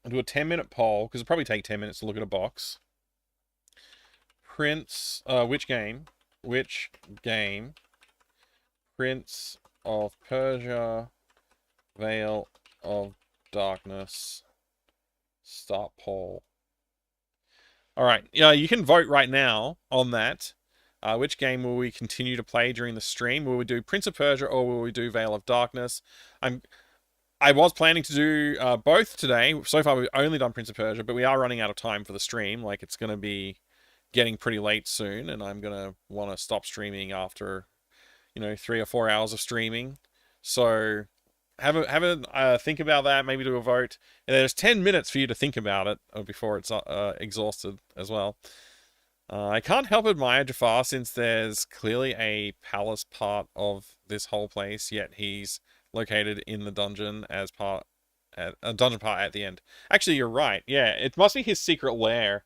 I'll do a 10-minute poll, because it'll probably take 10 minutes to look at a box. Prince, which game? Prince of Persia, Veil of Darkness, start poll. Alright, yeah, you can vote right now on that. Which game will we continue to play during the stream? Will we do Prince of Persia, or will we do Veil of Darkness? I was planning to do both today. So far, we've only done Prince of Persia, but we are running out of time for the stream. Like, it's going to be getting pretty late soon, and I'm going to want to stop streaming after, 3 or 4 hours of streaming. So have a think about that, maybe do a vote. And there's 10 minutes for you to think about it before it's exhausted as well. I can't help admire Jafar, since there's clearly a palace part of this whole place, yet he's located in the dungeon as a dungeon part at the end. Actually, you're right. Yeah, it must be his secret lair,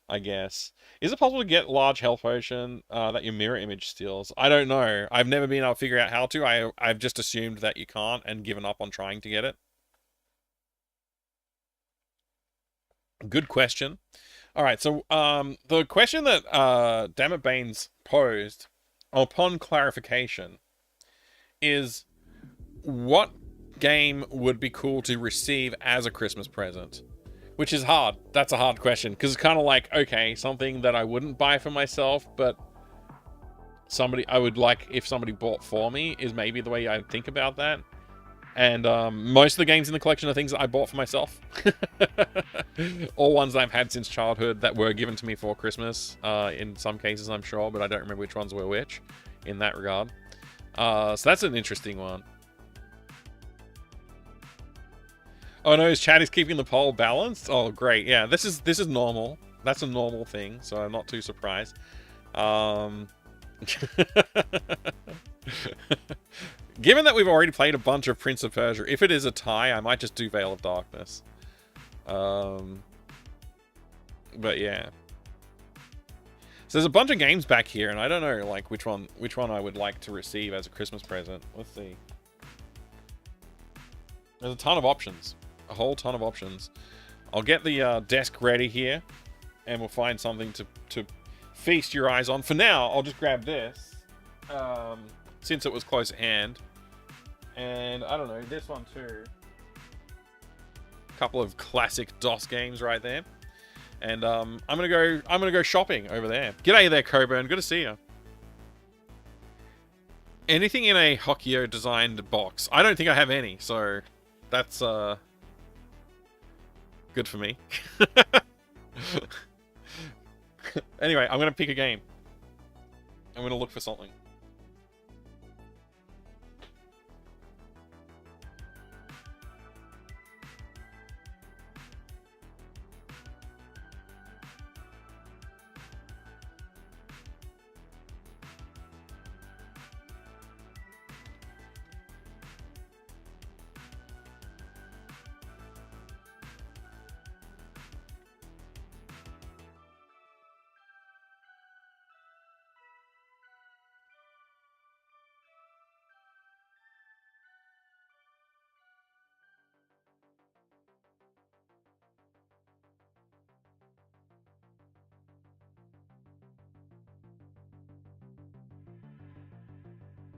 I guess. Is it possible to get large health potion that your mirror image steals? I don't know. I've never been able to figure out how to. I've just assumed that you can't and given up on trying to get it. Good question. All right, so the question that Dammit Baines posed, upon clarification, is what game would be cool to receive as a Christmas present? Which is hard. That's a hard question, because it's kind of like, okay, something that I wouldn't buy for myself, but I would like if somebody bought for me, is maybe the way I think about that. And most of the games in the collection are things that I bought for myself. All ones that I've had since childhood that were given to me for Christmas. In some cases, I'm sure, but I don't remember which ones were which in that regard. So that's an interesting one. Oh no, his chat is keeping the poll balanced? Oh, great. Yeah, this is normal. That's a normal thing, so I'm not too surprised. Given that we've already played a bunch of Prince of Persia, if it is a tie, I might just do Veil of Darkness. But yeah. So there's a bunch of games back here, and I don't know like which one I would like to receive as a Christmas present. Let's see. There's a ton of options. A whole ton of options. I'll get the desk ready here, and we'll find something to feast your eyes on. For now, I'll just grab this, since it was close at hand. And I don't know, this one too. A couple of classic DOS games right there. And I'm gonna go shopping over there. G'day there, Coburn. Good to see you. Anything in a Hokio designed box? I don't think I have any, so that's good for me. Anyway, I'm gonna pick a game. I'm gonna look for something.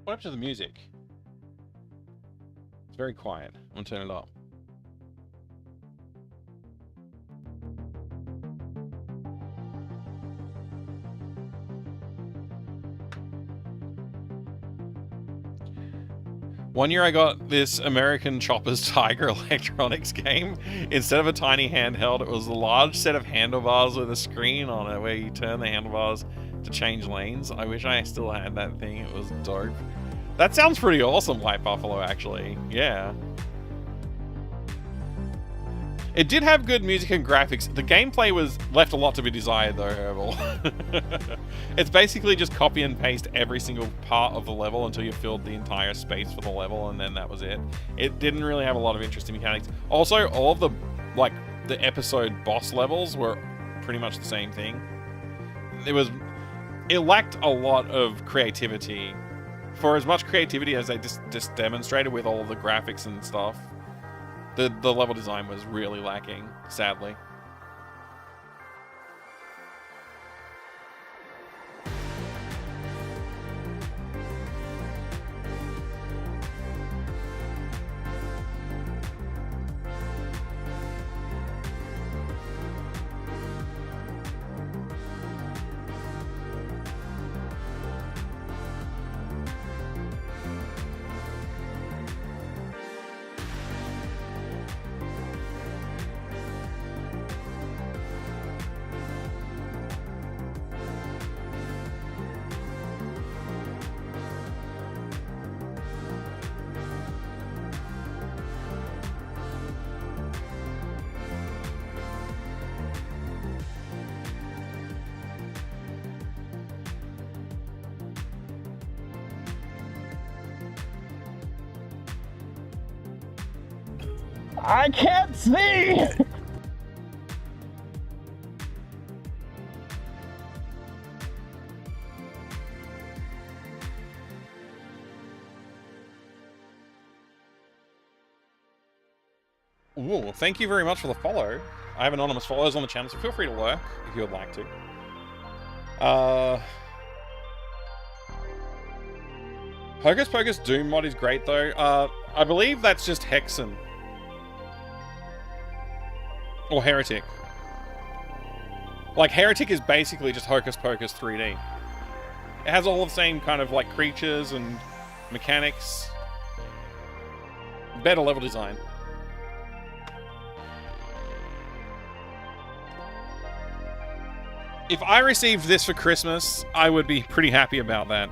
What happened to the music? It's very quiet. I'm gonna turn it up. One year I got this American Chopper's Tiger Electronics game. Instead of a tiny handheld, it was a large set of handlebars with a screen on it where you turn the handlebars to change lanes. I wish I still had that thing. It was dope. That sounds pretty awesome, White Buffalo, actually. Yeah. It did have good music and graphics. The gameplay was left a lot to be desired, though, Herbal. It's basically just copy and paste every single part of the level until you filled the entire space for the level, and then that was it. It didn't really have a lot of interesting mechanics. Also, all of the, like, the episode boss levels were pretty much the same thing. It lacked a lot of creativity. For as much creativity as they just demonstrated with all of the graphics and stuff, the level design was really lacking, sadly. I can't see! Ooh, thank you very much for the follow. I have anonymous followers on the channel, so feel free to lurk if you would like to. Hocus Pocus Doom mod is great, though. I believe that's just Hexen. Or Heretic. Like, Heretic is basically just Hocus Pocus 3D. It has all the same kind of, like, creatures and mechanics. better level design. If I received this for Christmas, I would be pretty happy about that.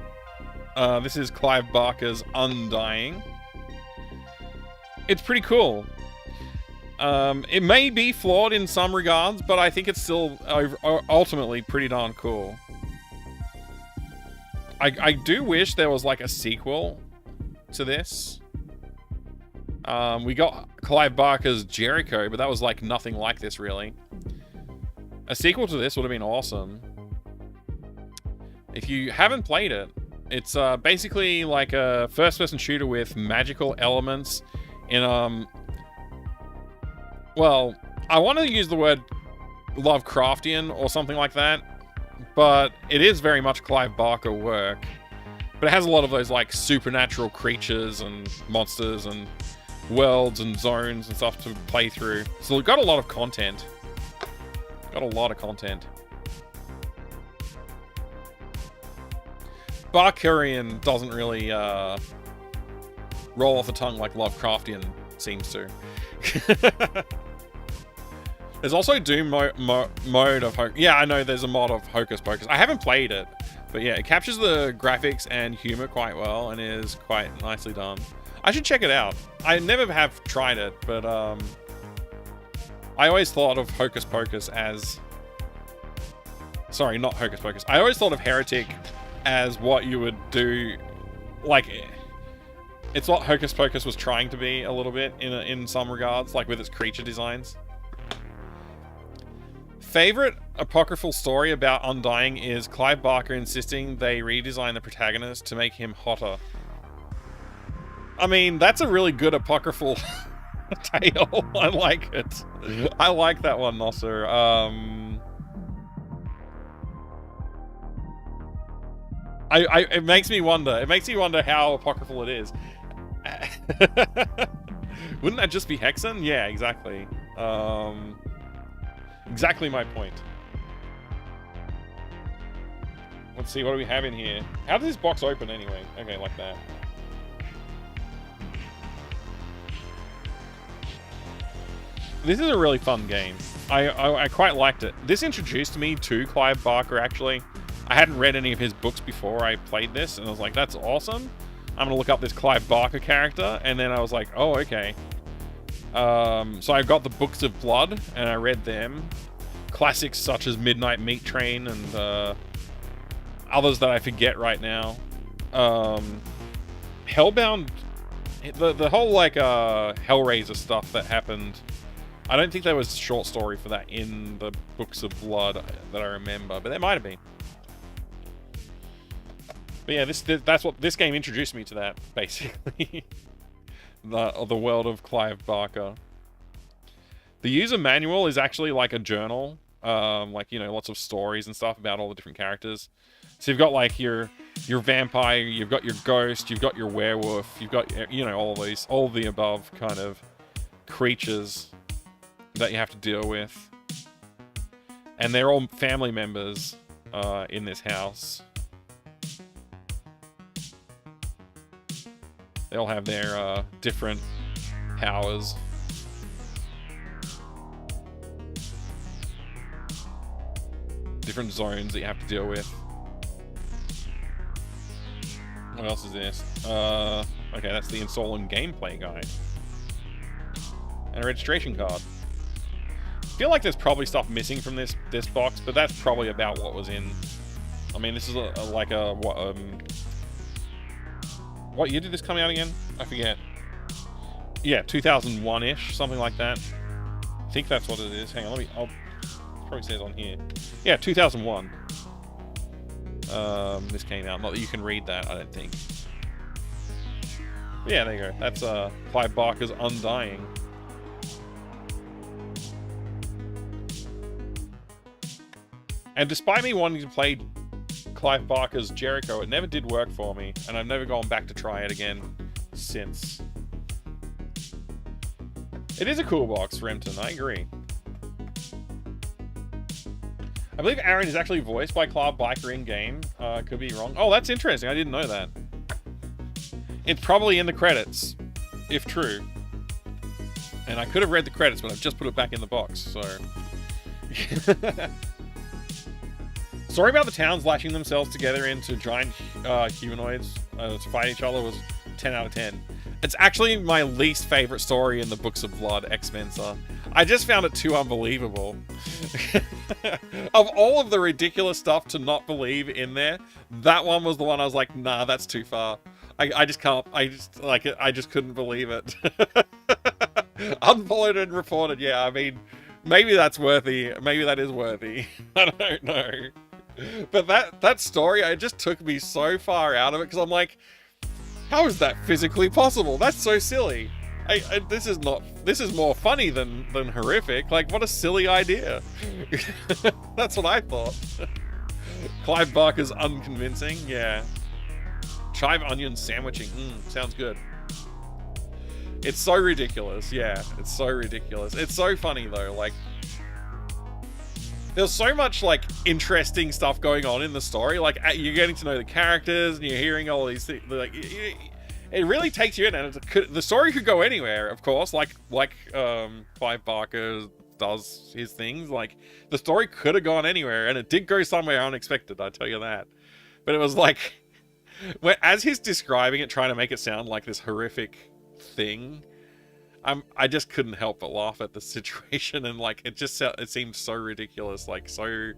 This is Clive Barker's Undying. It's pretty cool. It may be flawed in some regards, but I think it's still ultimately pretty darn cool. I do wish there was like a sequel to this. We got Clive Barker's Jericho, but that was like nothing like this really. A sequel to this would have been awesome. If you haven't played it, it's basically like a first-person shooter with magical elements in well, I want to use the word Lovecraftian or something like that, but it is very much Clive Barker work. But it has a lot of those like supernatural creatures and monsters and worlds and zones and stuff to play through. So we've got a lot of content. Got a lot of content. Barkerian doesn't really roll off the tongue like Lovecraftian seems to. There's also Doom mode of yeah, I know there's a mod of Hocus Pocus. I haven't played it, but yeah, it captures the graphics and humor quite well and is quite nicely done. I should check it out. I never have tried it, but I always thought of Hocus Pocus as... Sorry, not Hocus Pocus. I always thought of Heretic as what you would do... Like, it's what Hocus Pocus was trying to be a little bit in some regards, like with its creature designs. Favorite apocryphal story about Undying is Clive Barker insisting they redesign the protagonist to make him hotter. I mean, that's a really good apocryphal tale. I like it. I like that one, Nosser. It makes me wonder. It makes me wonder how apocryphal it is. Wouldn't that just be Hexen? Yeah, exactly. Exactly my point. Let's see, what do we have in here? How does this box open anyway? Okay, like that. This is a really fun game. I quite liked it. This introduced me to Clive Barker, actually. I hadn't read any of his books before I played this, and I was like, that's awesome. I'm going to look up this Clive Barker character, and then I was like, oh, okay. So I got the Books of Blood, and I read them. Classics such as Midnight Meat Train, and others that I forget right now. Hellbound... The whole, like, Hellraiser stuff that happened... I don't think there was a short story for that in the Books of Blood that I remember, but there might have been. But yeah, that's what this game introduced me to, that basically. the world of Clive Barker. The user manual is actually like a journal, like, you know, lots of stories and stuff about all the different characters. So you've got like your vampire, you've got your ghost, you've got your werewolf, you've got, you know, all the above kind of creatures that you have to deal with. And they're all family members in this house. They all have their different powers. Different zones that you have to deal with. What else is this? Okay, that's the install and gameplay guide. And a registration card. I feel like there's probably stuff missing from this box, but that's probably about what was in. I mean, this is what year did this come out again? I forget. Yeah, 2001-ish, something like that. I think that's what it is. Hang on, probably says on here. Yeah, 2001. This came out. Not that you can read that, I don't think. But yeah, there you go. That's Clive Barker's Undying. And despite me wanting to play Clive Barker's Jericho, it never did work for me, and I've never gone back to try it again since. It is a cool box, Remton, I agree. I believe Aaron is actually voiced by Clive Barker in-game. Could be wrong. Oh, that's interesting. I didn't know that. It's probably in the credits, if true. And I could have read the credits, but I've just put it back in the box, so... Story about the towns lashing themselves together into giant humanoids to fight each other was 10 out of 10. It's actually my least favorite story in the Books of Blood, X Mensa. I just found it too unbelievable. Of all of the ridiculous stuff to not believe in there, that one was the one I was like, nah, that's too far. I just can't, I just couldn't believe it. Unfollowed and reported, yeah, I mean, maybe that's worthy, maybe that is worthy. I don't know. But that story, it just took me so far out of it, because I'm like, how is that physically possible? That's so silly. This is more funny than horrific. Like, what a silly idea. That's what I thought. Clive Barker's unconvincing, yeah. Chive onion sandwiching, sounds good. It's so ridiculous, yeah. It's so ridiculous. It's so funny though, like, there's so much, like, interesting stuff going on in the story. Like, you're getting to know the characters, and you're hearing all these things. Like, it really takes you in, and the story could go anywhere, of course. Like Clive Barker does his things. Like, the story could have gone anywhere, and it did go somewhere unexpected, I tell you that. But it was like, as he's describing it, trying to make it sound like this horrific thing, I just couldn't help but laugh at the situation, and like it seemed so ridiculous, like so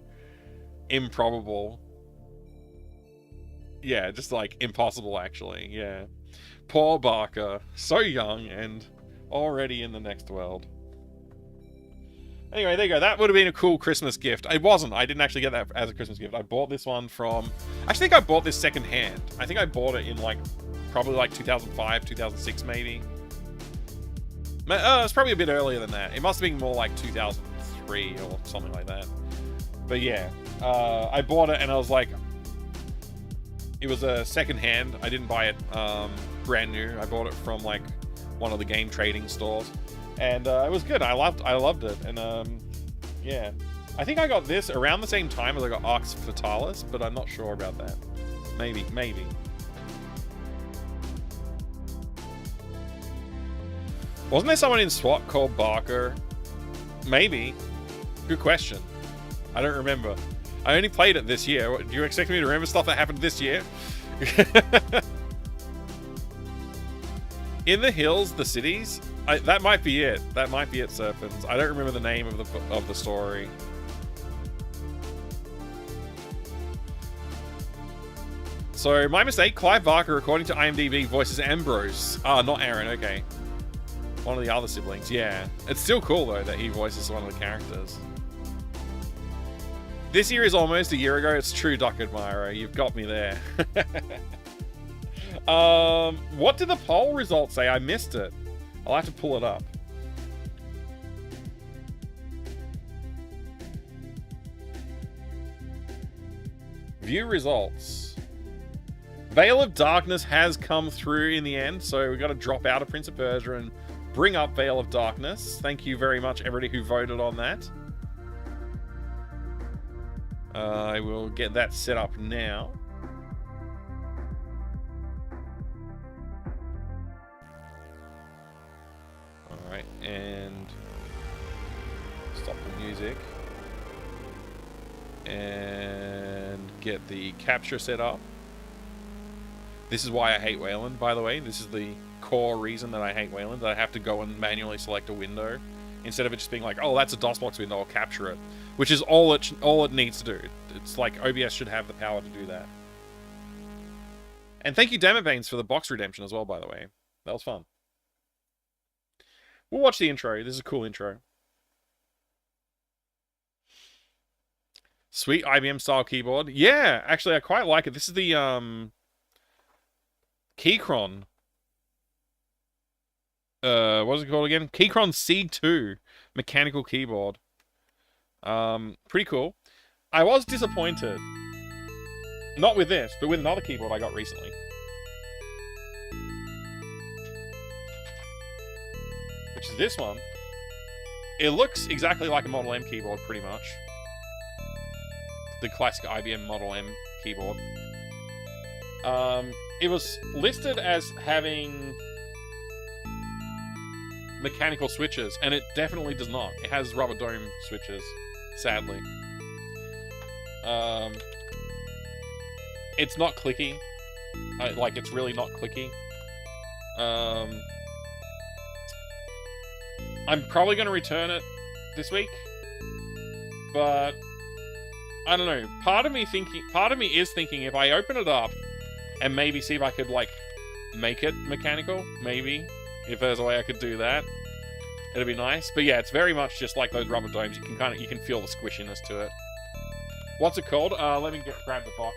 improbable. Yeah, just like impossible actually, yeah. Poor Barker, so young and already in the next world. Anyway, there you go. That would have been a cool Christmas gift. It wasn't. I didn't actually get that as a Christmas gift. I bought this one from... I think I bought this secondhand. I think I bought it in like probably like 2005, 2006 maybe. It's probably a bit earlier than that. It must have been more like 2003 or something like that. But yeah, I bought it and I was like, it was a second hand. I didn't buy it brand new. I bought it from like one of the game trading stores, and it was good. I loved it, and yeah, I think I got this around the same time as I got Arx Fatalis, but I'm not sure about that. Maybe. Wasn't there someone in SWAT called Barker? Maybe. Good question. I don't remember. I only played it this year. Do you expect me to remember stuff that happened this year? In the hills, the cities? That might be it. That might be it, Serpents. I don't remember the name of the story. So, my mistake. Clive Barker, according to IMDb, voices Ambrose. Ah, not Aaron, okay. One of the other siblings, yeah. It's still cool, though, that he voices one of the characters. This year is almost a year ago. It's true, Duck Admirer. You've got me there. What did the poll results say? I missed it. I'll have to pull it up. View results. Veil of Darkness has come through in the end, so we've got to drop out of Prince of Persia and bring up Veil of Darkness. Thank you very much, everybody who voted on that. I will get that set up now. Alright, and stop the music. And get the capture set up. This is why I hate Wayland, by the way. This is the core reason that I hate Wayland, that I have to go and manually select a window instead of it just being like, oh, that's a DOSBox window, I'll capture it. Which is all it needs to do. It's like OBS should have the power to do that. And thank you, Damabanes, for the box redemption as well, by the way. That was fun. We'll watch the intro. This is a cool intro. Sweet IBM style keyboard. Yeah, actually, I quite like it. This is the Keychron. What is it called again? Keychron C2 mechanical keyboard. Pretty cool. I was disappointed. Not with this, but with another keyboard I got recently. Which is this one. It looks exactly like a Model M keyboard, pretty much. The classic IBM Model M keyboard. It was listed as having mechanical switches, and it definitely does not. It has rubber dome switches, sadly. It's not clicky. Like, it's really not clicky. I'm probably going to return it this week, but I don't know. Part of me is thinking if I open it up and maybe see if I could, like, make it mechanical, maybe, if there's a way I could do that, it'd be nice. But yeah, it's very much just like those rubber domes. You can feel the squishiness to it. What's it called? Let me grab the box.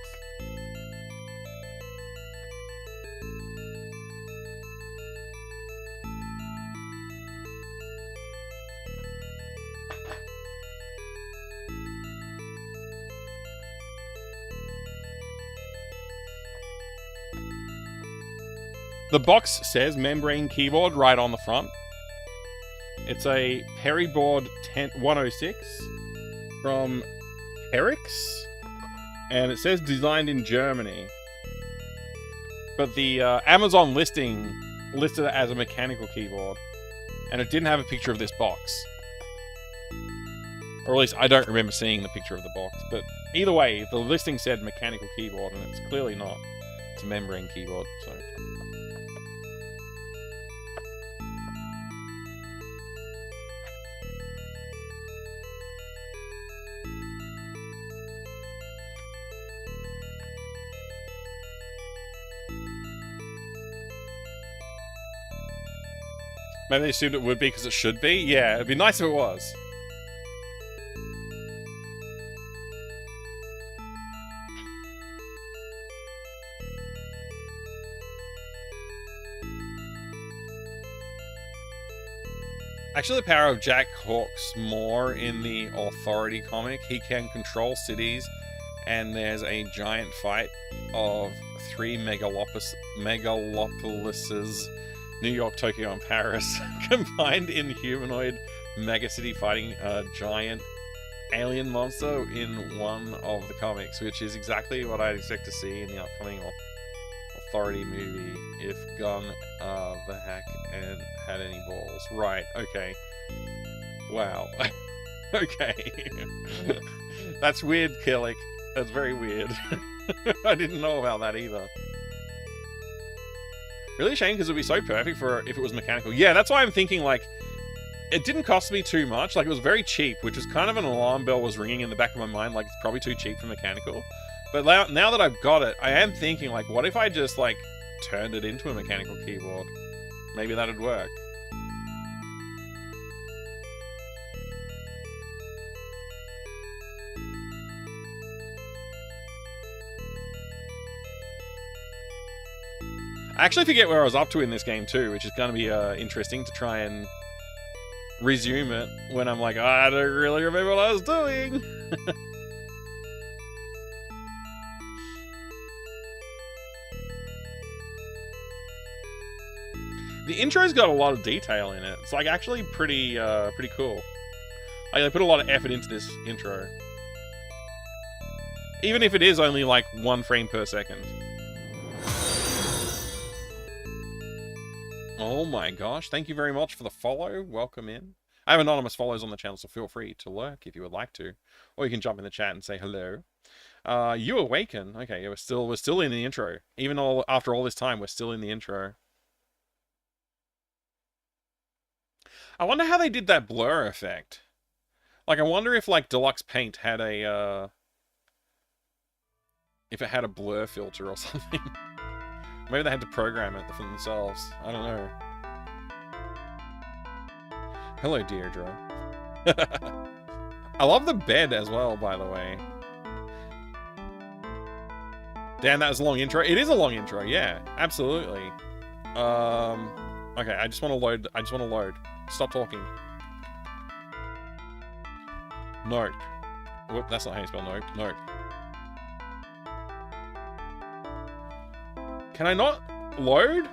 The box says membrane keyboard right on the front. It's a Periboard 106 from Perix, and it says designed in Germany. But the Amazon listing listed it as a mechanical keyboard, and it didn't have a picture of this box. Or at least I don't remember seeing the picture of the box. But either way, the listing said mechanical keyboard, and it's clearly not. It's a membrane keyboard, so... Maybe they assumed it would be because it should be? Yeah, it'd be nice if it was. Actually, the power of Jack Hawk's more in the Authority comic. He can control cities, and there's a giant fight of 3 megalopolises, New York, Tokyo, and Paris, combined in humanoid megacity fighting a giant alien monster in one of the comics, which is exactly what I'd expect to see in the upcoming Authority movie if Gunn the Hack and had any balls. Right, okay. Wow. Okay. That's weird, Killick. That's very weird. I didn't know about that either. Really a shame because it would be so perfect for if it was mechanical. Yeah, that's why I'm thinking, like, it didn't cost me too much. Like, it was very cheap, which is kind of an alarm bell was ringing in the back of my mind. Like, it's probably too cheap for mechanical. But now that I've got it, I am thinking, like, what if I just, like, turned it into a mechanical keyboard? Maybe that'd work. I actually forget where I was up to in this game too, which is going to be interesting to try and resume it when I'm like, oh, I don't really remember what I was doing. The intro's got a lot of detail in it. It's like actually pretty cool. Like, they put a lot of effort into this intro. Even if it is only like 1 frame per second. Oh my gosh, thank you very much for the follow. Welcome in. I have anonymous follows on the channel, so feel free to lurk if you would like to. Or you can jump in the chat and say hello. You awaken. Okay, yeah, we're still in the intro. Even after all this time, we're still in the intro. I wonder how they did that blur effect. Like, I wonder if, like, Deluxe Paint had a, if it had a blur filter or something. Maybe they had to program it for themselves. I don't know. Hello, Deirdre. I love the bed as well, by the way. Damn, that was a long intro. It is a long intro, yeah. Absolutely. Okay, I just want to load. Stop talking. Nope. Whoop, that's not how you spell nope. Nope. Can I not load?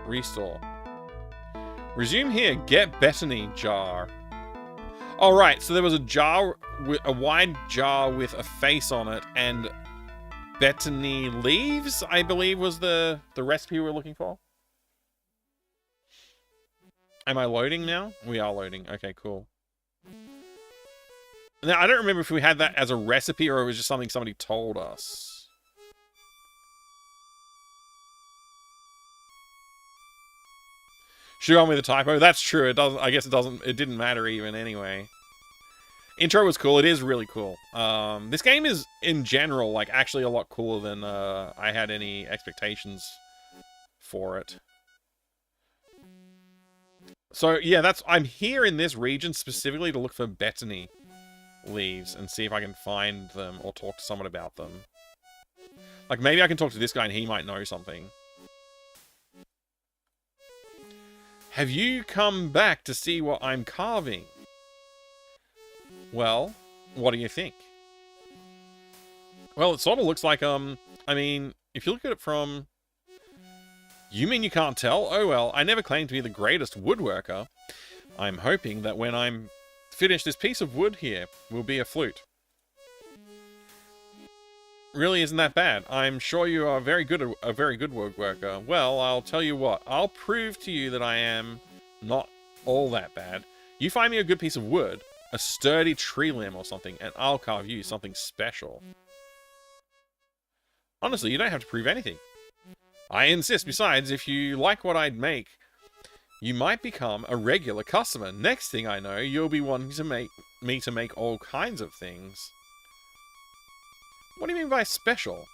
Restore. Resume here. Get Bethany jar. All right, so there was a jar, a wide jar with a face on it, and Bethany leaves, I believe, was the recipe we were looking for. Am I loading now? We are loading. Okay, cool. Now, I don't remember if we had that as a recipe or it was just something somebody told us. Should have gone with a typo. That's true. It doesn't. I guess it doesn't. It didn't matter even anyway. Intro was cool. It is really cool. This game is, in general, like actually a lot cooler than I had any expectations for it. So yeah, I'm here in this region specifically to look for Bethany leaves and see if I can find them or talk to someone about them. Like maybe I can talk to this guy and he might know something. Have you come back to see what I'm carving? Well, what do you think? Well, it sort of looks like, I mean, if you look at it from... You mean you can't tell? Oh well, I never claimed to be the greatest woodworker. I'm hoping that when I'm finished, this piece of wood here will be a flute. Really isn't that bad. I'm sure you are a very good woodworker. Well, I'll tell you what. I'll prove to you that I am not all that bad. You find me a good piece of wood, a sturdy tree limb or something, and I'll carve you something special. Honestly, you don't have to prove anything. I insist. Besides, if you like what I'd make, you might become a regular customer. Next thing I know, you'll be wanting to make all kinds of things. What do you mean by special?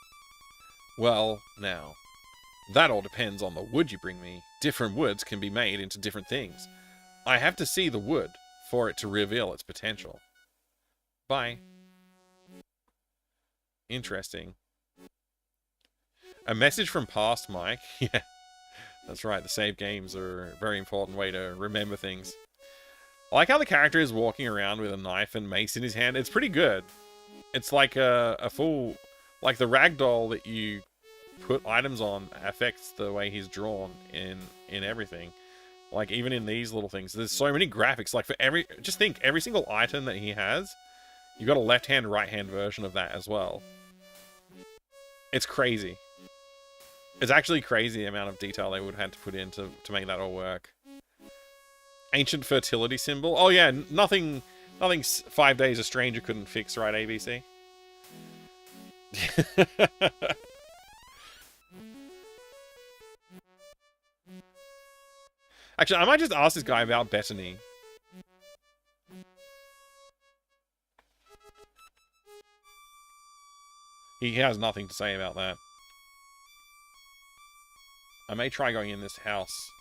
Well, now, that all depends on the wood you bring me. Different woods can be made into different things. I have to see the wood for it to reveal its potential. Bye. Interesting. A message from past Mike. Yeah, that's right. The save games are a very important way to remember things. I like how the character is walking around with a knife and mace in his hand. It's pretty good. It's like a full... Like the ragdoll that you put items on affects the way he's drawn in everything. Like even in these little things. There's so many graphics. Like for every... Just think, every single item that he has, you've got a left-hand, right-hand version of that as well. It's crazy. It's actually crazy the amount of detail they would have had to put in to make that all work. Ancient fertility symbol. Oh yeah, nothing 5 Days a Stranger couldn't fix, right, ABC? Actually, I might just ask this guy about Bethany. He has nothing to say about that. I may try going in this house.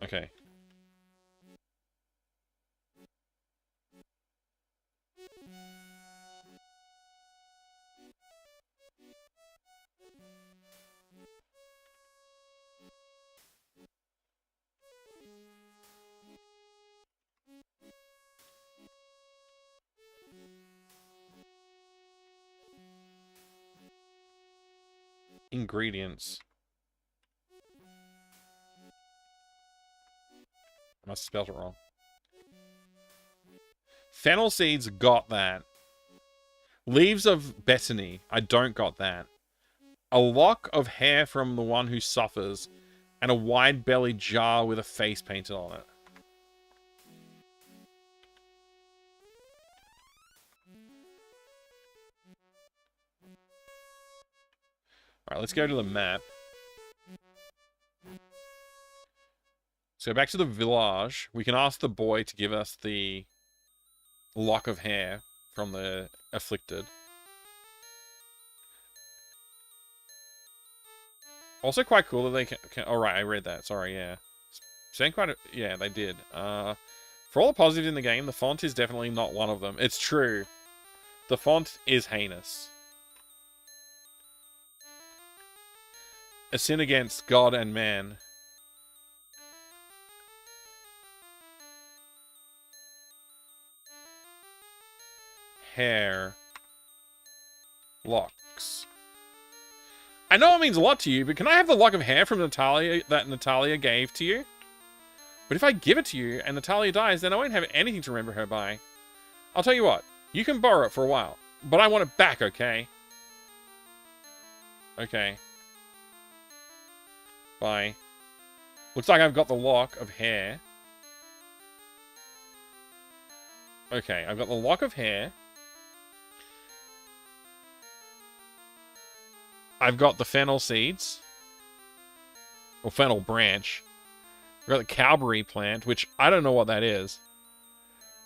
Okay. Ingredients. I must have spelled it wrong. Fennel seeds, got that. Leaves of Bethany, I don't got that. A lock of hair from the one who suffers, and a wide-bellied jar with a face painted on it. Alright, let's go to the map. So back to the village. We can ask the boy to give us the lock of hair from the afflicted. Also quite cool that they can oh right, I read that. Sorry, yeah. Saying quite a, yeah, they did. For all the positives in the game, the font is definitely not one of them. It's true. The font is heinous. A sin against God and man. Hair. Locks. I know it means a lot to you, but can I have the lock of hair from Natalia that Natalia gave to you? But if I give it to you and Natalia dies, then I won't have anything to remember her by. I'll tell you what. You can borrow it for a while. But I want it back, okay? Okay. Bye. Looks like I've got the lock of hair. Okay, I've got the lock of hair. I've got the fennel seeds. Or fennel branch. I've got the cowberry plant, which I don't know what that is.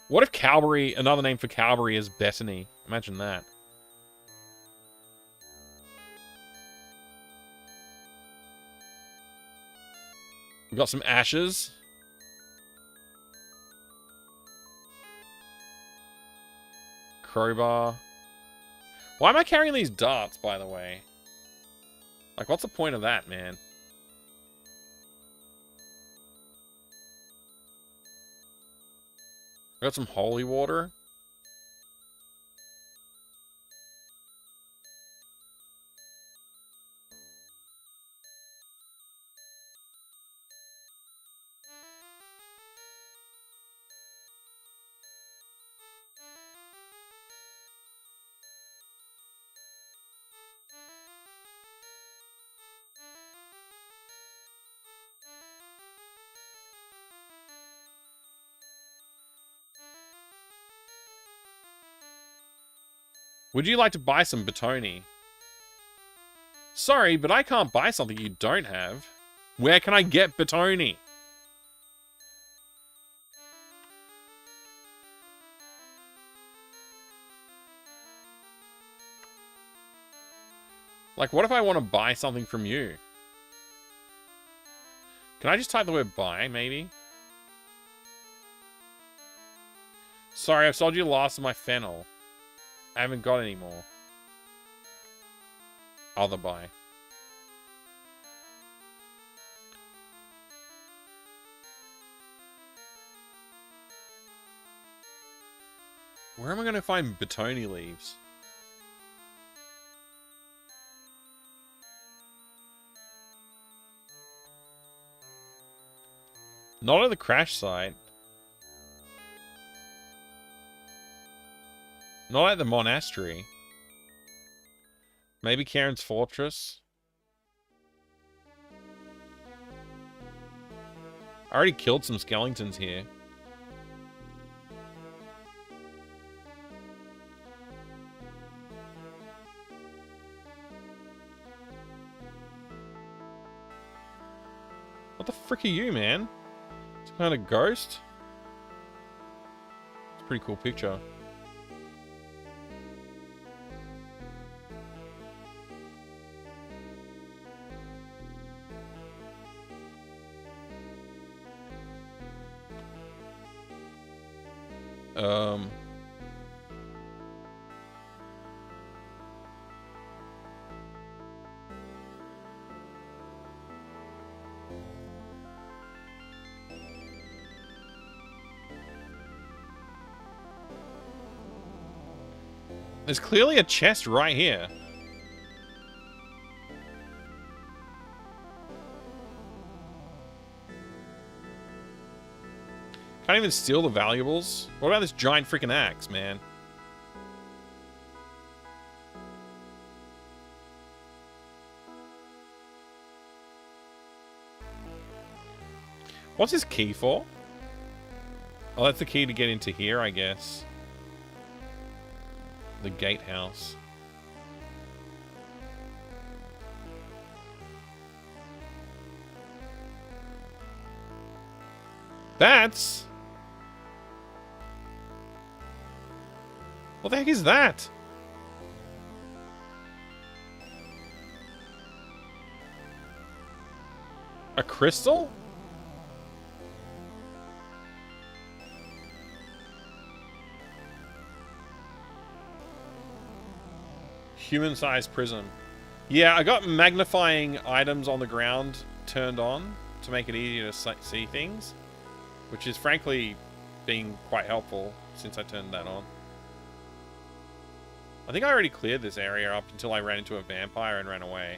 What if cowberry, another name for cowberry is Bethany? Imagine that. We've got some ashes. Crowbar. Why am I carrying these darts, by the way? Like, what's the point of that, man? Got some holy water. Would you like to buy some Batoni? Sorry, but I can't buy something you don't have. Where can I get Batoni? Like, what if I want to buy something from you? Can I just type the word buy, maybe? Sorry, I've sold you the last of my fennel. I haven't got any more. Other buy. Where am I going to find Batoni leaves? Not at the crash site. Not at the monastery. Maybe Karen's fortress. I already killed some skeletons here. What the frick are you, man? Some kind of ghost? It's a pretty cool picture. There's clearly a chest right here. Can't even steal the valuables. What about this giant freaking axe, man? What's this key for? Oh, that's the key to get into here, I guess. The gatehouse. That's... What the heck is that? A crystal? Human-sized prism. Yeah, I got magnifying items on the ground turned on to make it easier to see things, which is frankly being quite helpful since I turned that on. I think I already cleared this area up until I ran into a vampire and ran away.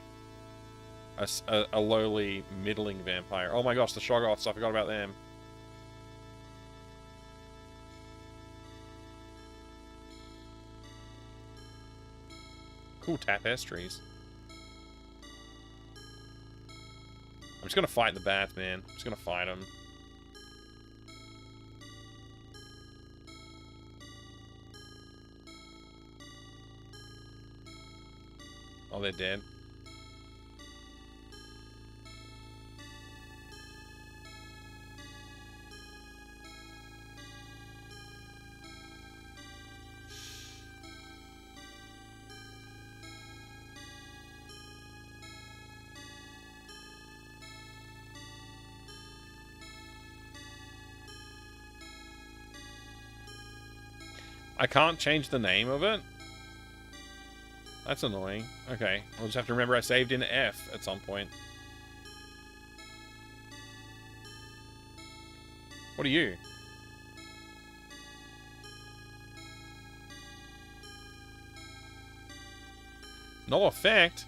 A lowly, middling vampire. Oh my gosh, the Shoggoths, I forgot about them. cool tapestries. I'm just gonna fight the bats, man. I'm just gonna fight them. Oh, they're dead. I can't change the name of it? That's annoying. Okay, I'll just have to remember I saved in F at some point. What are you? No effect?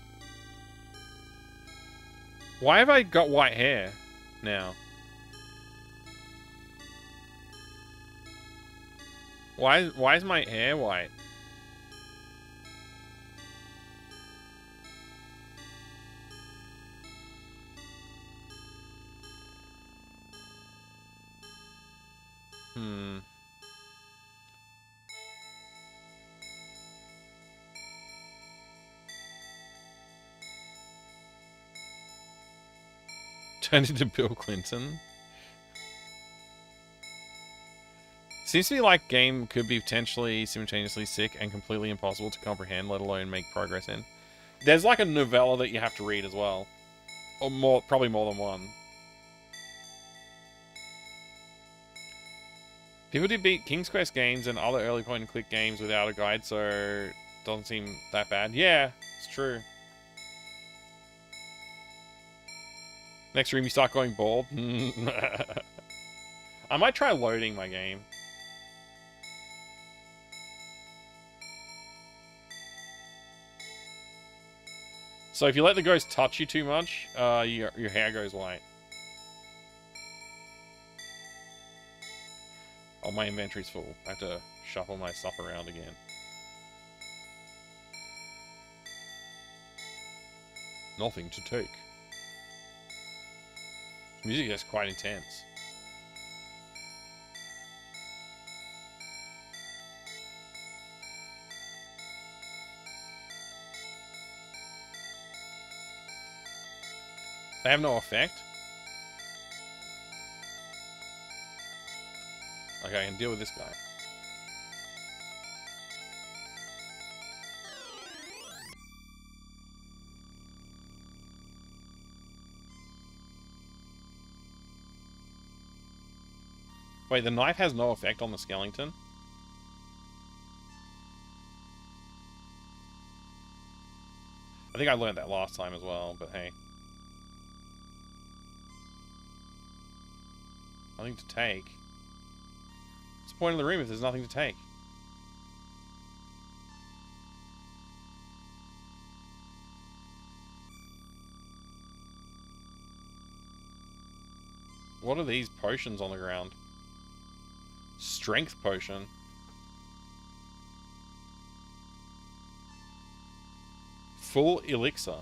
Why have I got white hair now? Why is my hair white? Turned into Bill Clinton. Seems to be like game could be potentially simultaneously sick and completely impossible to comprehend, let alone make progress in. There's like a novella that you have to read as well. Or more, probably more than one. People did beat King's Quest games and other early point and click games without a guide, so it doesn't seem that bad. Yeah, it's true. Next stream you start going bald. I might try loading my game. So if you let the ghost touch you too much, your hair goes white. Oh, my inventory's full. I have to shuffle my stuff around again. Nothing to take. Music is quite intense. They have no effect? Okay, I can deal with this guy. Wait, the knife has no effect on the skeleton? I think I learned that last time as well, but hey. Nothing to take. What's the point of the room if there's nothing to take? What are these potions on the ground? Strength potion. Full elixir.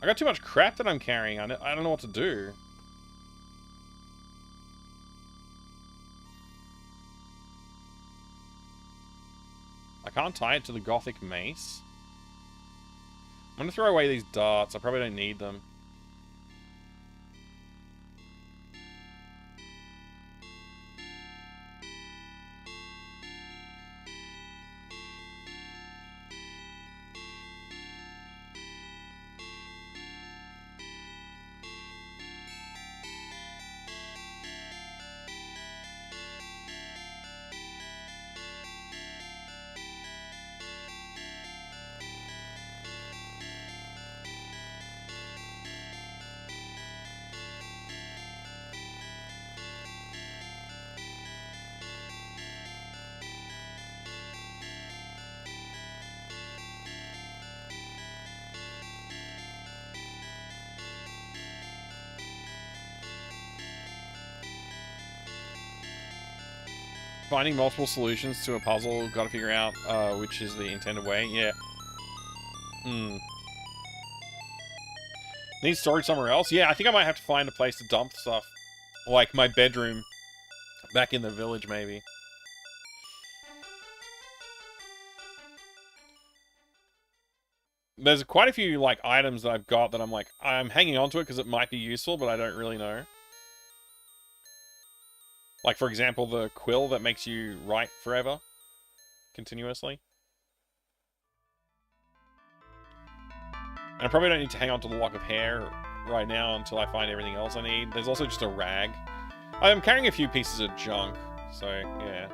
I got too much crap that I'm carrying. I don't know what to do. I can't tie it to the gothic mace. I'm gonna throw away these darts. I probably don't need them. Finding multiple solutions to a puzzle, gotta figure out which is the intended way. Yeah. Need storage somewhere else? Yeah, I think I might have to find a place to dump stuff. Like my bedroom back in the village, maybe. There's quite a few, like, items that I've got that I'm like, I'm hanging on to it because it might be useful, but I don't really know. Like, for example, the quill that makes you write forever. Continuously. And I probably don't need to hang on to the lock of hair right now until I find everything else I need. There's also just a rag. I'm carrying a few pieces of junk, so, yeah.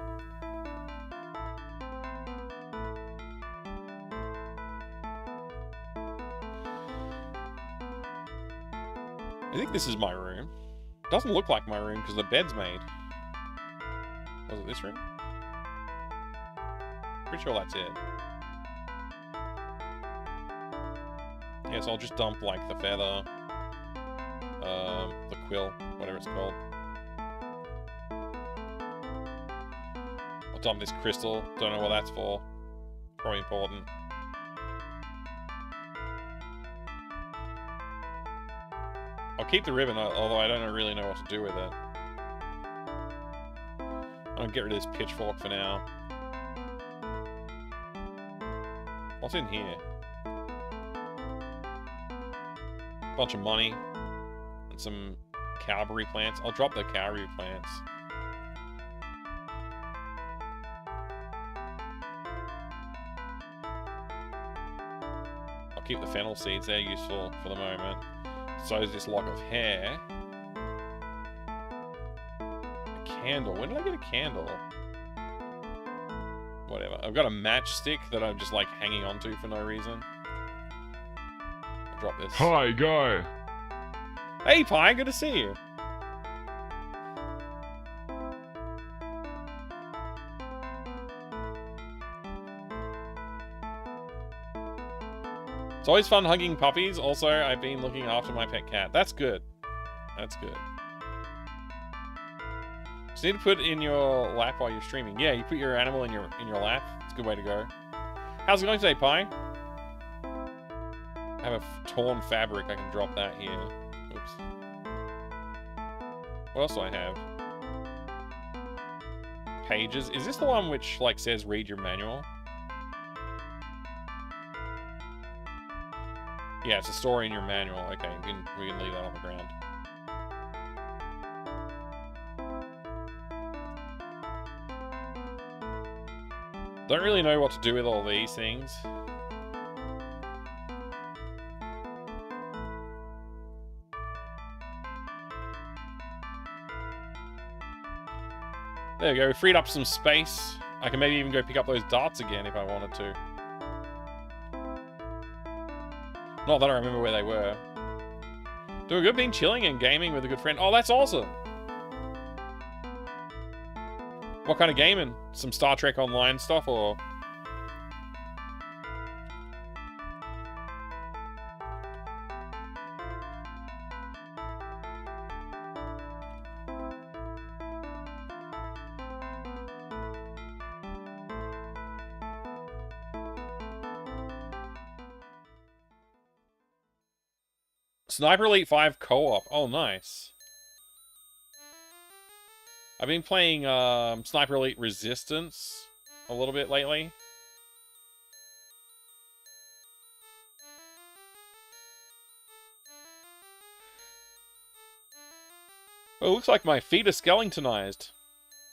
I think this is my room. Doesn't look like my room because the bed's made. Was it this room? Pretty sure that's it. Yeah, so I'll just dump, like, the feather, the quill, whatever it's called. I'll dump this crystal. Don't know what that's for. Probably important. I'll keep the ribbon, although I don't really know what to do with it. I'll get rid of this pitchfork for now. What's in here? Bunch of money. And some cowberry plants. I'll drop the cowberry plants. I'll keep the fennel seeds, they're useful for the moment. So is this lock of hair. A candle. When did I get a candle? Whatever. I've got a matchstick that I'm just like hanging on to for no reason. I'll drop this. Hi, guy. Hey, Pie. Good to see you. It's always fun hugging puppies. Also, I've been looking after my pet cat. That's good. That's good. Just need to put it in your lap while you're streaming. Yeah, you put your animal in your lap. It's a good way to go. How's it going today, Pie? I have a torn fabric. I can drop that here. Oops. What else do I have? Pages. Is this the one which like says read your manual? Yeah, it's a story in your manual. Okay, we can leave that on the ground. Don't really know what to do with all these things. There we go, we freed up some space. I can maybe even go pick up those darts again if I wanted to. Not that I remember where they were. Doing good, been chilling and gaming with a good friend. Oh, that's awesome. What kind of gaming? Some Star Trek Online stuff, or? Sniper Elite 5 co-op. Oh, nice. I've been playing Sniper Elite Resistance a little bit lately. Well, it looks like my feet are skeletonized.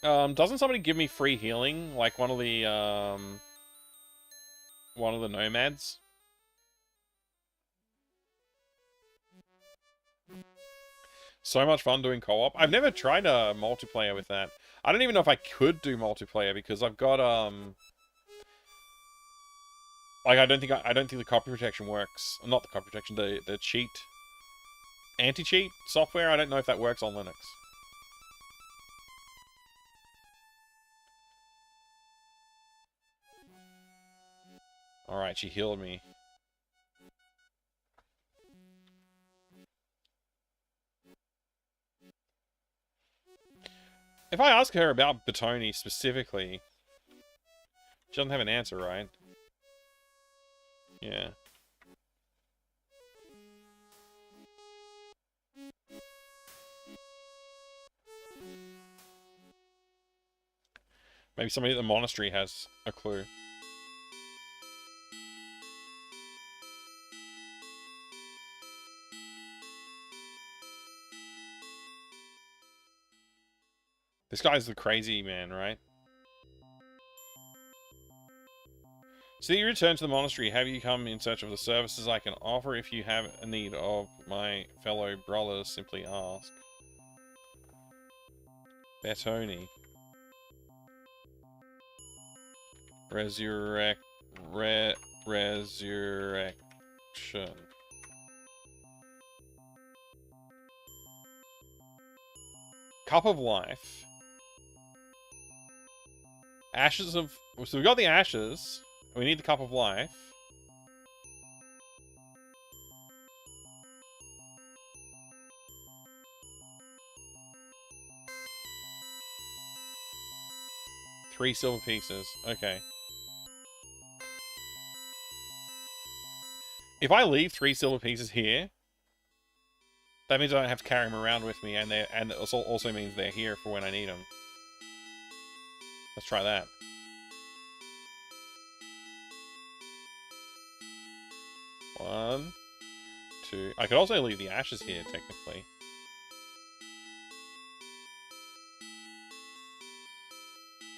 Doesn't somebody give me free healing? Like one of the nomads? So much fun doing co-op. I've never tried a multiplayer with that. I don't even know if I could do multiplayer because I've got like I don't think the copy protection works. Not the copy protection, the cheat, anti-cheat software. I don't know if that works on Linux. All right, she healed me. If I ask her about Bertoni specifically, she doesn't have an answer, right? Yeah. Maybe somebody at the monastery has a clue. This guy's the crazy man, right? So you return to the monastery. Have you come in search of the services I can offer? If you have a need of my fellow brothers, simply ask. Bertoni. Resurrection. Cup of life. Ashes of... So we got the ashes. We need the cup of life. Three silver pieces. Okay. If I leave 3 silver pieces here, that means I don't have to carry them around with me, and it also means they're here for when I need them. Let's try that. One, two. I could also leave the ashes here, technically.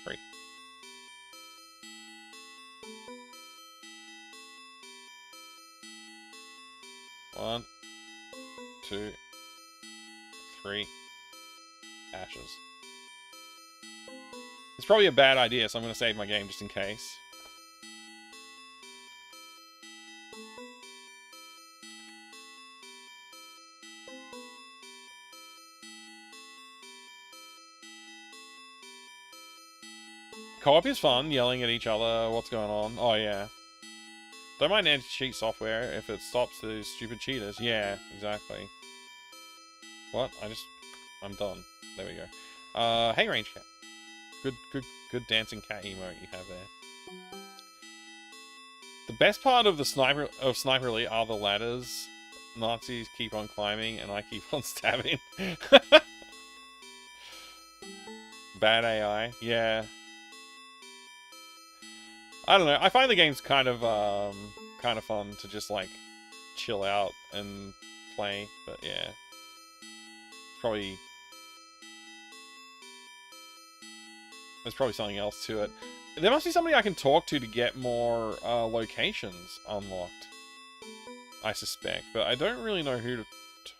Three. One, two, three. Ashes. It's probably a bad idea, so I'm going to save my game just in case. Co-op is fun, yelling at each other, what's going on. Oh, yeah. Don't mind anti-cheat software if it stops those stupid cheaters. Yeah, exactly. What? I'm done. There we go. Hey, range cat. Good dancing cat emote you have there. The best part of the Sniper Elite are the ladders. Nazis keep on climbing, and I keep on stabbing. Bad AI. Yeah. I don't know. I find the game's kind of fun to just like chill out and play, but yeah, there's probably something else to it. There must be somebody I can talk to get more locations unlocked, I suspect, but I don't really know who to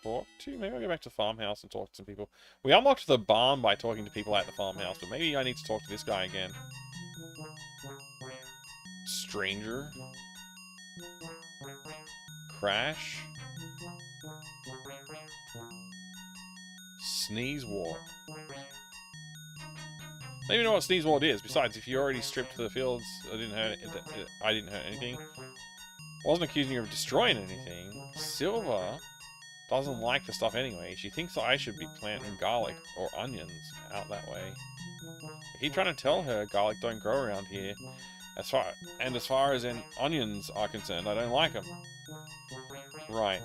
talk to. Maybe I'll go back to the farmhouse and talk to some people. We unlocked the barn by talking to people at the farmhouse, but maybe I need to talk to this guy again. Stranger. Crash. Sneeze Ward. I don't even know what Sneeze Ward is. Besides, if you already stripped the fields, I didn't hurt anything. Wasn't accusing you of destroying anything. Silver doesn't like the stuff anyway. She thinks that I should be planting garlic or onions out that way. I keep trying to tell her garlic don't grow around here. As far as onions are concerned, I don't like them. Right.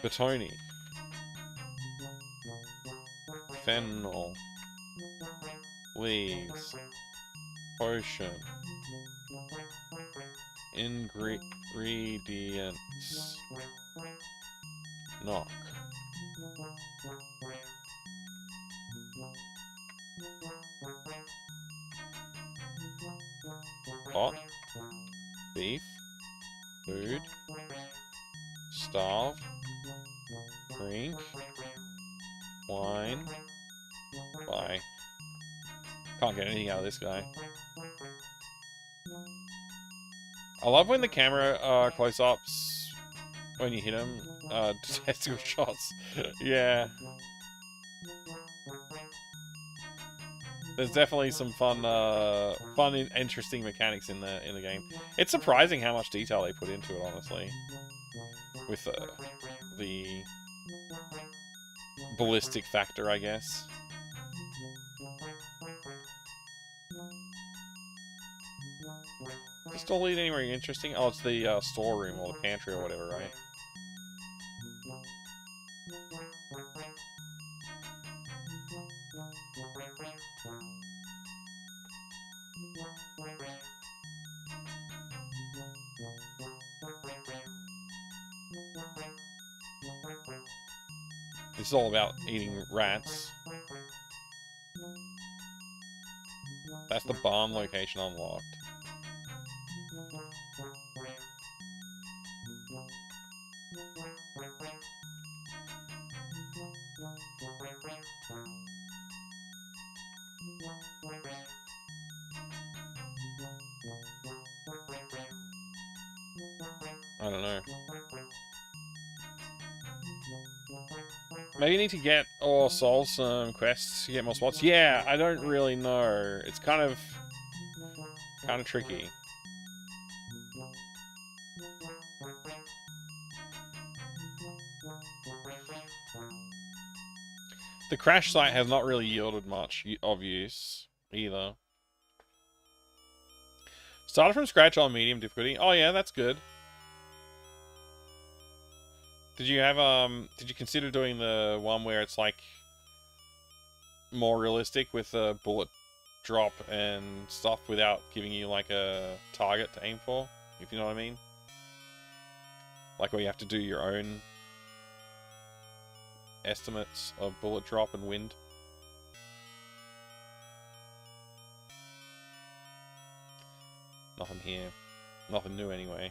Bertoni. Fennel. Leaves. Potion. Ingredients. Knock. Pot. Beef. Food. Starve. Drink. Wine. Buy. Can't get anything out of this guy. I love when the camera close-ups, when you hit him, testicle shots. Yeah. There's definitely some fun and interesting mechanics in the game. It's surprising how much detail they put into it, honestly. With the ballistic factor, I guess. Does this door lead anywhere interesting? Oh, it's the storeroom or the pantry or whatever, right? It's all about eating rats. That's the barn location unlocked. I don't know. Maybe you need to get or solve some quests to get more spots. Yeah, I don't really know. It's kind of tricky. The crash site has not really yielded much of use either. Started from scratch on medium difficulty. Oh yeah, that's good. Did you have did you consider doing the one where it's like more realistic with a bullet drop and stuff without giving you like a target to aim for, if you know what I mean? Like where you have to do your own estimates of bullet drop and wind. Nothing here. Nothing new anyway.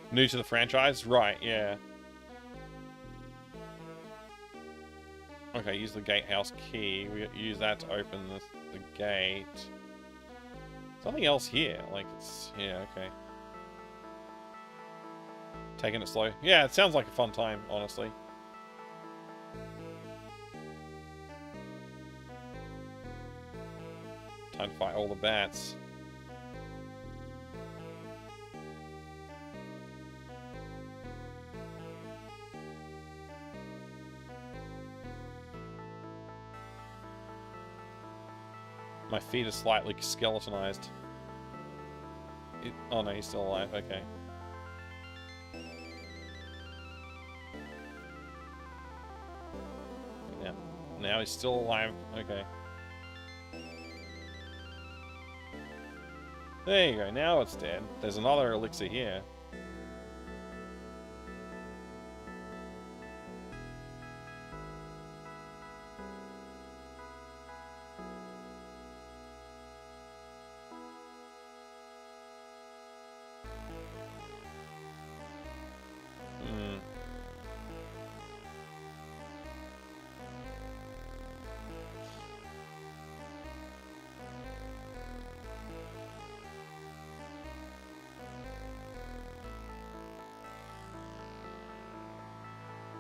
New to the franchise? Right, yeah. Okay, use the gatehouse key. We use that to open the gate. Something else here. Like, it's... Yeah, okay. Taking it slow. Yeah, it sounds like a fun time, honestly. Time to fight all the bats. My feet are slightly skeletonized. Oh no, he's still alive. Okay. Yeah. Now he's still alive. Okay. There you go. Now it's dead. There's another elixir here.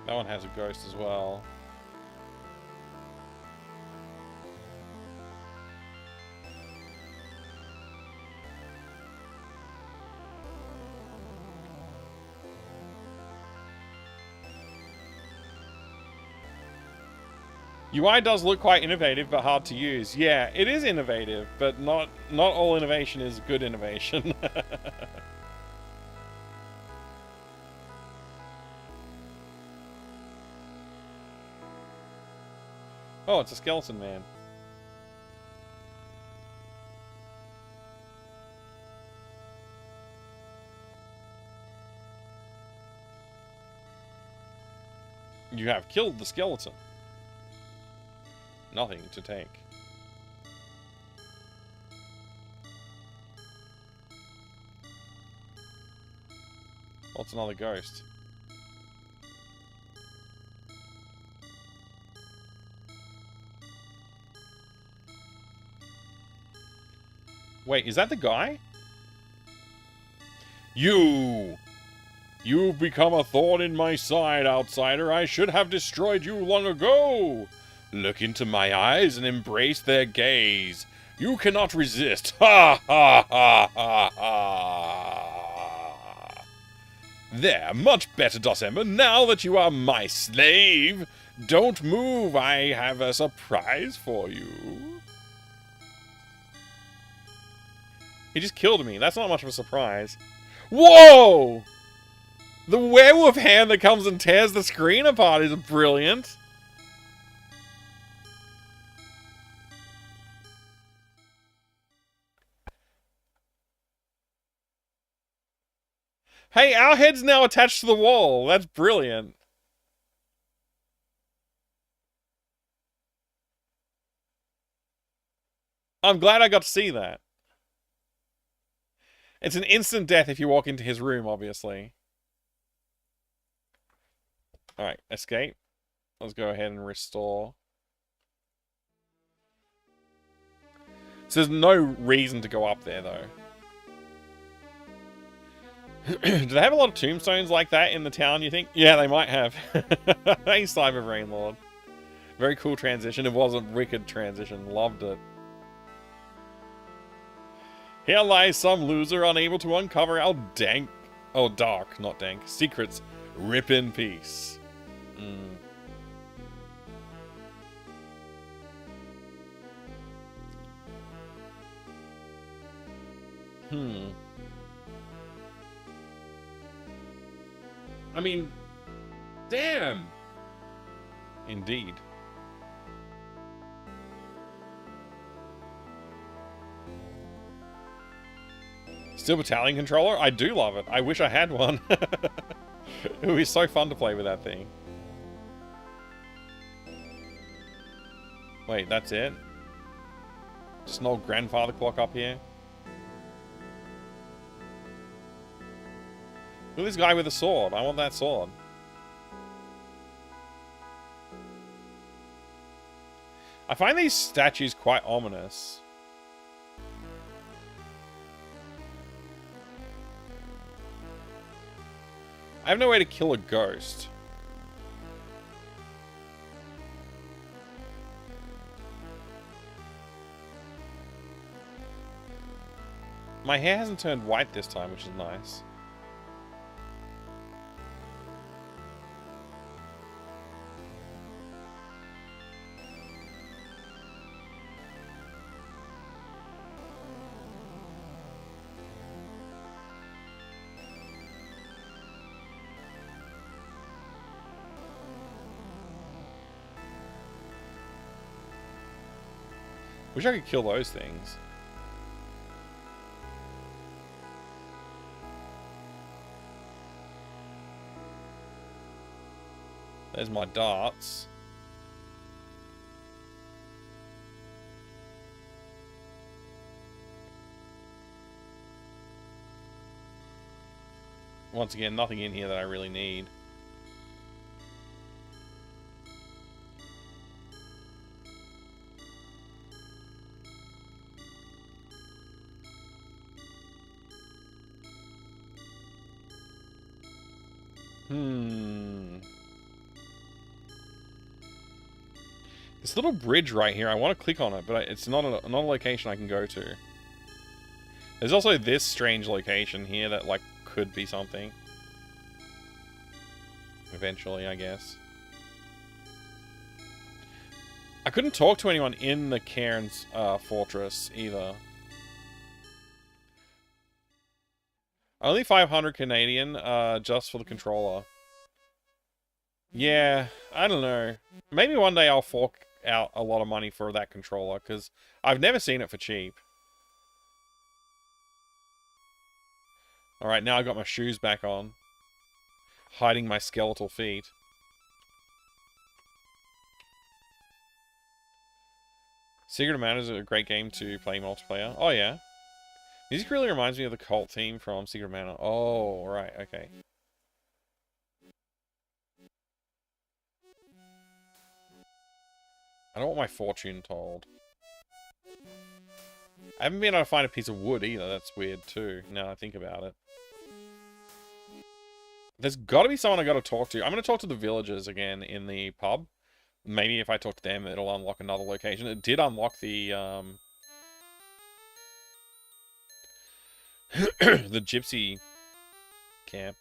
That one has a ghost as well. UI does look quite innovative, but hard to use. Yeah, it is innovative, but not all innovation is good innovation. Oh, it's a skeleton man. You have killed the skeleton. Nothing to take. What's another ghost? Wait, is that the guy? You've become a thorn in my side, outsider. I should have destroyed you long ago. Look into my eyes and embrace their gaze. You cannot resist. Ha ha ha ha ha. There, much better, Dossember, now that you are my slave. Don't move, I have a surprise for you. He just killed me. That's not much of a surprise. Whoa! The werewolf hand that comes and tears the screen apart is brilliant. Hey, our head's now attached to the wall. That's brilliant. I'm glad I got to see that. It's an instant death if you walk into his room, obviously. Alright, escape. Let's go ahead and restore. So there's no reason to go up there, though. Do they have a lot of tombstones like that in the town, you think? Yeah, they might have. Hey, Cyber Brain Lord. Very cool transition. It was a wicked transition. Loved it. Here lies some loser unable to uncover our dank... Oh, dark, not dank. Secrets. Rip in peace. I mean, damn. Indeed. Steel Battalion controller? I do love it. I wish I had one. It would be so fun to play with that thing. Wait, that's it? Just an old grandfather clock up here? Look at this guy with a sword. I want that sword. I find these statues quite ominous. I have no way to kill a ghost. My hair hasn't turned white this time, which is nice. Wish I could kill those things. There's my darts. Once again, nothing in here that I really need. This little bridge right here, I want to click on it, but it's not a location I can go to. There's also this strange location here that, like, could be something. Eventually, I guess. I couldn't talk to anyone in the Cairns fortress, either. Only 500 Canadian, just for the controller. Yeah, I don't know. Maybe one day I'll fork out a lot of money for that controller, because I've never seen it for cheap. Alright, now I got my shoes back on. Hiding my skeletal feet. Secret of Mana is a great game to play multiplayer. Oh, yeah. Music really reminds me of the cult theme from Secret of Mana. Oh, right, okay. I don't want my fortune told. I haven't been able to find a piece of wood either. That's weird too, now I think about it. There's got to be someone I got to talk to. I'm going to talk to the villagers again in the pub. maybe if I talk to them, it'll unlock another location. It did unlock the, the gypsy camp.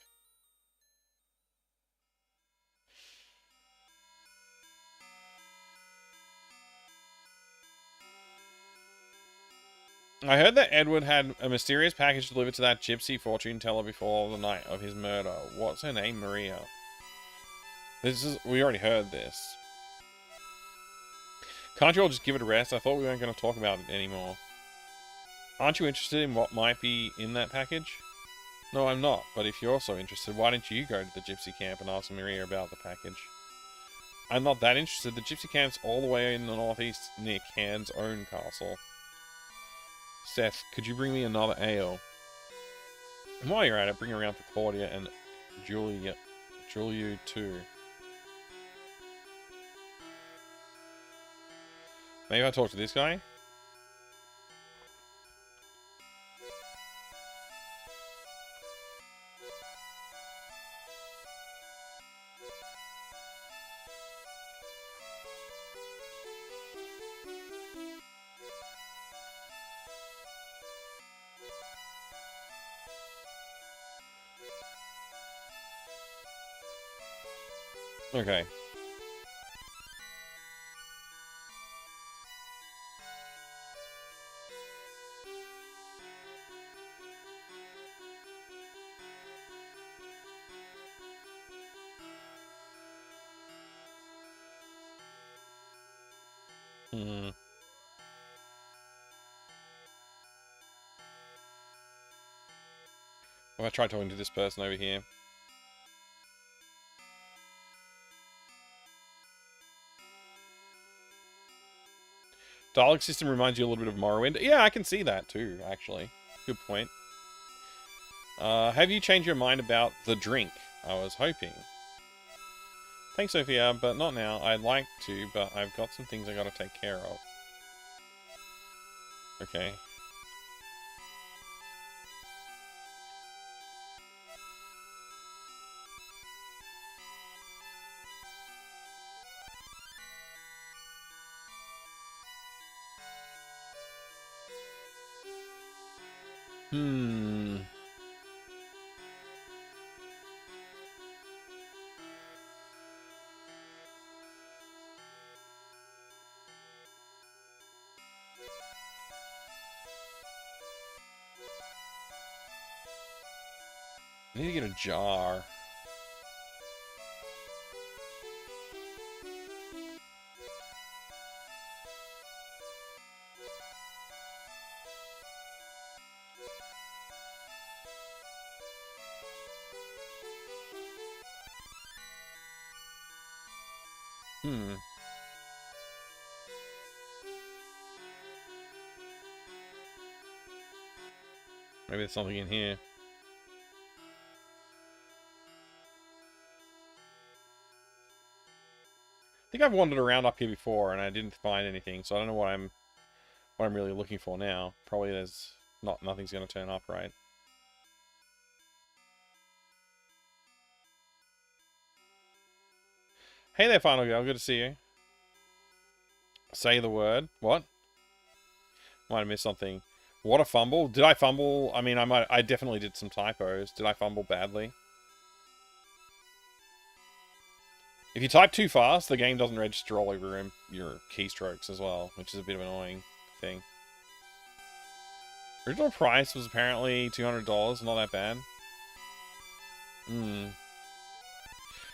I heard that Edward had a mysterious package delivered to that gypsy fortune teller before the night of his murder. What's her name? Maria. We already heard this. Can't you all just give it a rest? I thought we weren't going to talk about it anymore. Aren't you interested in what might be in that package? No, I'm not. But if you're so interested, why don't you go to the gypsy camp and ask Maria about the package? I'm not that interested. The gypsy camp's all the way in the northeast near Can's own castle. Seth, could you bring me another ale? And while you're at it, bring around for Claudia and Julia too. Maybe I talk to this guy? Okay. Well, I tried talking to this person over here. Dialogue system reminds you a little bit of Morrowind. Yeah, I can see that too, actually. Good point. Have you changed your mind about the drink? I was hoping. Thanks, Sophia, but not now. I'd like to, but I've got some things I gotta take care of. Okay. I need to get a jar. Maybe there's something in here. I think I've wandered around up here before and I didn't find anything, so I don't know what I'm really looking for now. Probably there's nothing's gonna turn up, right? Hey there, Final Girl, good to see you. Say the word. What? Might have missed something. What a fumble. Did I fumble? I mean, I definitely did some typos. Did I fumble badly? If you type too fast, the game doesn't register all over your keystrokes as well, which is a bit of an annoying thing. Original price was apparently $200, not that bad.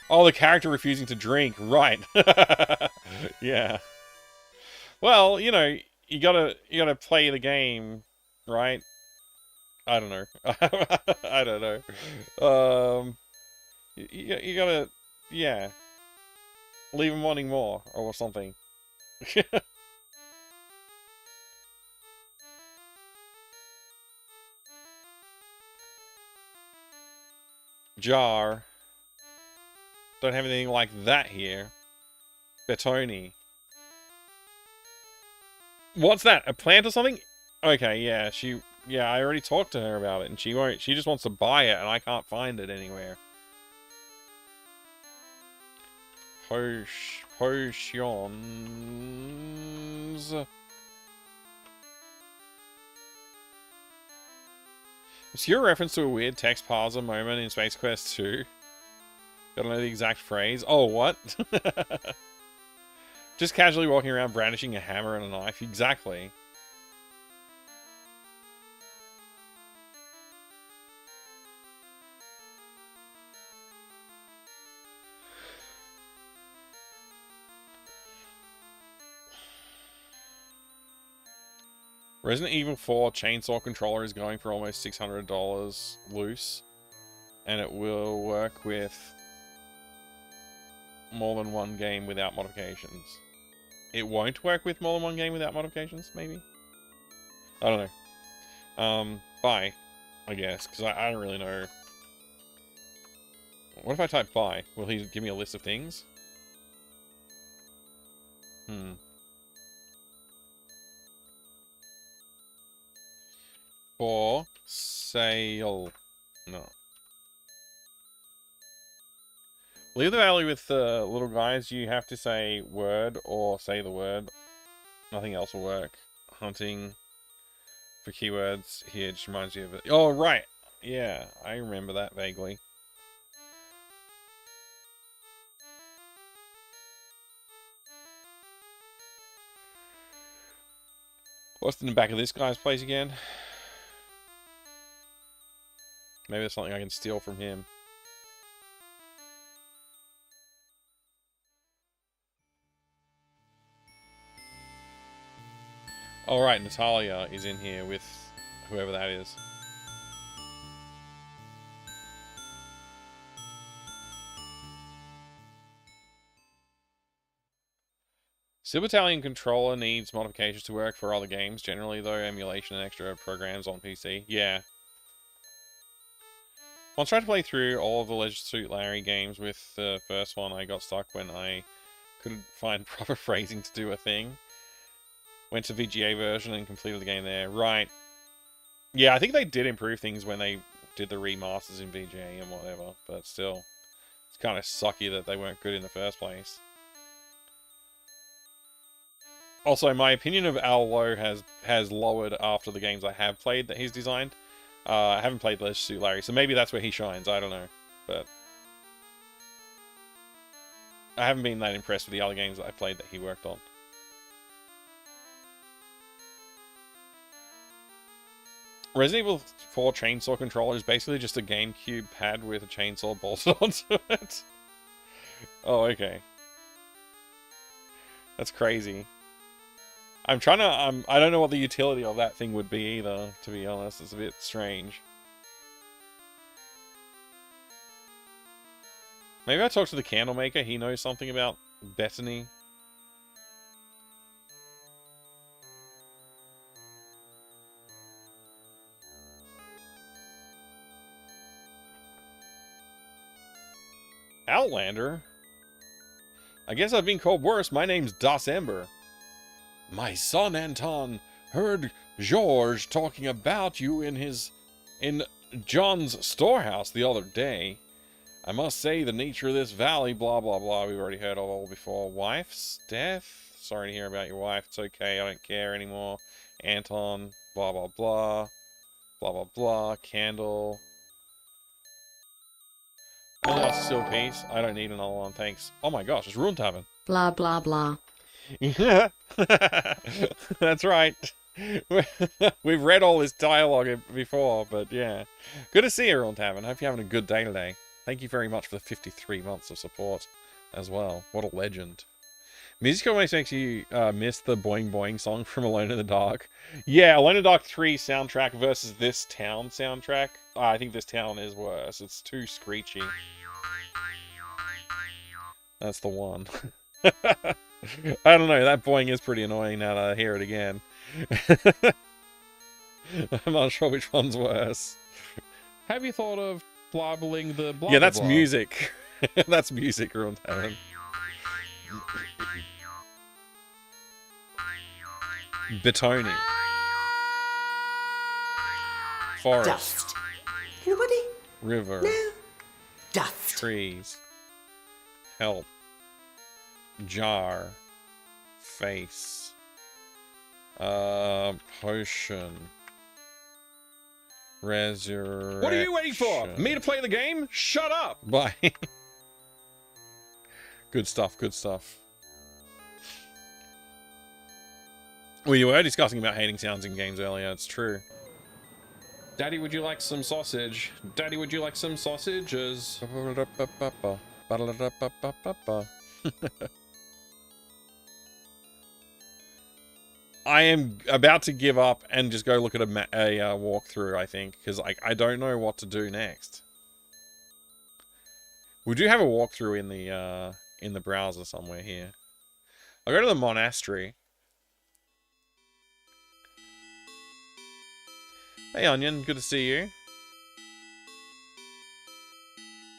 Oh, the character refusing to drink, right. Yeah. Well, you know, you gotta play the game, right? I don't know. I don't know. You gotta, yeah. Leave him wanting more, or something. Jar. Don't have anything like that here. Betoni. What's that? A plant or something? Okay, yeah, I already talked to her about it, and she just wants to buy it, and I can't find it anywhere. potions. Obscure reference to a weird text parser moment in Space Quest 2. Gotta know the exact phrase. Oh, what? Just casually walking around brandishing a hammer and a knife. Exactly. Resident Evil 4 chainsaw controller is going for almost $600 loose. And it will work with more than one game without modifications. It won't work with more than one game without modifications, maybe? I don't know. Buy, I guess, because I don't really know. What if I type buy? Will he give me a list of things? For sale. No. Leave the valley with the little guys. You have to say word or say the word. Nothing else will work. Hunting for keywords here just reminds you of it. Oh, right. Yeah, I remember that vaguely. What's in the back of this guy's place again? Maybe there's something I can steal from him. Alright, Natalia is in here with whoever that is. Steel Battalion controller needs modifications to work for other games. Generally, though, emulation and extra programs on PC. Yeah. Once I tried to play through all of the Leisure Suit Larry games with the first one, I got stuck when I couldn't find proper phrasing to do a thing. Went to VGA version and completed the game there. Right. Yeah, I think they did improve things when they did the remasters in VGA and whatever, but still, it's kind of sucky that they weren't good in the first place. Also, my opinion of Al Lowe has lowered after the games I have played that he's designed. I haven't played Leisure Suit Larry, so maybe that's where he shines. I don't know, but I haven't been that impressed with the other games that I played that he worked on. Resident Evil 4 chainsaw controller is basically just a GameCube pad with a chainsaw bolted onto it. Oh, okay. That's crazy. I'm trying to, I don't know what the utility of that thing would be either, to be honest. It's a bit strange. Maybe I talk to the candle maker. He knows something about Bethany. Outlander? I guess I've been called worse. My name's Das Ember. My son Anton heard George talking about you in John's storehouse the other day. I must say the nature of this valley, blah, blah, blah. We've already heard all before. Wife's death? Sorry to hear about your wife. It's okay. I don't care anymore. Anton, blah, blah, blah. Blah, blah, blah. Candle. Oh, that's a still piece. I don't need another one, thanks. Oh my gosh, it's Ruin Tavern. Blah, blah, blah. Yeah, that's right. We've read all this dialogue before, but yeah. Good to see you, Ruin Tavern. Hope you're having a good day today. Thank you very much for the 53 months of support as well. What a legend. Music always makes you miss the Boing Boing song from Alone in the Dark. Yeah, Alone in the Dark 3 soundtrack versus this town soundtrack. I think this town is worse. It's too screechy. That's the one. I don't know, that boing is pretty annoying now that I hear it again. I'm not sure which one's worse. Have you thought of blobbling the blah? Yeah, that's blah? music. That's music, Ruined Heaven. Betoni. Forest. Dust. Anybody? River. No. Dust. Trees. Help. Jar. Face. Potion. Resurrection. What are you waiting for? Me to play the game? Shut up! Bye. Good stuff, good stuff. We were discussing about hating sounds in games earlier, it's true. Daddy, would you like some sausage? Daddy, would you like some sausages? I am about to give up and just go look at a walkthrough, I think, because I don't know what to do next. We do have a walkthrough in the browser somewhere here. I'll go to the monastery. Hey Onion, good to see you.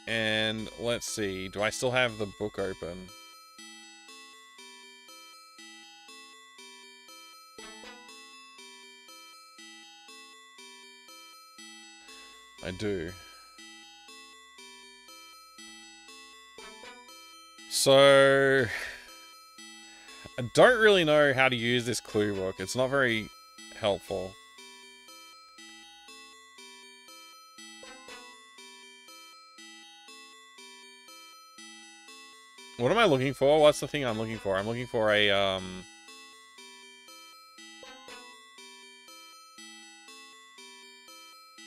And let's see, do I still have the book open? I do. So, I don't really know how to use this clue book. It's not very helpful. What am I looking for? What's the thing I'm looking for? I'm looking for a,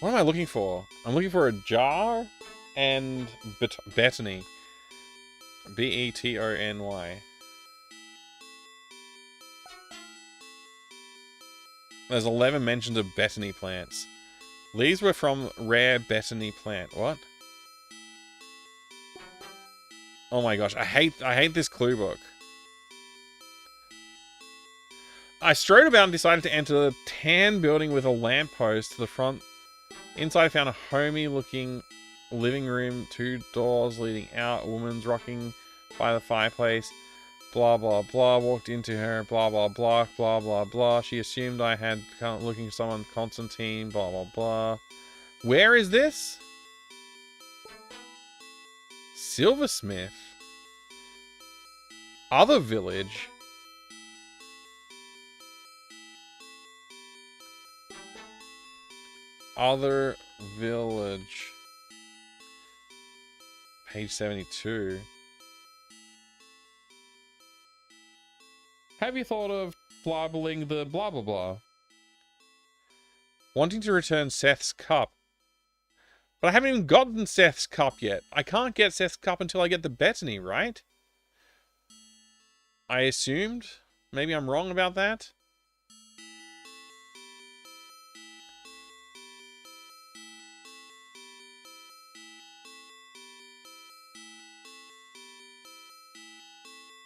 what am I looking for? I'm looking for a jar and Betony. B-E-T-O-N-Y. There's 11 mentions of Betony plants. These were from rare Betony plant. What? Oh my gosh, I hate this clue book. I strode about and decided to enter the tan building with a lamppost to the front. Inside I found a homey looking living room, 2 doors leading out, a woman's rocking by the fireplace, blah blah blah, walked into her, blah blah blah, blah blah blah. She assumed I had looking for someone, Constantine, blah blah blah. Where is this? Silversmith. Other village. Other village. Page 72. Have you thought of blabbling the blah blah blah? Wanting to return Seth's cup. But I haven't even gotten Seth's cup yet. I can't get Seth's cup until I get the Betony, right? I assumed. Maybe I'm wrong about that.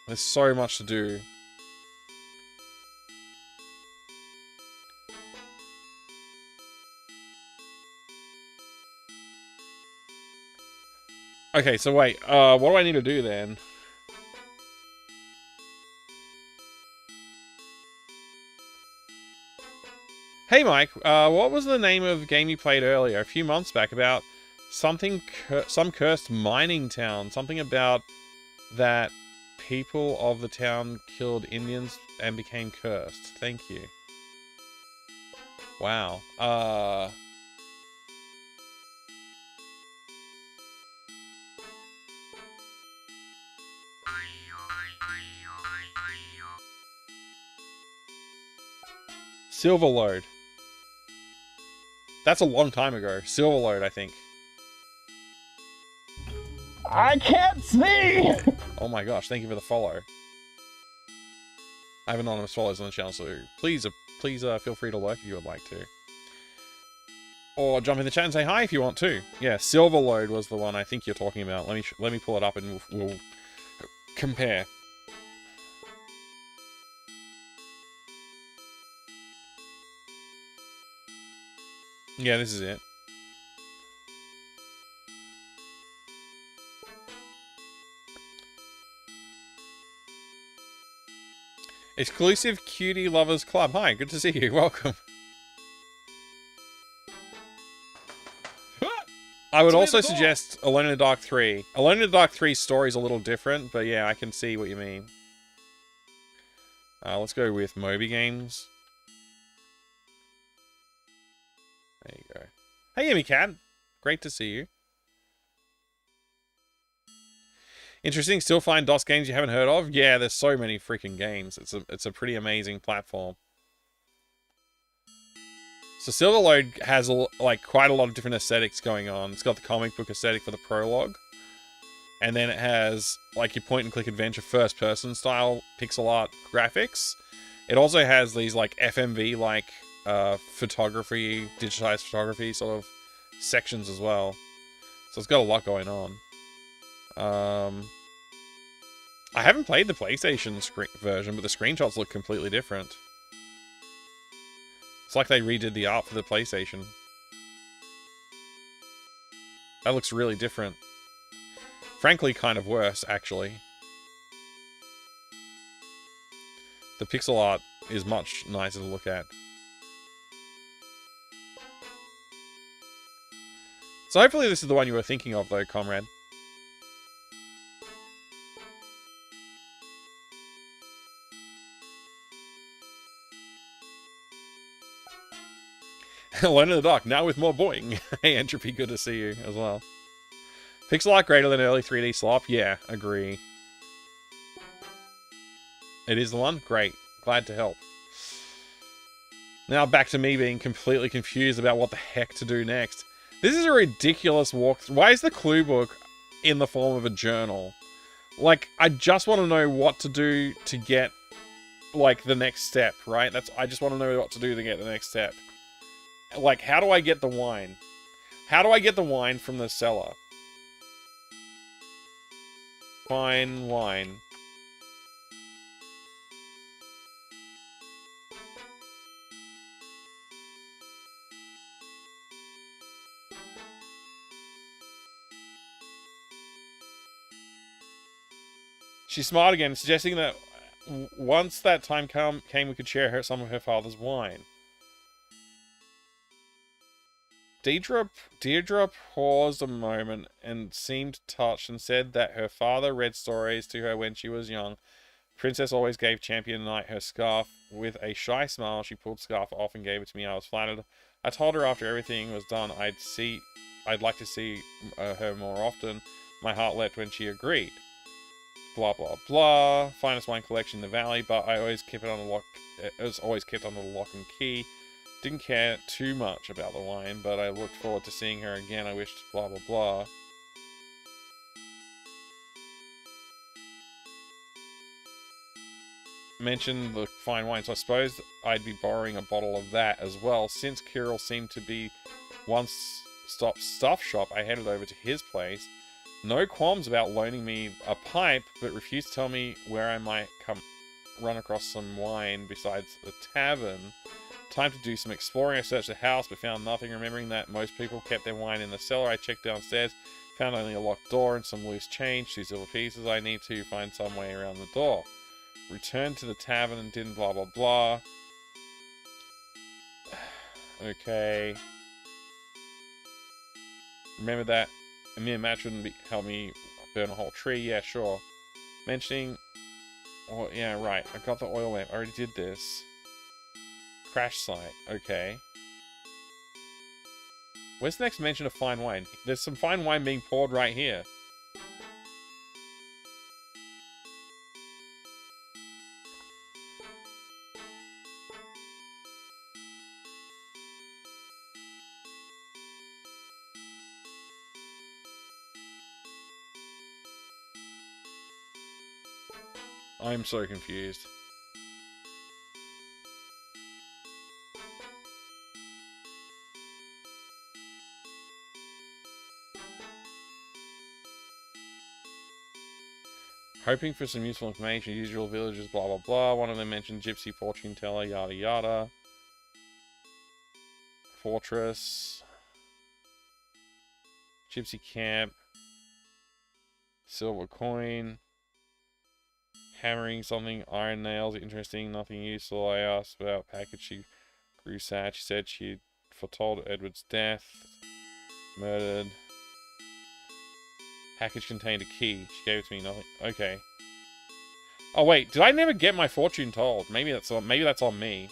There's so much to do. Okay, so wait, what do I need to do then? Hey Mike, what was the name of the game you played earlier, a few months back, about something, some cursed mining town, something about that people of the town killed Indians and became cursed. Thank you. Wow. Silverlode. That's a long time ago. Silverlode, I think. I can't see! Oh my gosh, thank you for the follow. I have anonymous follows on the channel, so please feel free to lurk if you would like to. Or jump in the chat and say hi if you want to. Yeah, Silverlode was the one I think you're talking about. Let me pull it up and we'll compare. Yeah, this is it. Exclusive Cutie Lovers Club. Hi, good to see you. Welcome. I would also suggest Alone in the Dark 3. Alone in the Dark 3's story is a little different, but yeah, I can see what you mean. Let's go with Moby Games. There you go. Hey, Yummy Cat. Great to see you. Interesting. Still find DOS games you haven't heard of? Yeah, there's so many freaking games. It's a pretty amazing platform. So Silverlode has like quite a lot of different aesthetics going on. It's got the comic book aesthetic for the prologue. And then it has like your point and click adventure first person style pixel art graphics. It also has these like FMV like photography, digitized photography sort of sections as well. So it's got a lot going on. I haven't played the PlayStation version, but the screenshots look completely different. It's like they redid the art for the PlayStation. That looks really different. Frankly, kind of worse, actually. The pixel art is much nicer to look at. So hopefully this is the one you were thinking of, though, comrade. Alone in the Dark, now with more boing. Hey, Entropy, good to see you as well. Pixel art greater than early 3D slop? Yeah, agree. It is the one? Great. Glad to help. Now back to me being completely confused about what the heck to do next. This is a ridiculous walkthrough. Why is the clue book in the form of a journal? Like, I just want to know what to do to get, like, the next step, right? I just want to know what to do to get the next step. Like, how do I get the wine? How do I get the wine from the cellar? Fine wine. She smiled again, suggesting that once that time came, we could share some of her father's wine. Deirdre paused a moment and seemed touched and said that her father read stories to her when she was young. Princess always gave Champion Knight her scarf. With a shy smile, she pulled the scarf off and gave it to me. I was flattered. I told her after everything was done, I'd like to see her more often. My heart leapt when she agreed. Blah, blah, blah. Finest wine collection in the valley, but I always kept it on the lock. It was always kept under the lock and key. Didn't care too much about the wine, but I looked forward to seeing her again. I wished blah, blah, blah. Mentioned the fine wine, so I suppose I'd be borrowing a bottle of that as well. Since Kirill seemed to be one-stop stuff shop, I headed over to his place. No qualms about loaning me a pipe, but refused to tell me where I might run across some wine besides the tavern. Time to do some exploring. I searched the house, but found nothing. Remembering that most people kept their wine in the cellar, I checked downstairs, found only a locked door and some loose change, 2 silver pieces. I need to find some way around the door. Returned to the tavern and didn't blah blah blah. Okay. Remember that a mere match wouldn't help me burn a whole tree. Yeah, sure. Mentioning... Oh, yeah, right. I got the oil lamp. I already did this. Crash site. Okay. Where's the next mention of fine wine? There's some fine wine being poured right here. I'm so confused. Hoping for some useful information, usual villagers, blah blah blah. One of them mentioned gypsy fortune teller, yada yada. Fortress. Gypsy camp. Silver coin. Hammering something, iron nails, interesting, nothing useful. I asked about package. She grew sad. She said she foretold Edward's death. Murdered. Package contained a key. She gave it to me nothing. Okay. Oh wait, did I never get my fortune told? Maybe that's on me.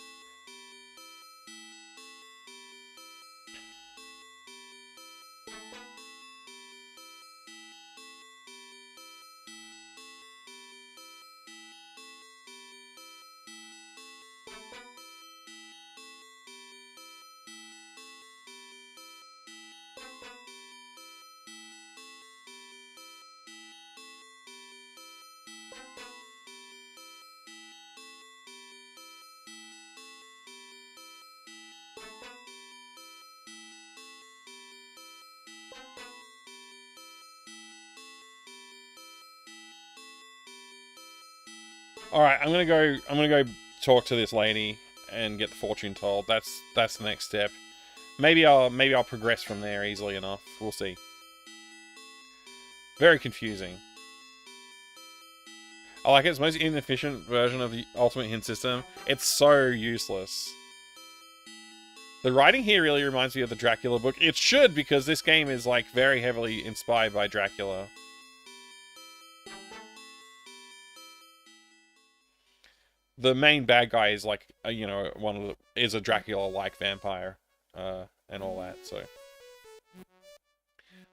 Alright, I'm gonna go talk to this lady and get the fortune told. That's the next step. Maybe I'll progress from there easily enough. We'll see. Very confusing. I like it. It's the most inefficient version of the Ultimate Hint system. It's so useless. The writing here really reminds me of the Dracula book. It should, because this game is like very heavily inspired by Dracula. The main bad guy is like, you know, is a Dracula-like vampire, and all that. So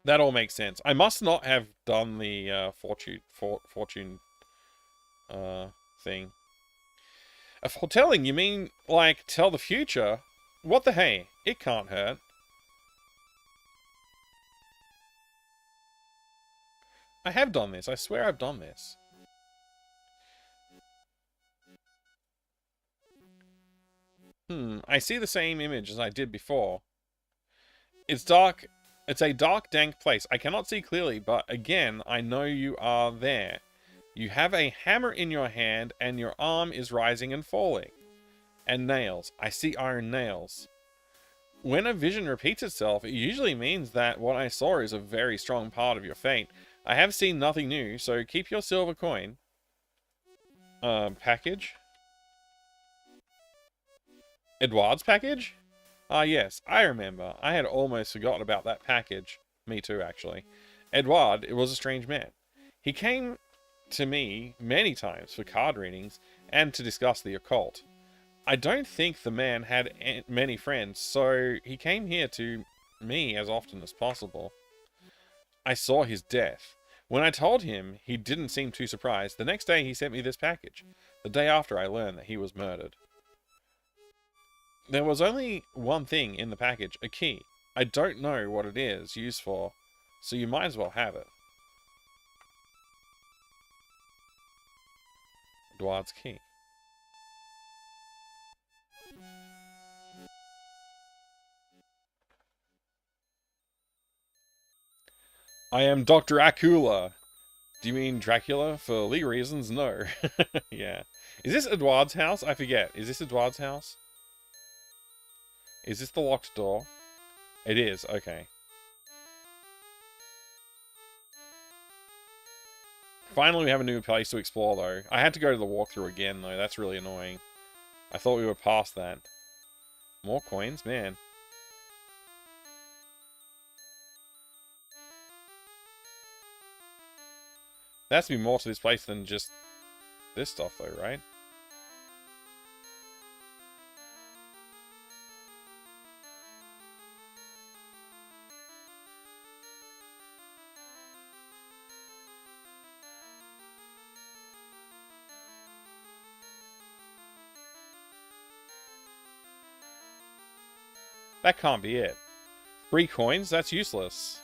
that all makes sense. I must not have done the fortune thing. A foretelling? You mean like tell the future? What the hey? It can't hurt. I have done this. I swear I've done this. I see the same image as I did before. It's dark. It's a dark, dank place. I cannot see clearly, but again, I know you are there. You have a hammer in your hand, and your arm is rising and falling. And nails. I see iron nails. When a vision repeats itself, it usually means that what I saw is a very strong part of your fate. I have seen nothing new, so keep your silver coin. Package? Edouard's package? Ah, yes, I remember. I had almost forgotten about that package. Me too, actually. Edouard, it was a strange man. He came to me many times for card readings and to discuss the occult. I don't think the man had many friends, so he came here to me as often as possible. I saw his death. When I told him, he didn't seem too surprised. The next day, he sent me this package. The day after, I learned that he was murdered. There was only one thing in the package, a key. I don't know what it is used for, so you might as well have it. Edouard's key. I am Dr. Akula. Do you mean Dracula? For legal reasons, no. Yeah. Is this Edouard's house? I forget. Is this Edouard's house? Is this the locked door? It is, okay. Finally, we have a new place to explore, though. I had to go to the walkthrough again, though. That's really annoying. I thought we were past that. More coins? Man. There has to be more to this place than just this stuff, though, right? That can't be it. 3 coins? That's useless.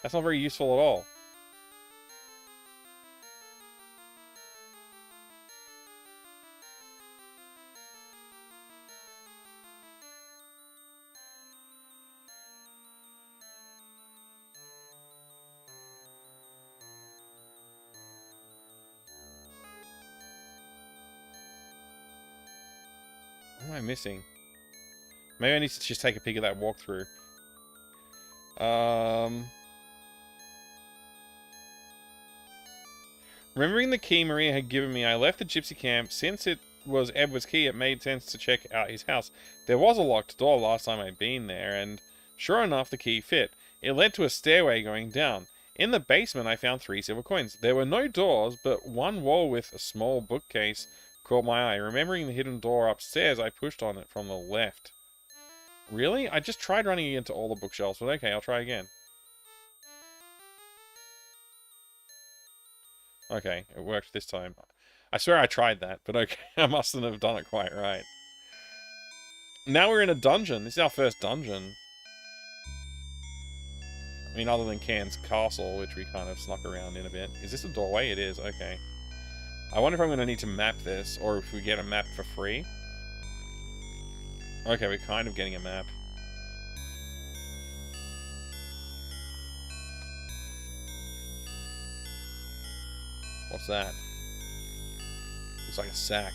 That's not very useful at all. What am I missing? Maybe I need to just take a peek at that walkthrough. Remembering the key Maria had given me, I left the gypsy camp. Since it was Edward's key, it made sense to check out his house. There was a locked door last time I'd been there, and sure enough, the key fit. It led to a stairway going down. In the basement, I found 3 silver coins. There were no doors, but one wall with a small bookcase caught my eye. Remembering the hidden door upstairs, I pushed on it from the left. Really? I just tried running into all the bookshelves, but okay, I'll try again. Okay, it worked this time. I swear I tried that, but okay, I mustn't have done it quite right. Now we're in a dungeon. This is our first dungeon. I mean, other than Cairns Castle, which we kind of snuck around in a bit. Is this a doorway? It is, okay. I wonder if I'm going to need to map this, or if we get a map for free. Okay, we're kind of getting a map. What's that? Looks like a sack.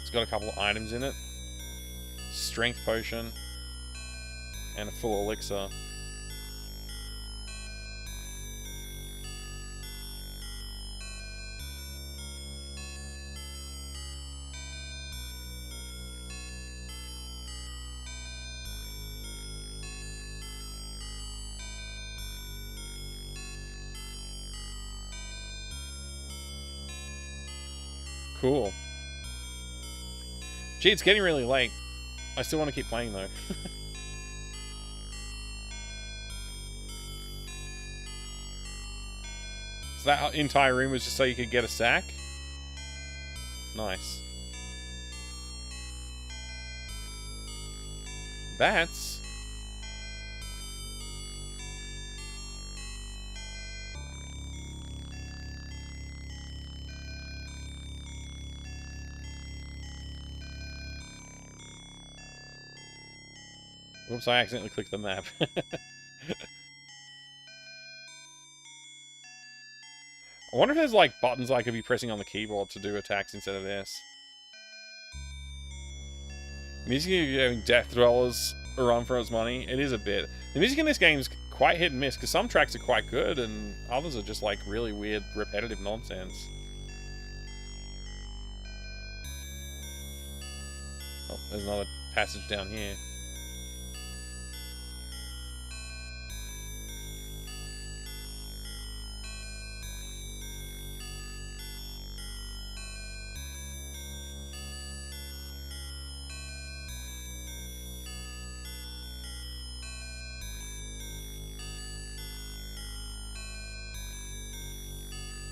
It's got a couple of items in it. Strength potion. And a full elixir. Cool. Gee, it's getting really late. I still want to keep playing, though. So that entire room was just so you could get a sack? Nice. Bats? Whoops, I accidentally clicked the map. I wonder if there's, like, buttons I could be pressing on the keyboard to do attacks instead of this. Music is giving Death Dwellers a run for its money. It is a bit. The music in this game is quite hit and miss, because some tracks are quite good, and others are just, like, really weird, repetitive nonsense. Oh, there's another passage down here.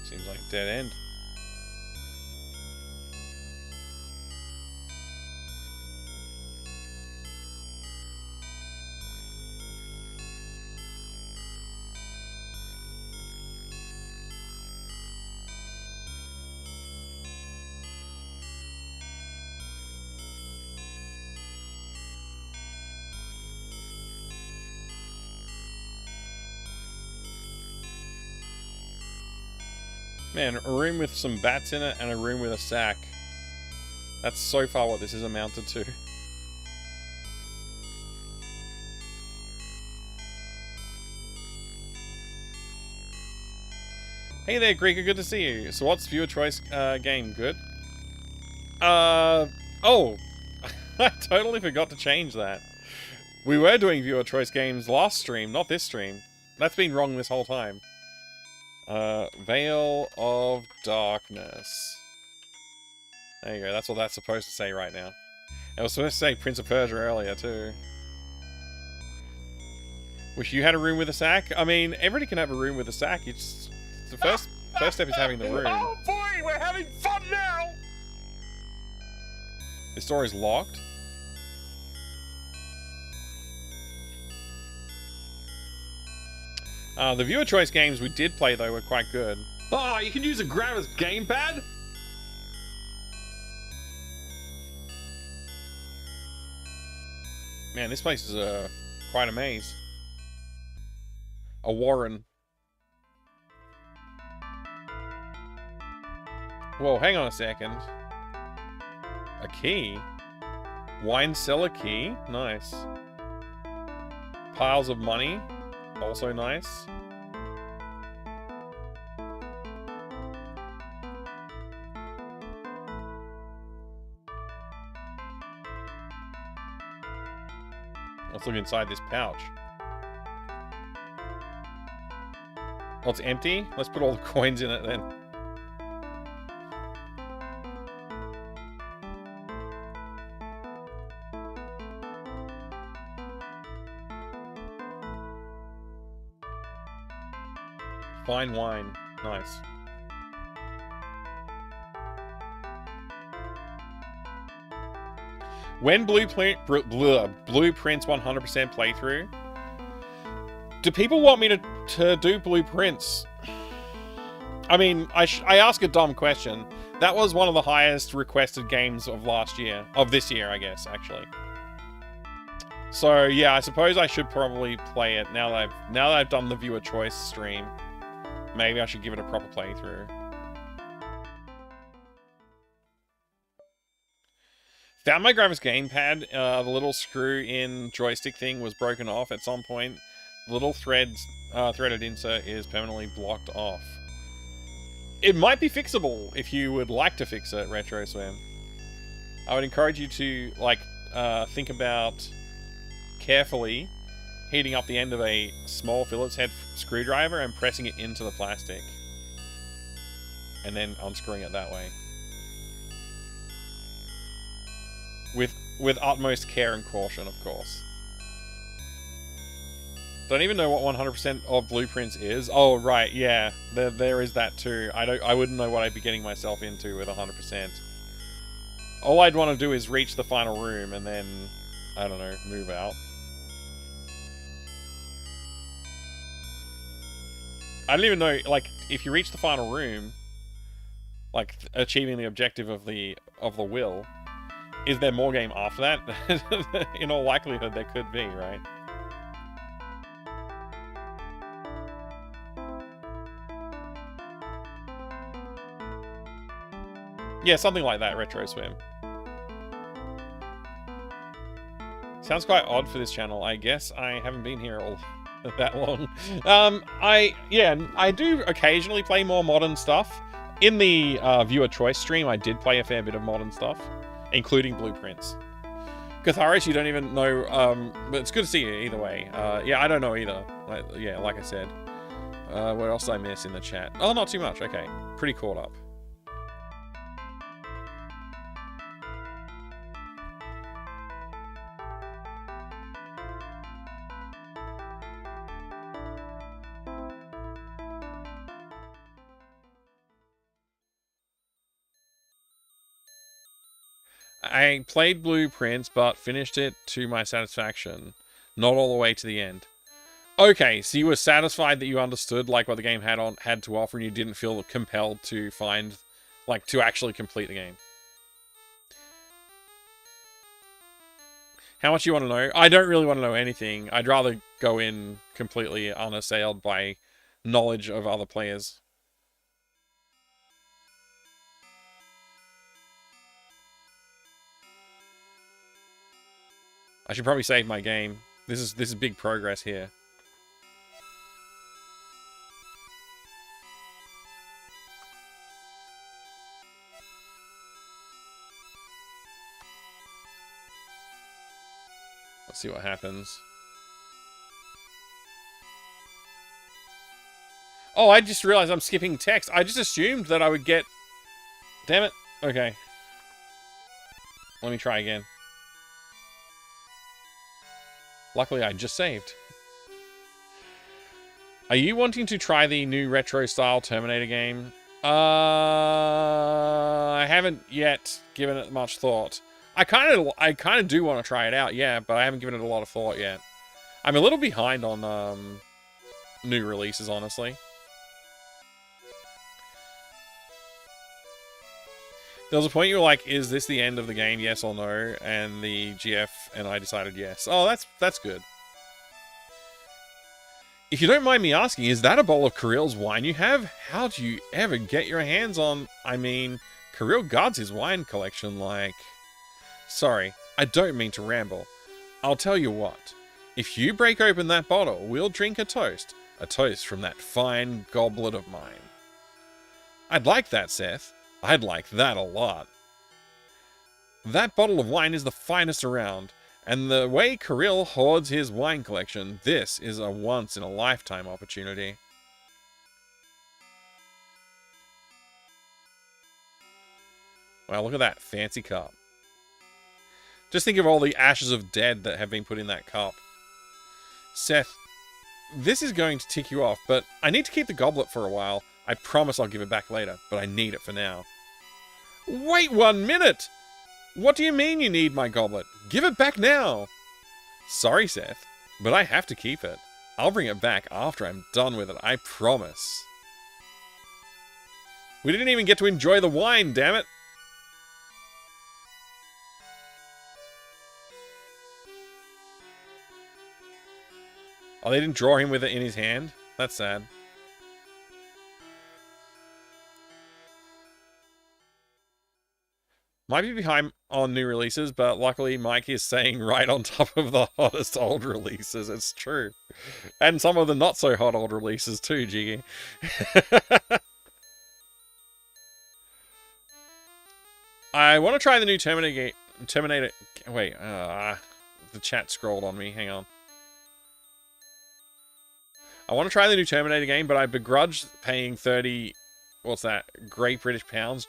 Seems like a dead end. Man, a room with some bats in it and a room with a sack. That's so far what this is amounted to. Hey there, Greeker, good to see you. So what's viewer choice game? Good? Oh! I totally forgot to change that. We were doing viewer choice games last stream, not this stream. That's been wrong this whole time. Veil of Darkness. There you go, that's what that's supposed to say right now. It was supposed to say Prince of Persia earlier, too. Wish you had a room with a sack? I mean, everybody can have a room with a sack. It's the first step is having the room. Oh boy, we're having fun now! This door is locked. The viewer choice games we did play, though, were quite good. Oh, you can use a Gravis gamepad? Man, this place is quite a maze. A warren. Whoa, hang on a second. A key? Wine cellar key? Nice. Piles of money? Also nice. Let's look inside this pouch. Oh, it's empty? Let's put all the coins in it then. Fine wine. Nice. When Blueprint's 100% playthrough, do people want me to do Blueprints? I mean, I ask a dumb question. That was one of the highest requested games of last year. Of this year, I guess, actually. So, yeah, I suppose I should probably play it now that I've done the viewer choice stream. Maybe I should give it a proper playthrough. Found my graphics gamepad. The little screw-in joystick thing was broken off at some point. The little threaded insert is permanently blocked off. It might be fixable if you would like to fix it, RetroSwim. I would encourage you to, like, think about carefully heating up the end of a small Phillips head screwdriver and pressing it into the plastic. And then unscrewing it that way. With utmost care and caution, of course. Don't even know what 100% of Blueprints is. Oh, right, yeah. There is that too. I wouldn't know what I'd be getting myself into with 100%. All I'd want to do is reach the final room and then, I don't know, move out. I don't even know, like, if you reach the final room, like, achieving the objective of the will, is there more game after that? In all likelihood, there could be, right? Yeah, something like that, RetroSwim. Sounds quite odd for this channel. I guess I haven't been here all that long. I do occasionally play more modern stuff. In the viewer choice stream, I did play a fair bit of modern stuff, including Blueprints. Catharis, you don't even know, but it's good to see you either way. Yeah, I don't know either. Like I said. What else did I miss in the chat? Oh, not too much. Okay, pretty caught up. I played Blueprints, but finished it to my satisfaction. Not all the way to the end. Okay, so you were satisfied that you understood like what the game had to offer, and you didn't feel compelled to to actually complete the game. How much you want to know? I don't really want to know anything. I'd rather go in completely unassailed by knowledge of other players. I should probably save my game. This is big progress here. Let's see what happens. Oh, I just realized I'm skipping text. I just assumed that I would get... Damn it. Okay. Let me try again. Luckily, I just saved. Are you wanting to try the new retro-style Terminator game? I haven't yet given it much thought. I kind of do want to try it out, yeah, but I haven't given it a lot of thought yet. I'm a little behind on new releases, honestly. There was a point you were like, is this the end of the game, yes or no? And the GF and I decided yes. Oh, that's good. If you don't mind me asking, is that a bowl of Kirill's wine you have? How do you ever get your hands on... I mean, Kirill guards his wine collection like... Sorry, I don't mean to ramble. I'll tell you what. If you break open that bottle, we'll drink a toast. A toast from that fine goblet of mine. I'd like that, Seth. I'd like that a lot. That bottle of wine is the finest around, And the way Kirill hoards his wine collection, this is a once-in-a-lifetime opportunity. Wow, look at that fancy cup. Just think of all the ashes of dead that have been put in that cup. Seth, this is going to tick you off, but I need to keep the goblet for a while. I promise I'll give it back later, but I need it for now. Wait 1 minute! What do you mean you need my goblet? Give it back now! Sorry, Seth, but I have to keep it. I'll bring it back after I'm done with it, I promise. We didn't even get to enjoy the wine, damn it! Oh, they didn't draw him with it in his hand? That's sad. Might be behind on new releases, but luckily Mike is staying right on top of the hottest old releases. It's true. And some of the not so hot old releases too, Jiggy. I want to try the new Terminator... Wait, the chat scrolled on me. Hang on. I want to try the new Terminator game, but I begrudge paying 30... What's that? Great British pounds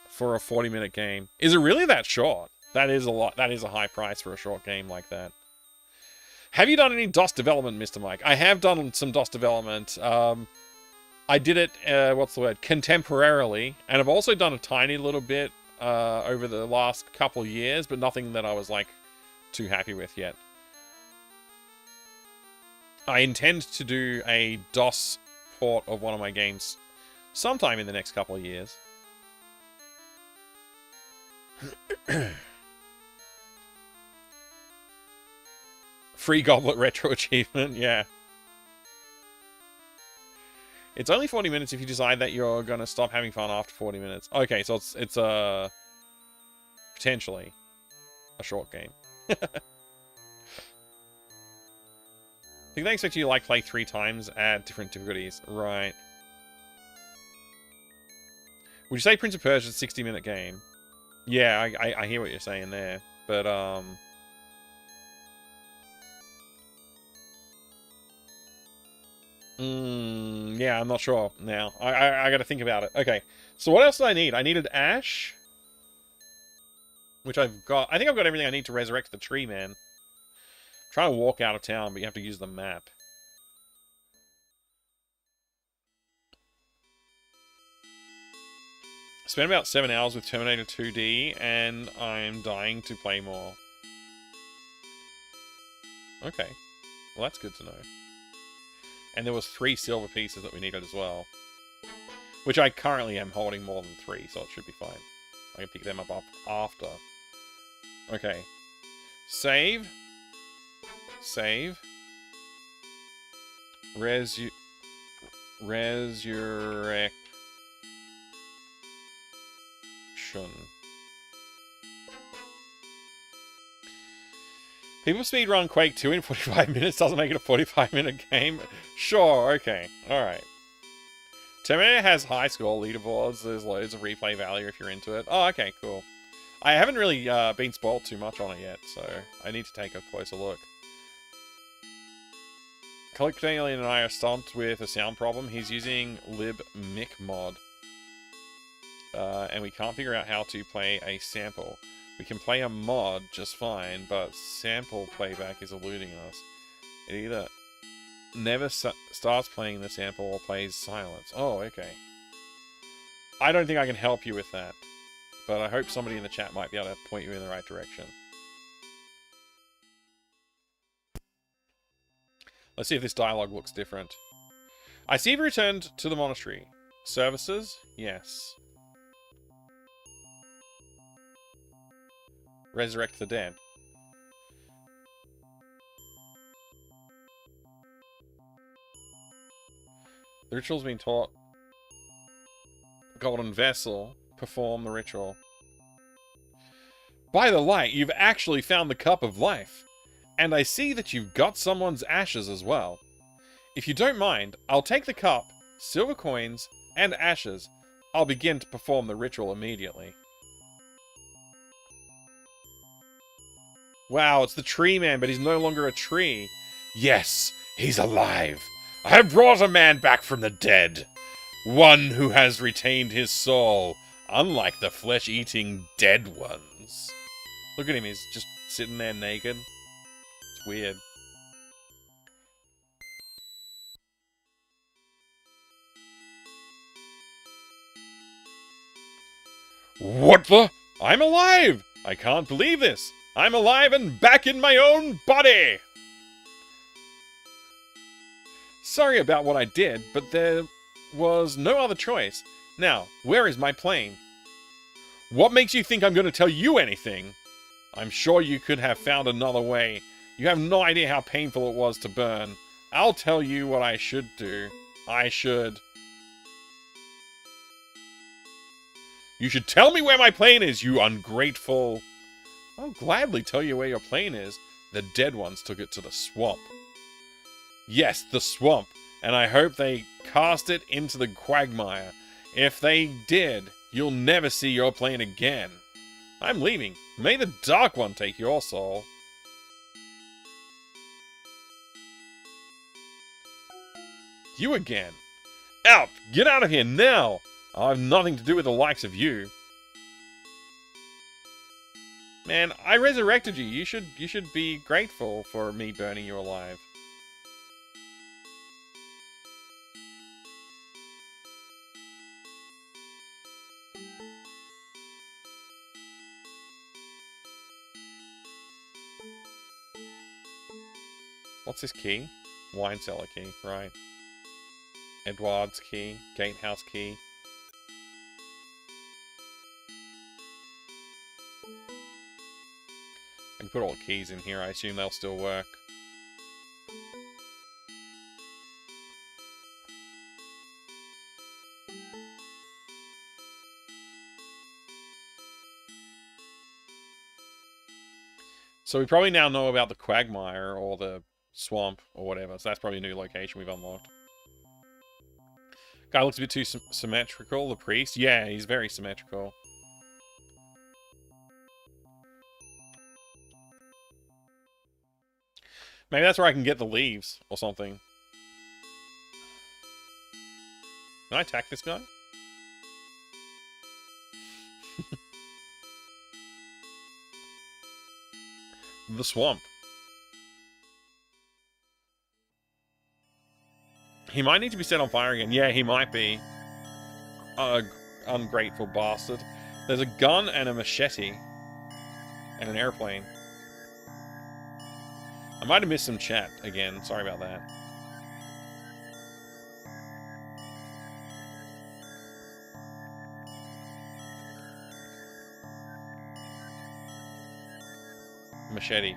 for a 40-minute game. Is it really that short? That is a lot. That is a high price for a short game like that. Have you done any DOS development, Mr. Mike? I have done some DOS development. I did it, what's the word? Contemporarily. And I've also done a tiny little bit over the last couple of years, but nothing that I was, like, too happy with yet. I intend to do a DOS port of one of my games sometime in the next couple of years. Free Goblet Retro Achievement, yeah. It's only 40 minutes if you decide that you're going to stop having fun after 40 minutes. Okay, so it's potentially a short game. I think they expect you to, like, play 3 times at different difficulties. Right. Would you say Prince of Persia is a 60-minute game? Yeah, I hear what you're saying there. But, yeah, I'm not sure now. I gotta think about it. Okay, so what else do I need? I needed Ash. Which I've got. I think I've got everything I need to resurrect the tree man. Trying to walk out of town, but you have to use the map. Spent about 7 hours with Terminator 2D, and I'm dying to play more. Okay. Well, that's good to know. And there was 3 silver pieces that we needed as well. Which I currently am holding more than 3, so it should be fine. I can pick them up after. Okay. Save. Save. Resurrection. People speedrun Quake 2 in 45 minutes doesn't make it a 45-minute game? Sure, okay. Alright. Terminator has high score leaderboards. There's loads of replay value if you're into it. Oh, okay, cool. I haven't really been spoiled too much on it yet, so I need to take a closer look. Collectalian and I are stumped with a sound problem. He's using libmicmod. And we can't figure out how to play a sample. We can play a mod just fine, but sample playback is eluding us. It either never starts playing the sample or plays silence. Oh, okay. I don't think I can help you with that, but I hope somebody in the chat might be able to point you in the right direction. Let's see if this dialogue looks different. I see you've returned to the monastery. Services? Yes. Resurrect the dead. The ritual's been taught. Golden vessel. Perform the ritual. By the light, you've actually found the cup of life. And I see that you've got someone's ashes as well. If you don't mind, I'll take the cup, silver coins, and ashes. I'll begin to perform the ritual immediately. Wow, it's the tree man, but he's no longer a tree. Yes, he's alive. I have brought a man back from the dead. One who has retained his soul, unlike the flesh-eating dead ones. Look at him, he's just sitting there naked. It's weird. What the? I'm alive! I can't believe this! I'm alive and back in my own body! Sorry about what I did, but there was no other choice. Now, where is my plane? What makes you think I'm going to tell you anything? I'm sure you could have found another way. You have no idea how painful it was to burn. I'll tell you what I should do. You should tell me where my plane is, you ungrateful. I'll gladly tell you where your plane is. The dead ones took it to the swamp. Yes, the swamp. And I hope they cast it into the quagmire. If they did, you'll never see your plane again. I'm leaving. May the Dark One take your soul. You again. Out! Get out of here now! I have nothing to do with the likes of you. Man, I resurrected you. You should be grateful for me burning you alive. What's this key? Wine cellar key, right. Edward's key, gatehouse key. I can put all the keys in here, I assume they'll still work. So we probably now know about the quagmire, or the swamp, or whatever, so that's probably a new location we've unlocked. Guy looks a bit too symmetrical, the priest. Yeah, he's very symmetrical. Maybe that's where I can get the leaves, or something. Can I attack this guy? The swamp. He might need to be set on fire again. Yeah, he might be. Ungrateful bastard. There's a gun and a machete. And an airplane. I might have missed some chat again. Sorry about that. Machete.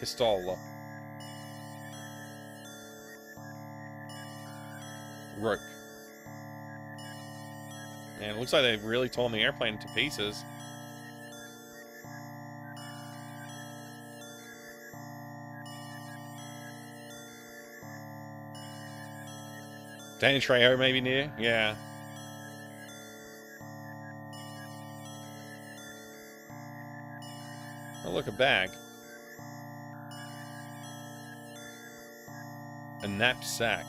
Pistola. Rope. Man, it looks like they've really torn the airplane to pieces. Danny Trejo maybe near? Yeah. Oh, look, a bag. A knapsack.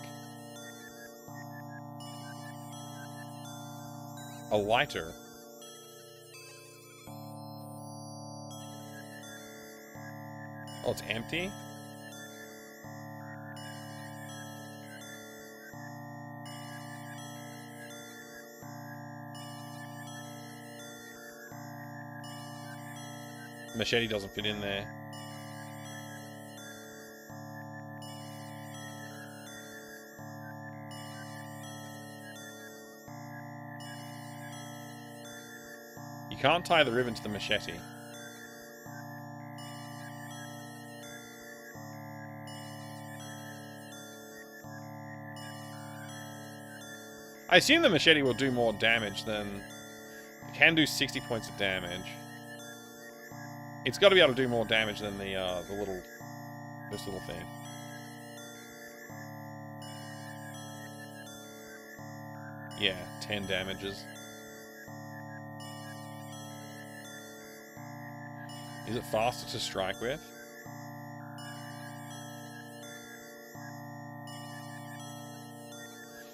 A lighter. Oh, it's empty? Machete doesn't fit in there. You can't tie the ribbon to the machete. I assume the machete will do more damage than... It can do 60 points of damage. It's got to be able to do more damage than this little thing. Yeah, 10 damages. Is it faster to strike with?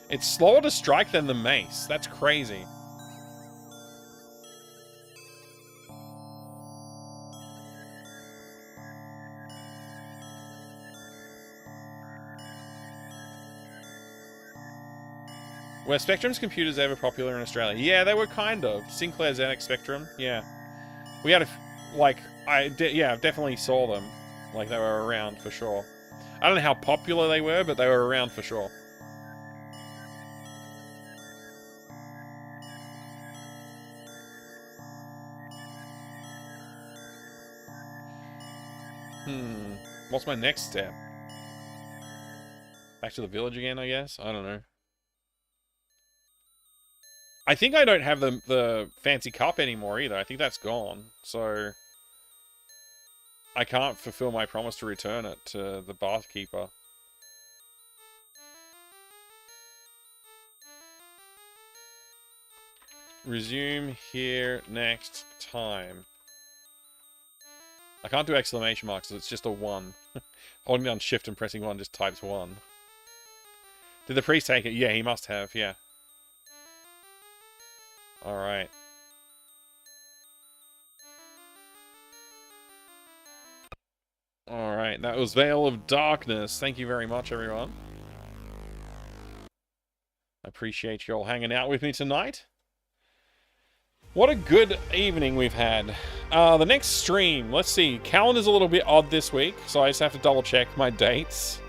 It's slower to strike than the mace. That's crazy. Were Spectrum's computers ever popular in Australia? Yeah, they were kind of. Sinclair ZX Spectrum, yeah. We had a, like, yeah, definitely saw them. Like, they were around for sure. I don't know how popular they were, but they were around for sure. What's my next step? Back to the village again, I guess? I don't know. I think I don't have the fancy cup anymore either. I think that's gone. So I can't fulfill my promise to return it to the barkeeper. Resume here next time. I can't do exclamation marks, it's just a 1. Holding down shift and pressing 1 just types 1. Did the priest take it? Yeah, he must have, yeah. Alright. Alright, that was Veil of Darkness. Thank you very much, everyone. I appreciate you all hanging out with me tonight. What a good evening we've had. The next stream, let's see. Calendar's a little bit odd this week, so I just have to double check my dates.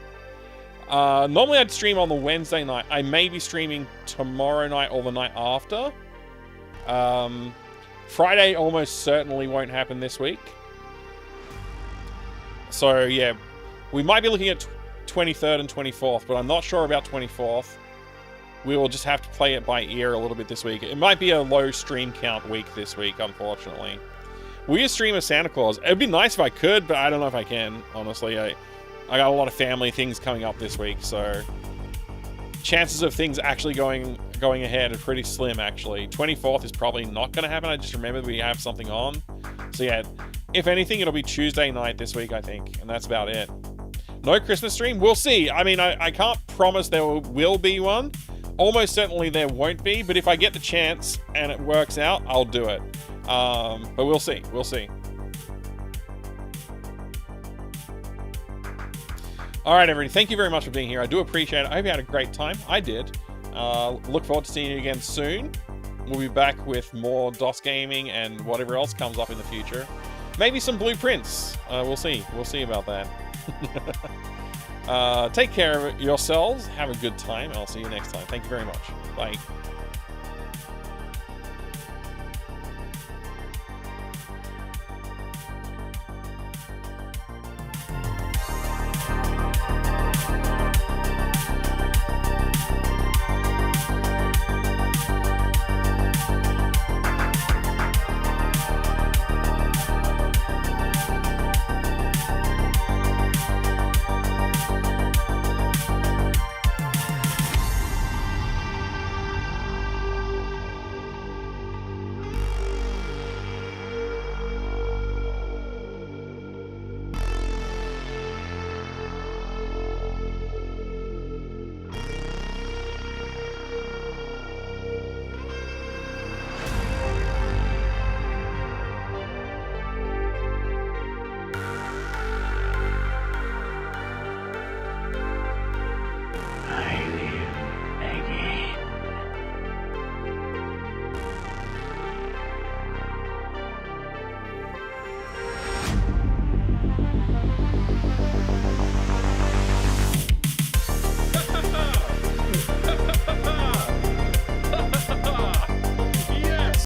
Normally I'd stream on the Wednesday night. I may be streaming tomorrow night or the night after. Friday almost certainly won't happen this week. So yeah, we might be looking at 23rd and 24th, but I'm not sure about 24th. We will just have to play it by ear a little bit this week. It might be a low stream count week this week, unfortunately. Will you stream as Santa Claus? It'd be nice if I could, but I don't know if I can, honestly. I got a lot of family things coming up this week, so chances of things actually going ahead are pretty slim, actually. 24th is probably not going to happen. I just remembered we have something on. So yeah, if anything, it'll be Tuesday night this week, I think, and that's about it. No Christmas stream? We'll see. I mean, I can't promise there will be one. Almost certainly there won't be, but if I get the chance and it works out, I'll do it. But we'll see. We'll see. All right, everybody. Thank you very much for being here. I do appreciate it. I hope you had a great time. I did. Look forward to seeing you again soon. We'll be back with more DOS gaming and whatever else comes up in the future. Maybe some blueprints. We'll see. We'll see about that. Take care of yourselves. Have a good time. I'll see you next time. Thank you very much. Bye.